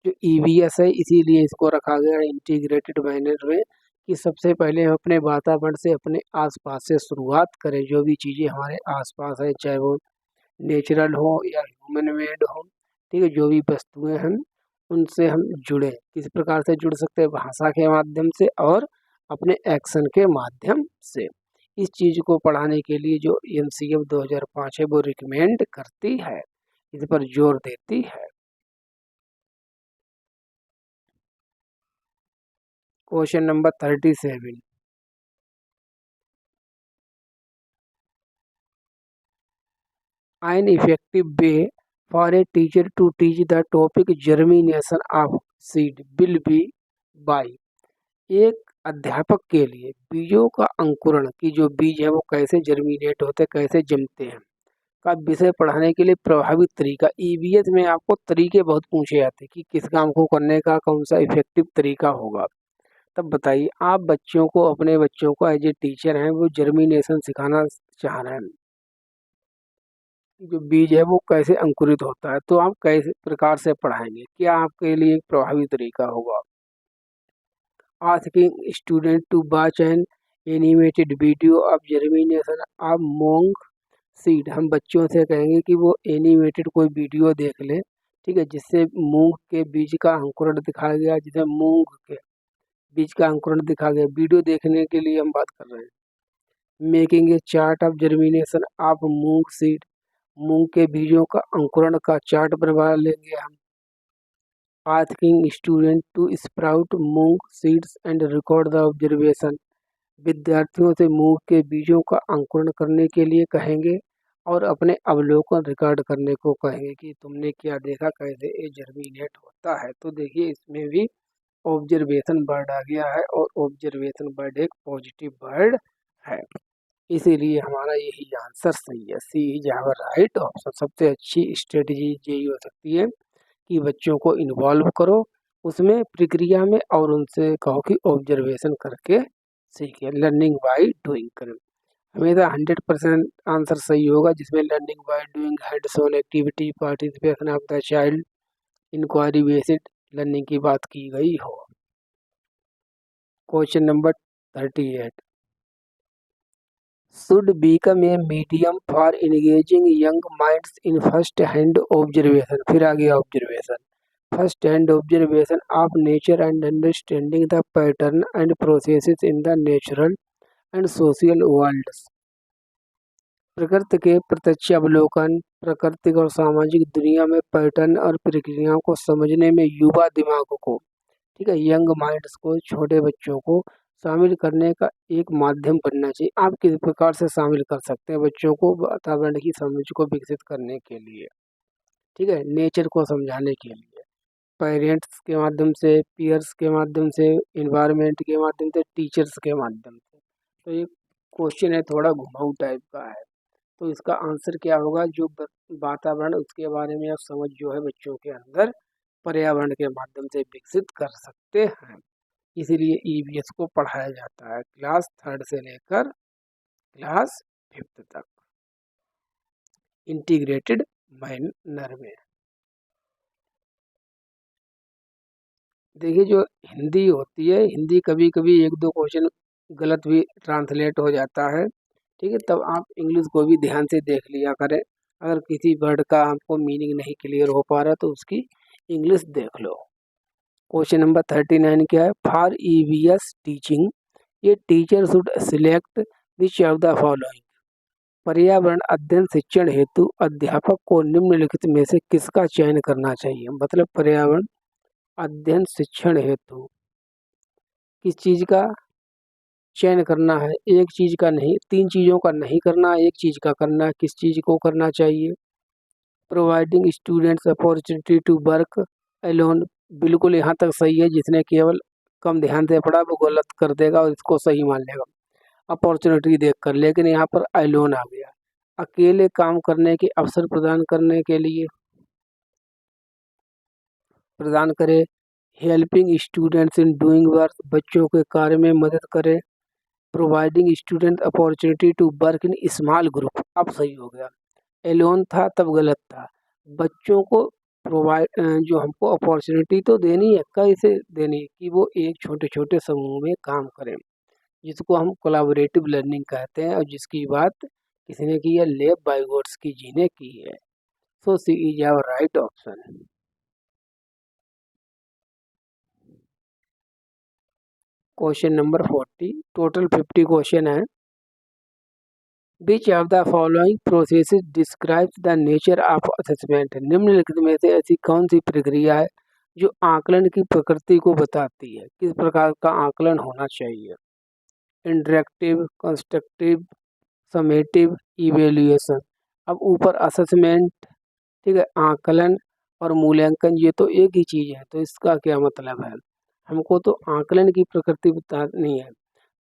जो ईवीएस है इसीलिए इसको रखा गया है इंटीग्रेटेड मैनर में, कि सबसे पहले हम अपने वातावरण से, अपने आसपास से शुरुआत करें। जो भी चीज़ें हमारे आसपास है, चाहे वो नेचुरल हो या ह्यूमन मेड हो, ठीक है, जो भी वस्तुएं हैं उनसे हम जुड़े। किस प्रकार से जुड़ सकते हैं? भाषा के माध्यम से और अपने एक्शन के माध्यम से। इस चीज़ को पढ़ाने के लिए जो एनसीएफ 2005 है वो रिकमेंड करती है, इस पर जोर देती है। Question number 37। An effective way for a teacher to teach the topic germination of seed will be by। एक अध्यापक के लिए बीजों का अंकुरण, की जो बीज है वो कैसे जर्मिनेट होते, कैसे जमते हैं, का विषय पढ़ाने के लिए प्रभावित तरीका। ईवीएस में आपको तरीके बहुत पूछे जाते हैं कि किस काम को करने का कौन सा इफेक्टिव तरीका होगा। तब बताइए, आप बच्चों को, अपने बच्चों को एज ए टीचर हैं, वो जर्मिनेशन सिखाना चाह रहे हैं, जो बीज है वो कैसे अंकुरित होता है, तो आप कैसे प्रकार से पढ़ाएंगे? क्या आपके लिए एक प्रभावी तरीका होगा? Asking student to watch an animated video of germination of moong seed. हम बच्चों से कहेंगे कि वो एनिमेटेड कोई वीडियो देख ले, ठीक है, जिससे मूंग के बीज का अंकुरण दिखाया गया, जिससे मूंग के बीज का अंकुरण दिखाया गया। वीडियो देखने के लिए हम बात कर रहे हैं। Making a chart of germination of moong seed, मूंग के बीजों का अंकुरण का चार्ट बनवा लेंगे हम। Asking student to sprout moong seeds and record the observation. विद्यार्थियों से मूंग के बीजों का अंकुरण करने के लिए कहेंगे और अपने अवलोकन रिकॉर्ड करने को कहेंगे कि तुमने क्या देखा, कैसे ये जर्मिनेट होता है। तो देखिए इसमें भी ऑब्जर्वेशन वर्ड आ गया है, और ऑब्जर्वेशन वर्ड एक पॉजिटिव वर्ड है। इसीलिए हमारा यही आंसर सही है, सी इज आवर राइट ऑप्शन। सबसे अच्छी स्ट्रेटजी यही हो सकती है कि बच्चों को इन्वॉल्व करो उसमें प्रक्रिया में, और उनसे कहो कि ऑब्जर्वेशन करके सीखे, लर्निंग बाय डूइंग करें। हमेशा 100% आंसर सही होगा जिसमें learning by doing, hands on activity, participation of the child, inquiry based learning की बात की गई हो। Question number 38, should become a medium for engaging young minds in first hand observation। फिर आ गया observation, first hand observation of nature and understanding the pattern and processes in the natural and social worlds। प्रकृति के प्रत्यक्ष अवलोकन, प्राकृतिक और सामाजिक दुनिया में पैटर्न और प्रक्रियाओं को समझने में युवा दिमाग को, ठीक है, यंग माइंड्स को, छोटे बच्चों को शामिल करने का एक माध्यम बनना चाहिए। आप किस प्रकार से शामिल कर सकते हैं बच्चों को वातावरण की समझ को विकसित करने के लिए, ठीक है, नेचर को समझाने के लिए, पेरेंट्स के माध्यम से, पीयर्स के माध्यम से, इन्वायरमेंट के माध्यम से, टीचर्स के माध्यम से। तो ये क्वेश्चन है थोड़ा घुमाऊ टाइप का है, तो इसका आंसर क्या होगा, जो वातावरण उसके बारे में आप समझ जो है बच्चों के अंदर पर्यावरण के माध्यम से विकसित कर सकते हैं। इसीलिए ईवीएस को पढ़ाया जाता है क्लास 3rd से लेकर क्लास 5th तक इंटीग्रेटेड मैनर में। देखिए जो हिंदी होती है, हिंदी कभी कभी 1-2 क्वेश्चन गलत भी ट्रांसलेट हो जाता है, ठीक है, तब आप इंग्लिश को भी ध्यान से देख लिया करें। अगर किसी वर्ड का आपको मीनिंग नहीं क्लियर हो पा रहा तो उसकी इंग्लिश देख लो। क्वेश्चन नंबर 39 क्या है, फॉर ईवीएस टीचिंग ये teacher should select which of the following. पर्यावरण अध्ययन शिक्षण हेतु अध्यापक को निम्नलिखित में से किसका चयन करना चाहिए। मतलब पर्यावरण अध्ययन शिक्षण हेतु किस चीज का चयन करना है, एक चीज का नहीं, 3 चीजों का नहीं करना, एक चीज का करना है। किस चीज को करना चाहिए, providing students opportunity to work alone, बिल्कुल यहाँ तक सही है। जिसने केवल कम ध्यान से पढ़ा वो गलत कर देगा और इसको सही मान लेगा अपॉर्चुनिटी देखकर, लेकिन यहाँ पर अलोन आ गया, अकेले काम करने के अवसर प्रदान करने के लिए प्रदान करे, helping students in doing work, बच्चों के कार्य में मदद करे, providing student opportunity to work in small group, अब सही हो गया। एलोन था तब गलत था, बच्चों को प्रोवाइड जो हमको अपॉर्चुनिटी तो देनी है, कैसे देनी है कि वो एक छोटे छोटे समूह में काम करें, जिसको हम कोलैबोरेटिव लर्निंग कहते हैं, और जिसकी बात किसी ने की है, लेव वाइगोट्स्की जी ने की है। So C is our right option. Question number 40, total 50 question है। Which of the following processes describes the nature of assessment। निम्नलिखित में से ऐसी कौन सी प्रक्रिया है जो आकलन की प्रकृति को बताती है, किस प्रकार का आकलन होना चाहिए। Interactive, constructive, summative, evaluation. अब ऊपर असेसमेंट, ठीक है, आकलन और मूल्यांकन, ये तो एक ही चीज है, तो इसका क्या मतलब है, हमको तो आकलन की प्रकृति बतानी है।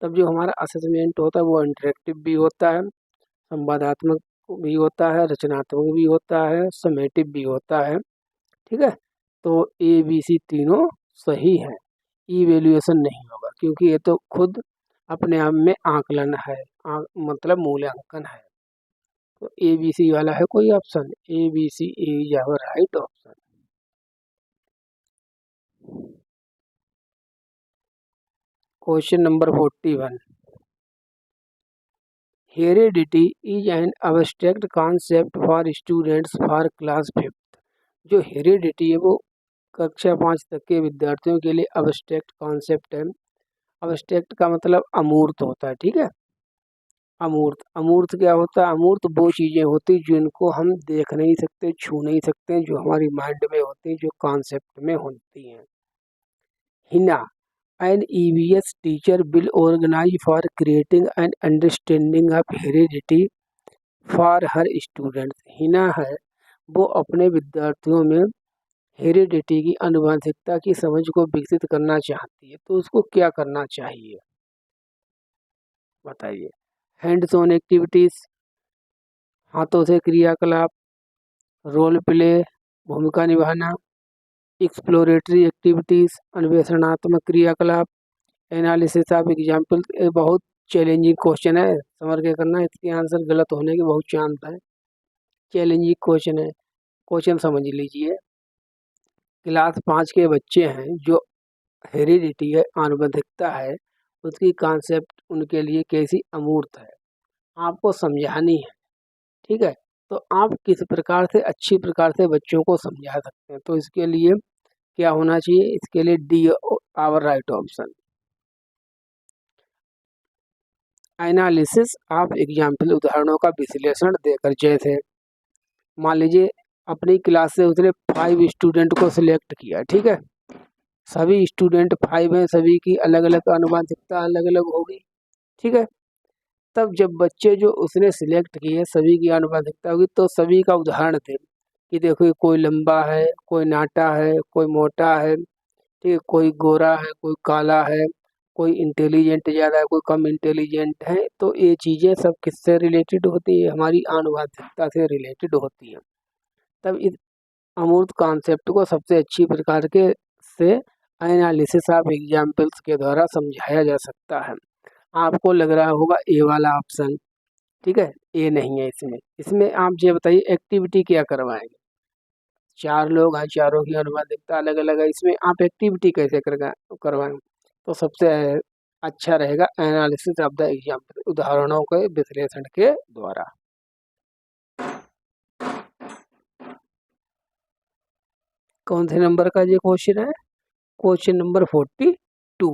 तब जो हमारा असेसमेंट होता है वो इंटरेक्टिव भी होता है, संवादात्मक भी होता है, रचनात्मक भी होता है, समेटिव भी होता है, ठीक है। तो ए बी सी तीनों सही है, इवेल्युएशन नहीं होगा क्योंकि ये तो खुद अपने आप में आकलन है, मतलब मूल्यांकन है। तो ए बी सी वाला है कोई option, A B C is our right option. Question number 41, heredity is an abstract concept for students for class 5th। जो हेरिडिटी है वो कक्षा 5 तक के विद्यार्थियों के लिए अब्स्ट्रैक्ट कॉन्सेप्ट है। अब्स्ट्रैक्ट का मतलब अमूर्त होता है, ठीक है, अमूर्त। अमूर्त क्या होता है, अमूर्त वो चीज़ें होती जिनको हम देख नहीं सकते, छू नहीं सकते, जो हमारी माइंड में होती, जो कॉन्सेप्ट में होती हैं। Hina, an EVS teacher will organize for creating an understanding of heredity for her students। Hina है वो अपने विद्यार्थियों में हेरिडिटी की, आनुवंशिकता की समझ को विकसित करना चाहती है, तो उसको क्या करना चाहिए बताइए। हैंड्स ऑन एक्टिविटीज़, हाथों से क्रियाकलाप, रोल प्ले, भूमिका निभाना, एक्सप्लोरेटरी एक्टिविटीज़, अन्वेषणात्मक क्रियाकलाप, एनालिसिस ऑफ एग्जाम्पल। ये बहुत चैलेंजिंग क्वेश्चन है, समझ के करना, इसके आंसर गलत होने के बहुत चांस है। चैलेंजिंग क्वेश्चन है, क्वेश्चन समझ लीजिए। क्लास 5 के बच्चे हैं, जो हेरिडिटी है, आनुवंशिकता है, उसकी कॉन्सेप्ट उनके लिए कैसी अमूर्त है, आपको समझानी है। ठीक है, तो आप किस प्रकार से अच्छी प्रकार से बच्चों को समझा सकते हैं, तो इसके लिए क्या होना चाहिए, इसके लिए D our right option. Analysis of example, उदाहरणों का विश्लेषण देकर, जैसे मान लीजिए अपनी क्लास से उसने 5 स्टूडेंट को सिलेक्ट किया। ठीक है, सभी स्टूडेंट 5 हैं, सभी की अलग अलग आनुवंशिकता अलग अलग होगी। ठीक है, तब जब बच्चे जो उसने सिलेक्ट किए सभी की आनुवंशिकता होगी, तो सभी का उदाहरण थे कि देखो कोई लंबा है, कोई नाटा है, कोई मोटा है, ठीक है, कोई गोरा है, कोई काला है, कोई इंटेलिजेंट ज़्यादा है, कोई कम इंटेलिजेंट है। तो ये चीज़ें सब किससे रिलेटेड होती है, हमारी आनुवंशिकता से रिलेटेड होती है। तब इस अमूर्त कॉन्सेप्ट को सबसे अच्छी प्रकार के से एनालिसिस ऑफ एग्जाम्पल्स के द्वारा समझाया जा सकता है। आपको लग रहा होगा ए वाला ऑप्शन, ठीक है, ए नहीं है इसमें। इसमें आप ये बताइए एक्टिविटी क्या करवाएंगे, 4 लोग हैं, चारों की आनुवंशिकता अलग अलग है, इसमें आप एक्टिविटी कैसे करवाएंगे। तो सबसे अच्छा रहेगा एनालिसिस ऑफ द एग्जाम्पल, उदाहरणों के विश्लेषण के द्वारा। कौन से नंबर का ये क्वेश्चन है, क्वेश्चन नंबर 42।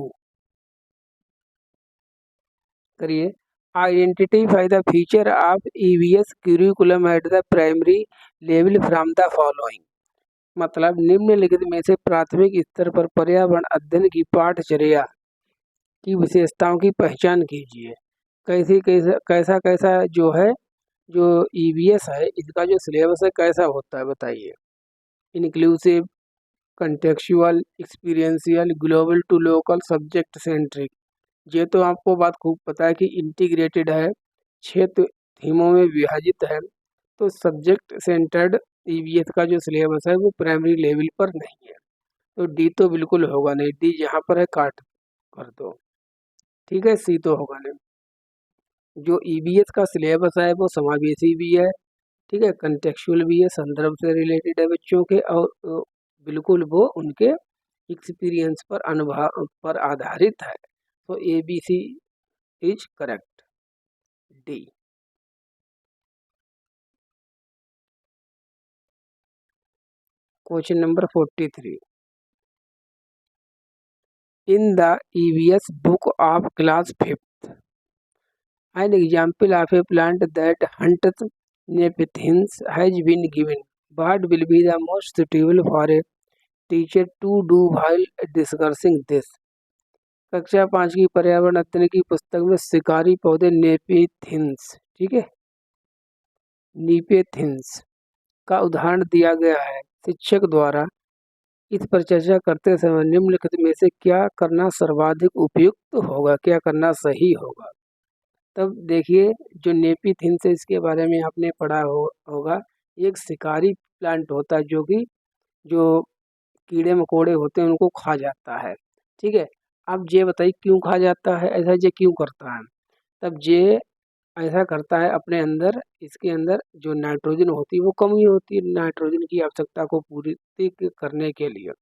करिए, identify the feature of EVS curriculum at the primary level from the following. मतलब निम्नलिखित में से प्राथमिक स्तर पर पर्यावरण अध्ययन की पाठचर्या की विशेषताओं की पहचान कीजिए। कैसी कैसा कैसा जो है, जो ईवीएस है, इसका जो सिलेबस है कैसा होता है बताइए। Inclusive, contextual, experiential, global to local, subject centric. ये तो आपको बात खूब पता है कि इंटीग्रेटेड है, 6 थीमों में विभाजित है। तो सब्जेक्ट सेंटर्ड ईवीएस का जो सिलेबस है वो प्राइमरी लेवल पर नहीं है, तो डी तो बिल्कुल होगा नहीं, डी जहाँ पर है काट कर दो। ठीक है, सी तो होगा नहीं। जो ईवीएस का सिलेबस है वो समावेशी भी है, ठीक है, कंटेक्चुअल भी है, संदर्भ से रिलेटेड है बच्चों के, और बिल्कुल वो उनके एक्सपीरियंस पर, अनुभव पर आधारित है। तो A B C is correct, D. Question number 43। In the EVS book of class 5th, an example of a plant that hunts nephthins has been given. What will be the most suitable for a teacher to do while discussing this? कक्षा 5 की पर्यावरण अध्ययन की पुस्तक में शिकारी पौधे नेपेथिन्स, ठीक है, नीपेथिन्स का उदाहरण दिया गया है। शिक्षक द्वारा इस पर चर्चा करते समय निम्नलिखित में से क्या करना सर्वाधिक उपयुक्त होगा, क्या करना सही होगा। तब देखिए, जो नेपीथिन से इसके बारे में आपने पढ़ा होगा, एक शिकारी प्लांट होता है जो कि जो कीड़े मकोड़े होते हैं उनको खा जाता है। ठीक है, अब ये बताइए क्यों खा जाता है, ऐसा ये क्यों करता है। तब ये ऐसा करता है अपने अंदर, इसके अंदर जो नाइट्रोजन होती है वो कमी होती है, नाइट्रोजन की आवश्यकता को पूर्ति करने के लिए।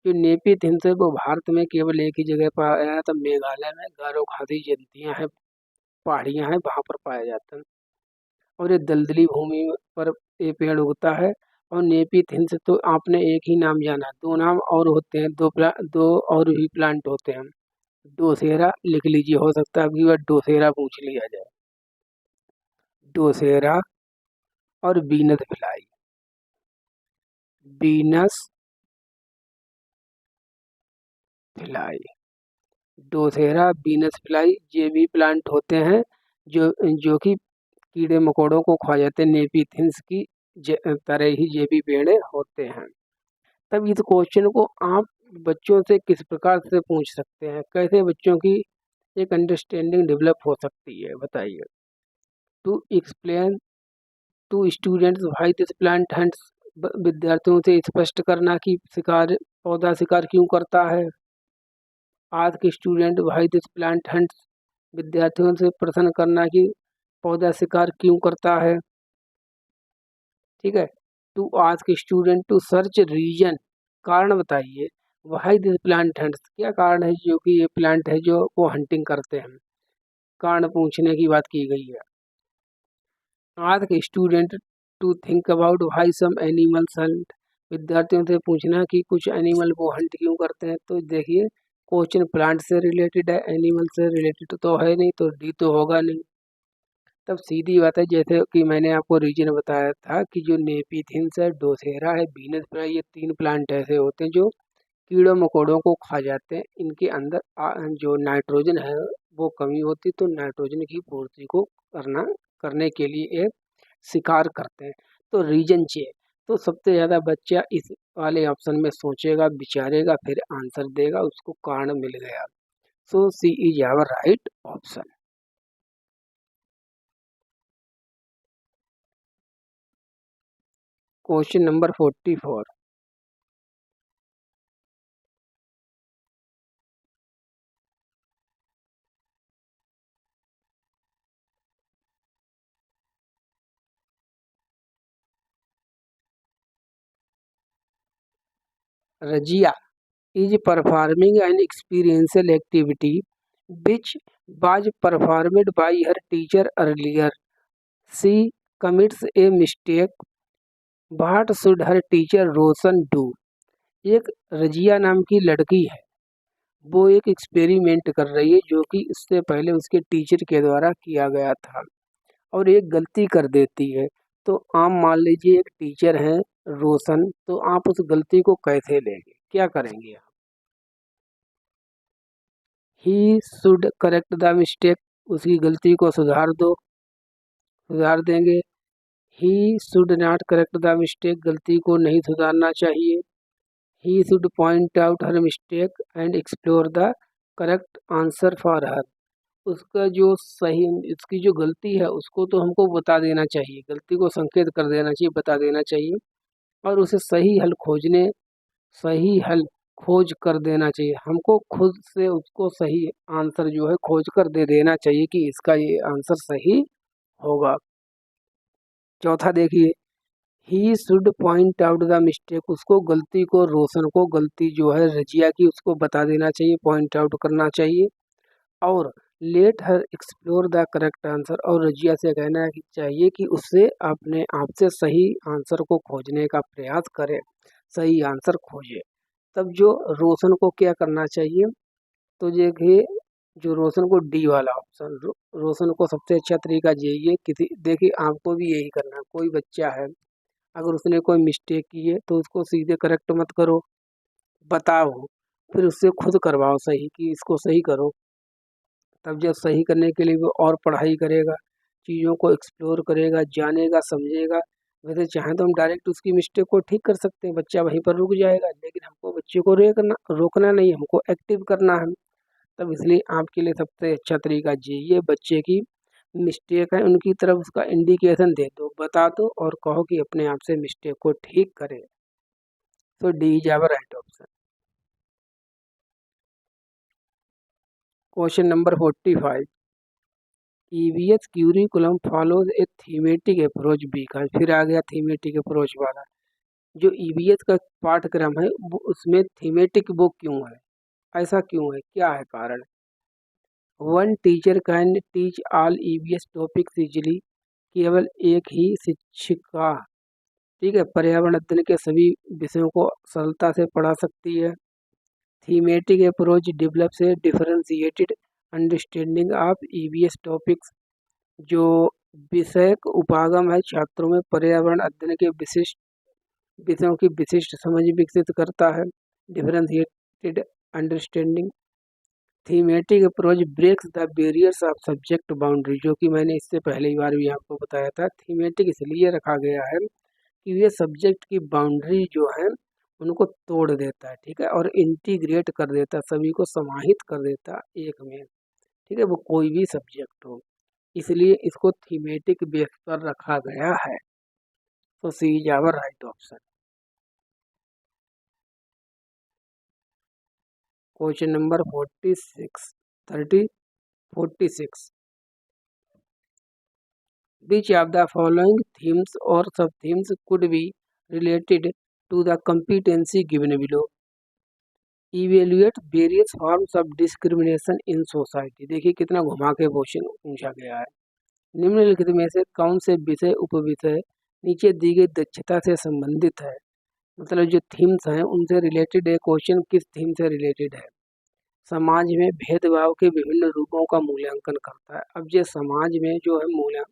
जो नेपीथिन से वो भारत में केवल एक ही जगह पाया जाता है, मेघालय में गारो खादी जयंतियाँ हैं, पहाड़ियाँ हैं, वहाँ पर पाया जाता है। और ये दलदली भूमि पर ये पेड़ उगता है। और नेपीथिन से तो आपने एक ही नाम जाना, 2 नाम और होते हैं, 2 और भी प्लांट होते हैं। डोसेरा लिख लीजिए, हो सकता है अगली बार डोसेरा पूछ लिया जाए। डोसेरा और Venus fly, Venus fly, Drosera, Venus fly, ये भी प्लांट होते हैं जो जो कि कीड़े मकोड़ों को खा जाते हैं। नेपीथिन्स की तरह ही ये भी पेड़ होते हैं। तब इस क्वेश्चन को आप बच्चों से किस प्रकार से पूछ सकते हैं, कैसे बच्चों की एक अंडरस्टैंडिंग डेवलप हो सकती है। बताइए। To explain to students why this plant hunts, विद्यार्थियों से स्पष्ट करना कि पौधा शिकार क्यों करता है। Ask student why this plant hunts, विद्यार्थियों से प्रश्न करना कि पौधा शिकार क्यों करता है। ठीक है। To ask student to search reason, कारण बताइए। व्हाई दिस प्लांट हंट्स, क्या कारण है जो कि ये प्लांट है जो वो हंटिंग करते हैं, कारण पूछने की बात की गई है। Ask student to think about why some animals hunt, विद्यार्थियों से पूछना कि कुछ एनिमल वो हंट क्यों करते हैं। तो देखिए क्वेश्चन प्लांट से रिलेटेड है, एनिमल से रिलेटेड तो है नहीं, तो डी तो होगा नहीं। तब सीधी बात है, जैसे कि मैंने आपको रीजन बताया था कि जो नेपीथिंस है, डोसेरा है, वीनस फ्लाई, ये 3 प्लांट ऐसे होते हैं जो कीड़ों मकोड़ों को खा जाते हैं। इनके अंदर जो नाइट्रोजन है वो कमी होती, तो नाइट्रोजन की पूर्ति को करने के लिए एक शिकार करते हैं। तो रीजन चाहिए, तो सबसे ज़्यादा बच्चा इस वाले ऑप्शन में सोचेगा, विचारेगा, फिर आंसर देगा, उसको कारण मिल गया। So C is our right option. Question number 44। Razia is performing an experiential activity which was performed by her teacher earlier. She commits a mistake. What should her teacher Roshan do? एक रजिया नाम की लड़की है, वो एक एक्सपेरिमेंट कर रही है जो कि इससे पहले उसके टीचर के द्वारा किया गया था, और एक गलती कर देती है। तो आप मान लीजिए एक टीचर हैं रोशन, तो आप उस गलती को कैसे लेंगे, क्या करेंगे आप। He should correct the mistake, उसकी गलती को सुधार देंगे। He should not correct the mistake, गलती को नहीं सुधारना चाहिए। He should point out her mistake and explore the correct answer for her, उसका जो सही, उसकी जो गलती है उसको तो हमको बता देना चाहिए, गलती को संकेत कर देना चाहिए, बता देना चाहिए, और उसे सही हल खोज कर देना चाहिए। हमको खुद से उसको सही आंसर जो है खोज कर दे देना चाहिए कि इसका ये आंसर सही होगा। चौथा देखिए, he should point out the mistake, उसको गलती को, रोशन को गलती जो है रजिया की उसको बता देना चाहिए, पॉइंट आउट करना चाहिए। और let her explore the correct answer, और रजिया से कहना चाहिए कि उससे अपने आप से सही आंसर को खोजने का प्रयास करे, सही आंसर खोजे। तब जो रोशन को क्या करना चाहिए, तो देखिए जो रोशन को डी वाला ऑप्शन, रोशन को सबसे अच्छा तरीका यही है, किसी देखिए आपको भी यही करना है। कोई बच्चा है अगर उसने कोई मिस्टेक की है तो उसको सीधे करेक्ट मत करो, बताओ, फिर उससे खुद करवाओ सही कि इसको सही करो। तब जब सही करने के लिए वो और पढ़ाई करेगा, चीज़ों को एक्सप्लोर करेगा, जानेगा, समझेगा। वैसे चाहें तो हम डायरेक्ट उसकी मिस्टेक को ठीक कर सकते हैं, बच्चा वहीं पर रुक जाएगा, लेकिन हमको बच्चे को रोकना नहीं, हमको एक्टिव करना है। तब इसलिए आपके लिए सबसे अच्छा तरीका यही है, बच्चे की मिस्टेक है उनकी तरफ उसका इंडिकेशन दे दो, बता दो, और कहो कि अपने आप से मिस्टेक को ठीक करें। तो D is our right option. Question number 45। EVS curriculum follows a thematic approach B का, फिर आ गया थीमेटिक अप्रोच वाला। जो ईवीएस का पाठ्यक्रम है वो उसमें थीमेटिक वो क्यों है, ऐसा क्यों है, क्या है कारण। One teacher can teach all EVS topics easily, केवल एक ही शिक्षिका, ठीक है, पर्यावरण अध्ययन के सभी विषयों को सरलता से पढ़ा सकती है। Thematic approach develops A differentiated understanding of EVS topics, जो विषयक उपागम है छात्रों में पर्यावरण अध्ययन के विशिष्ट विषयों की विशिष्ट समझ विकसित करता है। Differentiated understanding. Thematic approach breaks the barriers of subject boundary, जो कि मैंने इससे पहले ही बार भी आपको बताया था। थीमेटिक इसलिए रखा गया है कि ये सब्जेक्ट की बाउंड्री जो है उनको तोड़ देता है, ठीक है, और इंटीग्रेट कर देता है, सभी को समाहित कर देता है एक में, ठीक है, वो कोई भी सब्जेक्ट हो, इसलिए इसको थीमेटिक बेस पर रखा गया है। तो C is our right option. Question number 46 46 Which of the following themes or sub-themes could be related to the competency given below? Evaluate various forms of discrimination in society। देखिए कितना घुमा के क्वेश्चन पूछा गया है। निम्नलिखित में से कौन से विषय उपविषय नीचे दी गई दक्षता से संबंधित है। मतलब जो थीम्स हैं उनसे रिलेटेड है। क्वेश्चन किस थीम से रिलेटेड है? समाज में भेदभाव के विभिन्न रूपों का मूल्यांकन करता है। अब ये समाज में जो है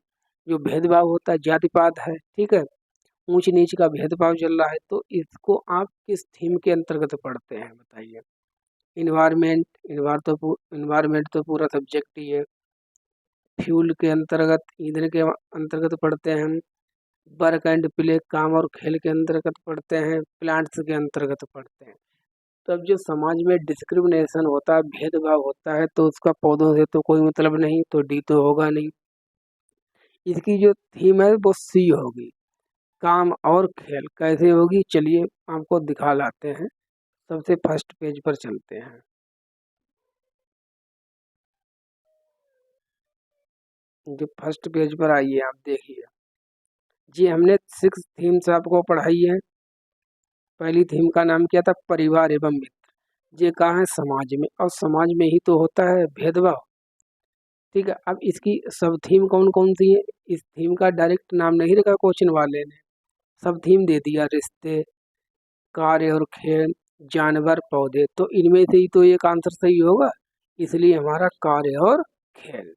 जो भेदभाव होता है, जातिवाद है, ठीक है, ऊंच नीच का भेदभाव चल रहा है, तो इसको आप किस थीम के अंतर्गत पढ़ते हैं बताइए। इन्वायरमेंट तो पूरा सब्जेक्ट ही है। फ्यूल के अंतर्गत, ईंधन के अंतर्गत पढ़ते हैं हम। वर्क एंड प्ले, काम और खेल के अंतर्गत पढ़ते हैं। प्लांट्स के अंतर्गत पढ़ते हैं। तो अब जो समाज में डिस्क्रिमिनेशन होता है, भेदभाव होता है, तो उसका पौधों से तो कोई मतलब नहीं, तो डी तो होगा नहीं। इसकी जो थीम है वो सी होगी। काम और खेल कैसे होगी, चलिए आपको दिखा लाते हैं। सबसे फर्स्ट पेज पर चलते हैं। जो फर्स्ट पेज पर आइए, आप देखिए जी, हमने 6 थीम्स आपको पढ़ाई है। पहली थीम का नाम क्या था? परिवार एवं मित्र। ये कहाँ है? समाज में, और समाज में ही तो होता है भेदभाव, ठीक है। अब इसकी सब थीम कौन कौन सी है? इस थीम का डायरेक्ट नाम नहीं रखा क्वेश्चन वाले ने, सब थीम दे दिया। रिश्ते, कार्य और खेल, जानवर, पौधे, तो इनमें से ही तो एक आंसर सही होगा, इसलिए हमारा कार्य और खेल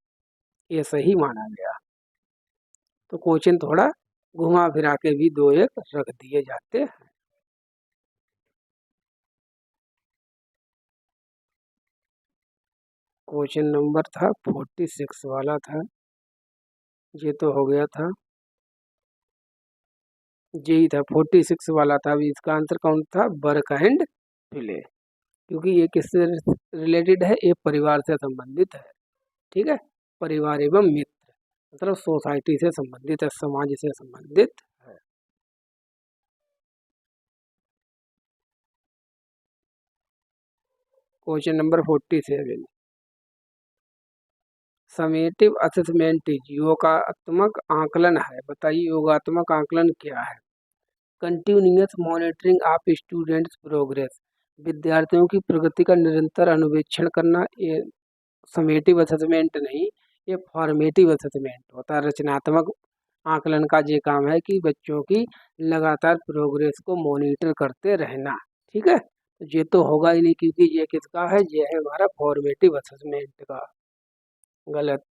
ये सही माना गया। तो क्वेश्चन थोड़ा घुमा फिरा के भी 2-1 रख दिए जाते हैं। क्वेश्चन नंबर था 46 वाला था, ये तो हो गया था, यही था 46 वाला था। अभी इसका आंसर कौन था? वर्क एंड प्ले, क्योंकि ये किससे रिलेटेड है? एक परिवार से संबंधित है, ठीक है। परिवार एवं मित्र मतलब सोसाइटी से संबंधित है, समाज से संबंधित है। क्वेश्चन नंबर 47 समेटिव असेसमेंट योगात्मक आकलन है। बताइए योगात्मक आकलन क्या है? Continuous monitoring of students progress, विद्यार्थियों की प्रगति का निरंतर अनुवेक्षण करना। ये समेटिव असेसमेंट नहीं, ये फॉर्मेटिव असेसमेंट होता है। रचनात्मक आकलन का ये काम है कि बच्चों की लगातार प्रोग्रेस को मॉनिटर करते रहना, ठीक है। ये तो होगा ही नहीं, क्योंकि ये किसका है? ये है हमारा फॉर्मेटिव असेसमेंट का। गलत।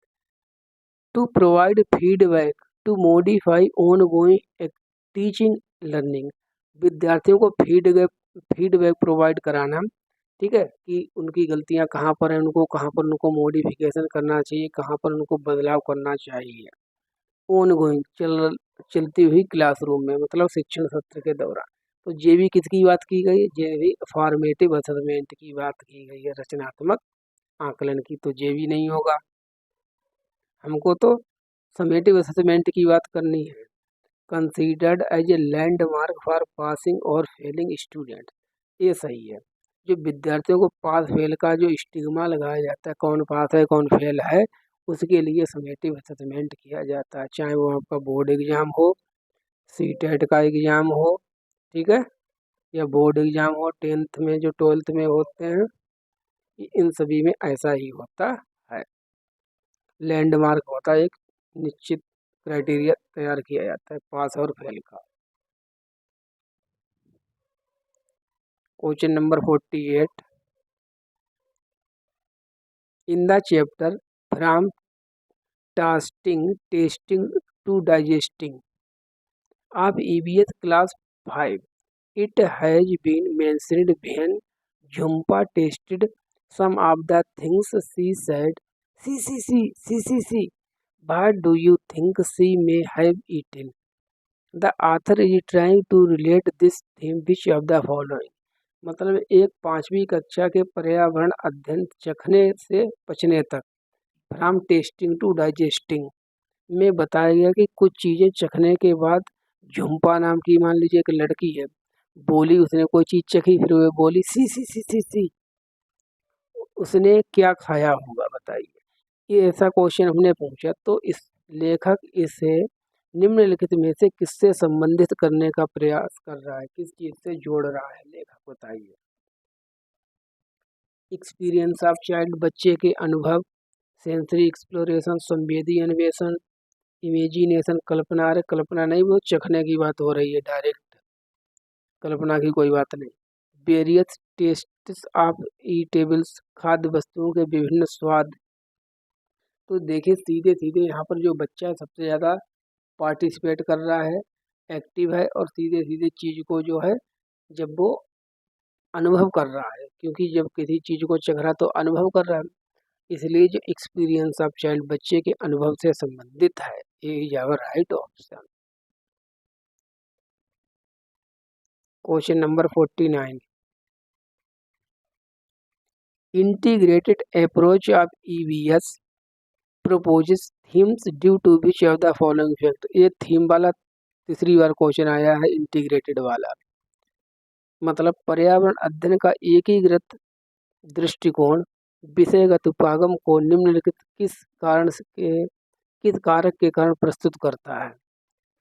To provide feedback to modify on going teaching learning, विद्यार्थियों को फीडबैक प्रोवाइड कराना, ठीक है, कि उनकी गलतियां कहाँ पर है, उनको कहाँ पर उनको मॉडिफिकेशन करना चाहिए, कहाँ पर उनको बदलाव करना चाहिए। ऑन गोइंग चलती हुई क्लासरूम में, मतलब शिक्षण सत्र के दौरान। तो ये भी किसकी बात की गई? ये भी फॉर्मेटिव असेसमेंट की बात की गई है, रचनात्मक आकलन की। तो ये भी नहीं होगा, हमको तो समेटिव असेसमेंट की बात करनी है। Considered as a landmark for passing और फेलिंग स्टूडेंट, ये सही है। जो विद्यार्थियों को पास फेल का जो स्टिग्मा लगाया जाता है, कौन पास है कौन फेल है, उसके लिए समेटिव असेसमेंट किया जाता है। चाहे वो आपका बोर्ड एग्जाम हो, सीटेट का एग्जाम हो, ठीक है, या बोर्ड एग्जाम हो, 10th में जो 12th में होते हैं, इन सभी में ऐसा ही होता है। लैंडमार्क होता है, एक निश्चित क्राइटेरिया तैयार किया जाता है पास और फेल का। Question number 48 in the chapter from tasting to digesting of EBS class 5, it has been mentioned when Jhumpa tasted some of the things she said. See. What do you think she may have eaten? The author is trying to relate this theme which of the following। मतलब एक 5वीं कक्षा के पर्यावरण अध्ययन चखने से बचने तक फ्रॉम टेस्टिंग टू डाइजेस्टिंग में बताया गया कि कुछ चीज़ें चखने के बाद झुम्पा नाम की मान लीजिए एक लड़की है, बोली, उसने कोई चीज़ चखी, फिर वो बोली सी सी सी सी सी, उसने क्या खाया होगा बताइए। ये ऐसा क्वेश्चन हमने पूछा, तो इस लेखक इसे निम्नलिखित में से किससे संबंधित करने का प्रयास कर रहा है, किस चीज़ से जोड़ रहा है लेखक, बताइए। एक्सपीरियंस ऑफ चाइल्ड, बच्चे के अनुभव, सेंसरी एक्सप्लोरेशन, संवेदी अन्वेषण, इमेजिनेशन, कल्पना, अरे कल्पना नहीं, वो चखने की बात हो रही है डायरेक्ट, कल्पना की कोई बात नहीं। वेरियस टेस्ट्स ऑफ ईटेबल्स, खाद्य वस्तुओं के विभिन्न स्वाद। तो देखिए सीधे सीधे यहाँ पर जो बच्चा सबसे ज़्यादा पार्टिसिपेट कर रहा है, एक्टिव है, और सीधे सीधे चीज़ को जो है जब वो अनुभव कर रहा है, क्योंकि जब किसी चीज़ को चख रहा है तो अनुभव कर रहा है, इसलिए जो एक्सपीरियंस ऑफ चाइल्ड बच्चे के अनुभव से संबंधित है, ये is our right option. Question number 49, integrated approach of EVS proposes themes due to which of the following fact। ये थीम वाला तीसरी बार क्वेश्चन आया है, इंटीग्रेटेड वाला, मतलब पर्यावरण अध्ययन का एकीकृत दृष्टिकोण विषयगत उपागम को निम्नलिखित किस कारक के कारण प्रस्तुत करता है।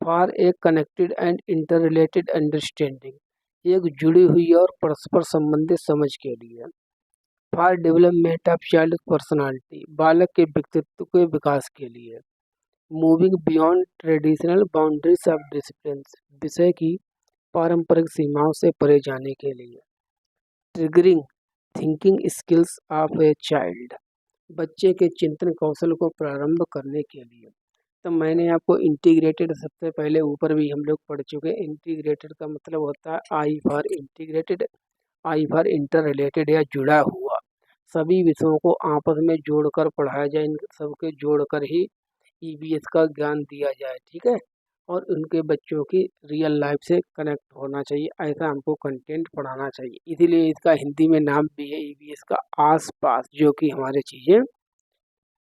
For a connected and inter related understanding, एक जुड़ी हुई और परस्पर संबंधित समझ के लिए। For development of child personality, बालक के व्यक्तित्व के विकास के लिए। Moving beyond traditional boundaries of discipline, विषय की पारंपरिक सीमाओं से परे जाने के लिए। Triggering thinking skills of a child, बच्चे के चिंतन कौशल को प्रारंभ करने के लिए। तो मैंने आपको इंटीग्रेटेड सबसे पहले ऊपर भी हम लोग पढ़ चुके हैं। इंटीग्रेटेड का मतलब होता है I for integrated, I for interrelated या जुड़ा हुआ, सभी विषयों को आपस में जोड़कर पढ़ाया जाए, इन सबके जोड़कर ही ईवीएस का ज्ञान दिया जाए, ठीक है, और उनके बच्चों की रियल लाइफ से कनेक्ट होना चाहिए, ऐसा हमको कंटेंट पढ़ाना चाहिए। इसीलिए इसका हिंदी में नाम भी है ईवीएस का आस पास, जो कि हमारे चीज़ें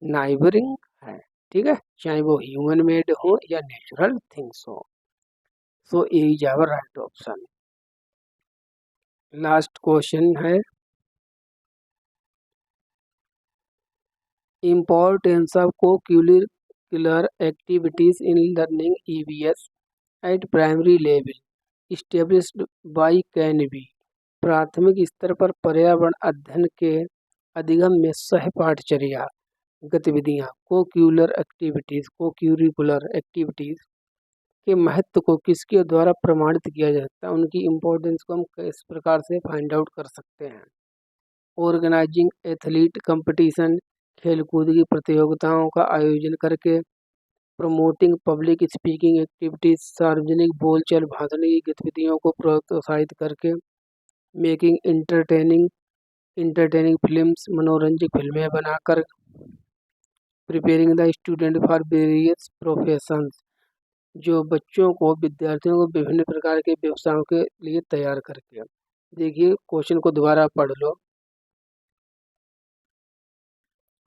नाइबरिंग है, ठीक है, चाहे वो ह्यूमन मेड हो या नेचुरल थिंग्स हो। So A is our right option. Last question है, importance of co-curricular activities in learning EVS at primary level established by can be. प्राथमिक स्तर पर पर्यावरण अध्ययन के अधिगम में सहपाठचर्या गतिविधियाँ को-क्यूलर एक्टिविटीज के महत्व को किसके द्वारा प्रमाणित किया जा सकता है, उनकी इम्पोर्टेंस को हम किस प्रकार से फाइंड आउट कर सकते हैं। ऑर्गेनाइजिंग एथलीट कंपटीशन, खेलकूद की प्रतियोगिताओं का आयोजन करके। प्रमोटिंग पब्लिक स्पीकिंग एक्टिविटीज, सार्वजनिक बोलचाल भाषण की गतिविधियों को प्रोत्साहित करके। मेकिंग इंटरटेनिंग फिल्म्स, मनोरंजक फिल्में बनाकर। Preparing the student for various professions, जो बच्चों को, विद्यार्थियों को विभिन्न प्रकार के व्यवसायों के लिए तैयार करके। देखिए क्वेश्चन को दोबारा पढ़ लो,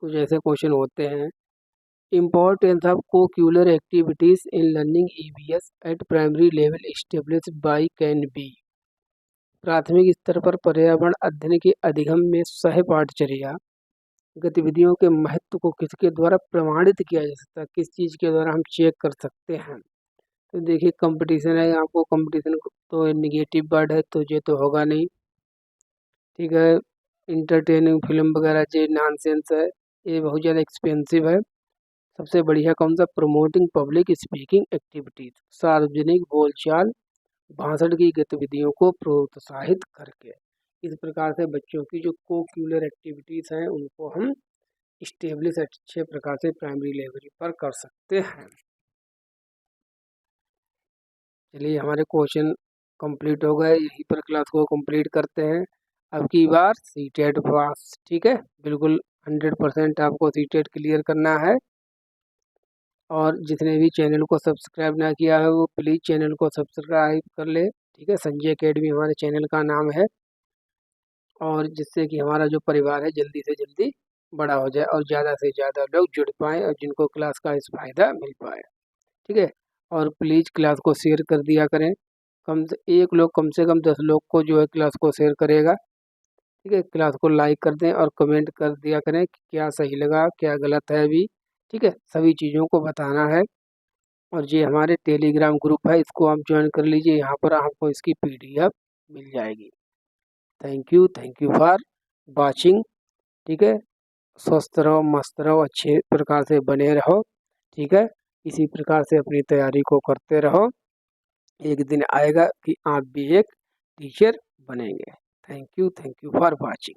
कुछ ऐसे क्वेश्चन होते हैं। Importance of co-curricular activities in learning EVS at primary level established by can be. प्राथमिक स्तर पर पर्यावरण अध्ययन के अधिगम में सहपाठचर्या गतिविधियों के महत्व को किसके द्वारा प्रमाणित किया जा सकता है, किस चीज़ के द्वारा हम चेक कर सकते हैं। तो देखिए कंपटीशन है, आपको कंपटीशन तो निगेटिव वर्ड है तो ये तो होगा नहीं, ठीक है। इंटरटेनिंग फिल्म वगैरह ये नॉनसेंस है, ये बहुत ज़्यादा एक्सपेंसिव है। सबसे बढ़िया कौन सा, प्रमोटिंग पब्लिक स्पीकिंग एक्टिविटीज, सार्वजनिक बोलचाल भाषण की गतिविधियों को प्रोत्साहित करके। इस प्रकार से बच्चों की जो को-क्यूलर एक्टिविटीज हैं उनको हम स्टेब्लिश अच्छे प्रकार से प्राइमरी लेवल पर कर सकते हैं। चलिए हमारे क्वेश्चन कंप्लीट हो गए, यहीं पर क्लास को कंप्लीट करते हैं। अब की बार सीटेट पास, ठीक है, बिल्कुल 100% आपको सीटेट क्लियर करना है। और जिसने भी चैनल को सब्सक्राइब ना किया है वो प्लीज़ चैनल को सब्सक्राइब कर ले, ठीक है। संजय अकेडमी हमारे चैनल का नाम है, और जिससे कि हमारा जो परिवार है जल्दी से जल्दी बड़ा हो जाए और ज़्यादा से ज़्यादा लोग जुड़ पाएँ और जिनको क्लास का इस फ़ायदा मिल पाए। ठीक है? और प्लीज़ क्लास को शेयर कर दिया करें। कम से एक लोग कम से कम 10 लोग को जो है क्लास को शेयर करेगा। ठीक है? क्लास को लाइक कर दें और कमेंट कर दिया करें कि क्या सही लगा, क्या गलत है अभी। ठीक है? सभी चीज़ों को बताना है। और ये हमारे टेलीग्राम ग्रुप है, इसको आप जॉइन कर लीजिए, यहाँ पर आपको इसकी पीडीएफ मिल जाएगी। Thank you for watching. ठीक है? स्वस्थ रहो, मस्त रहो, अच्छे प्रकार से बने रहो। ठीक है? इसी प्रकार से अपनी तैयारी को करते रहो। एक दिन आएगा कि आप भी एक टीचर बनेंगे। Thank you for watching.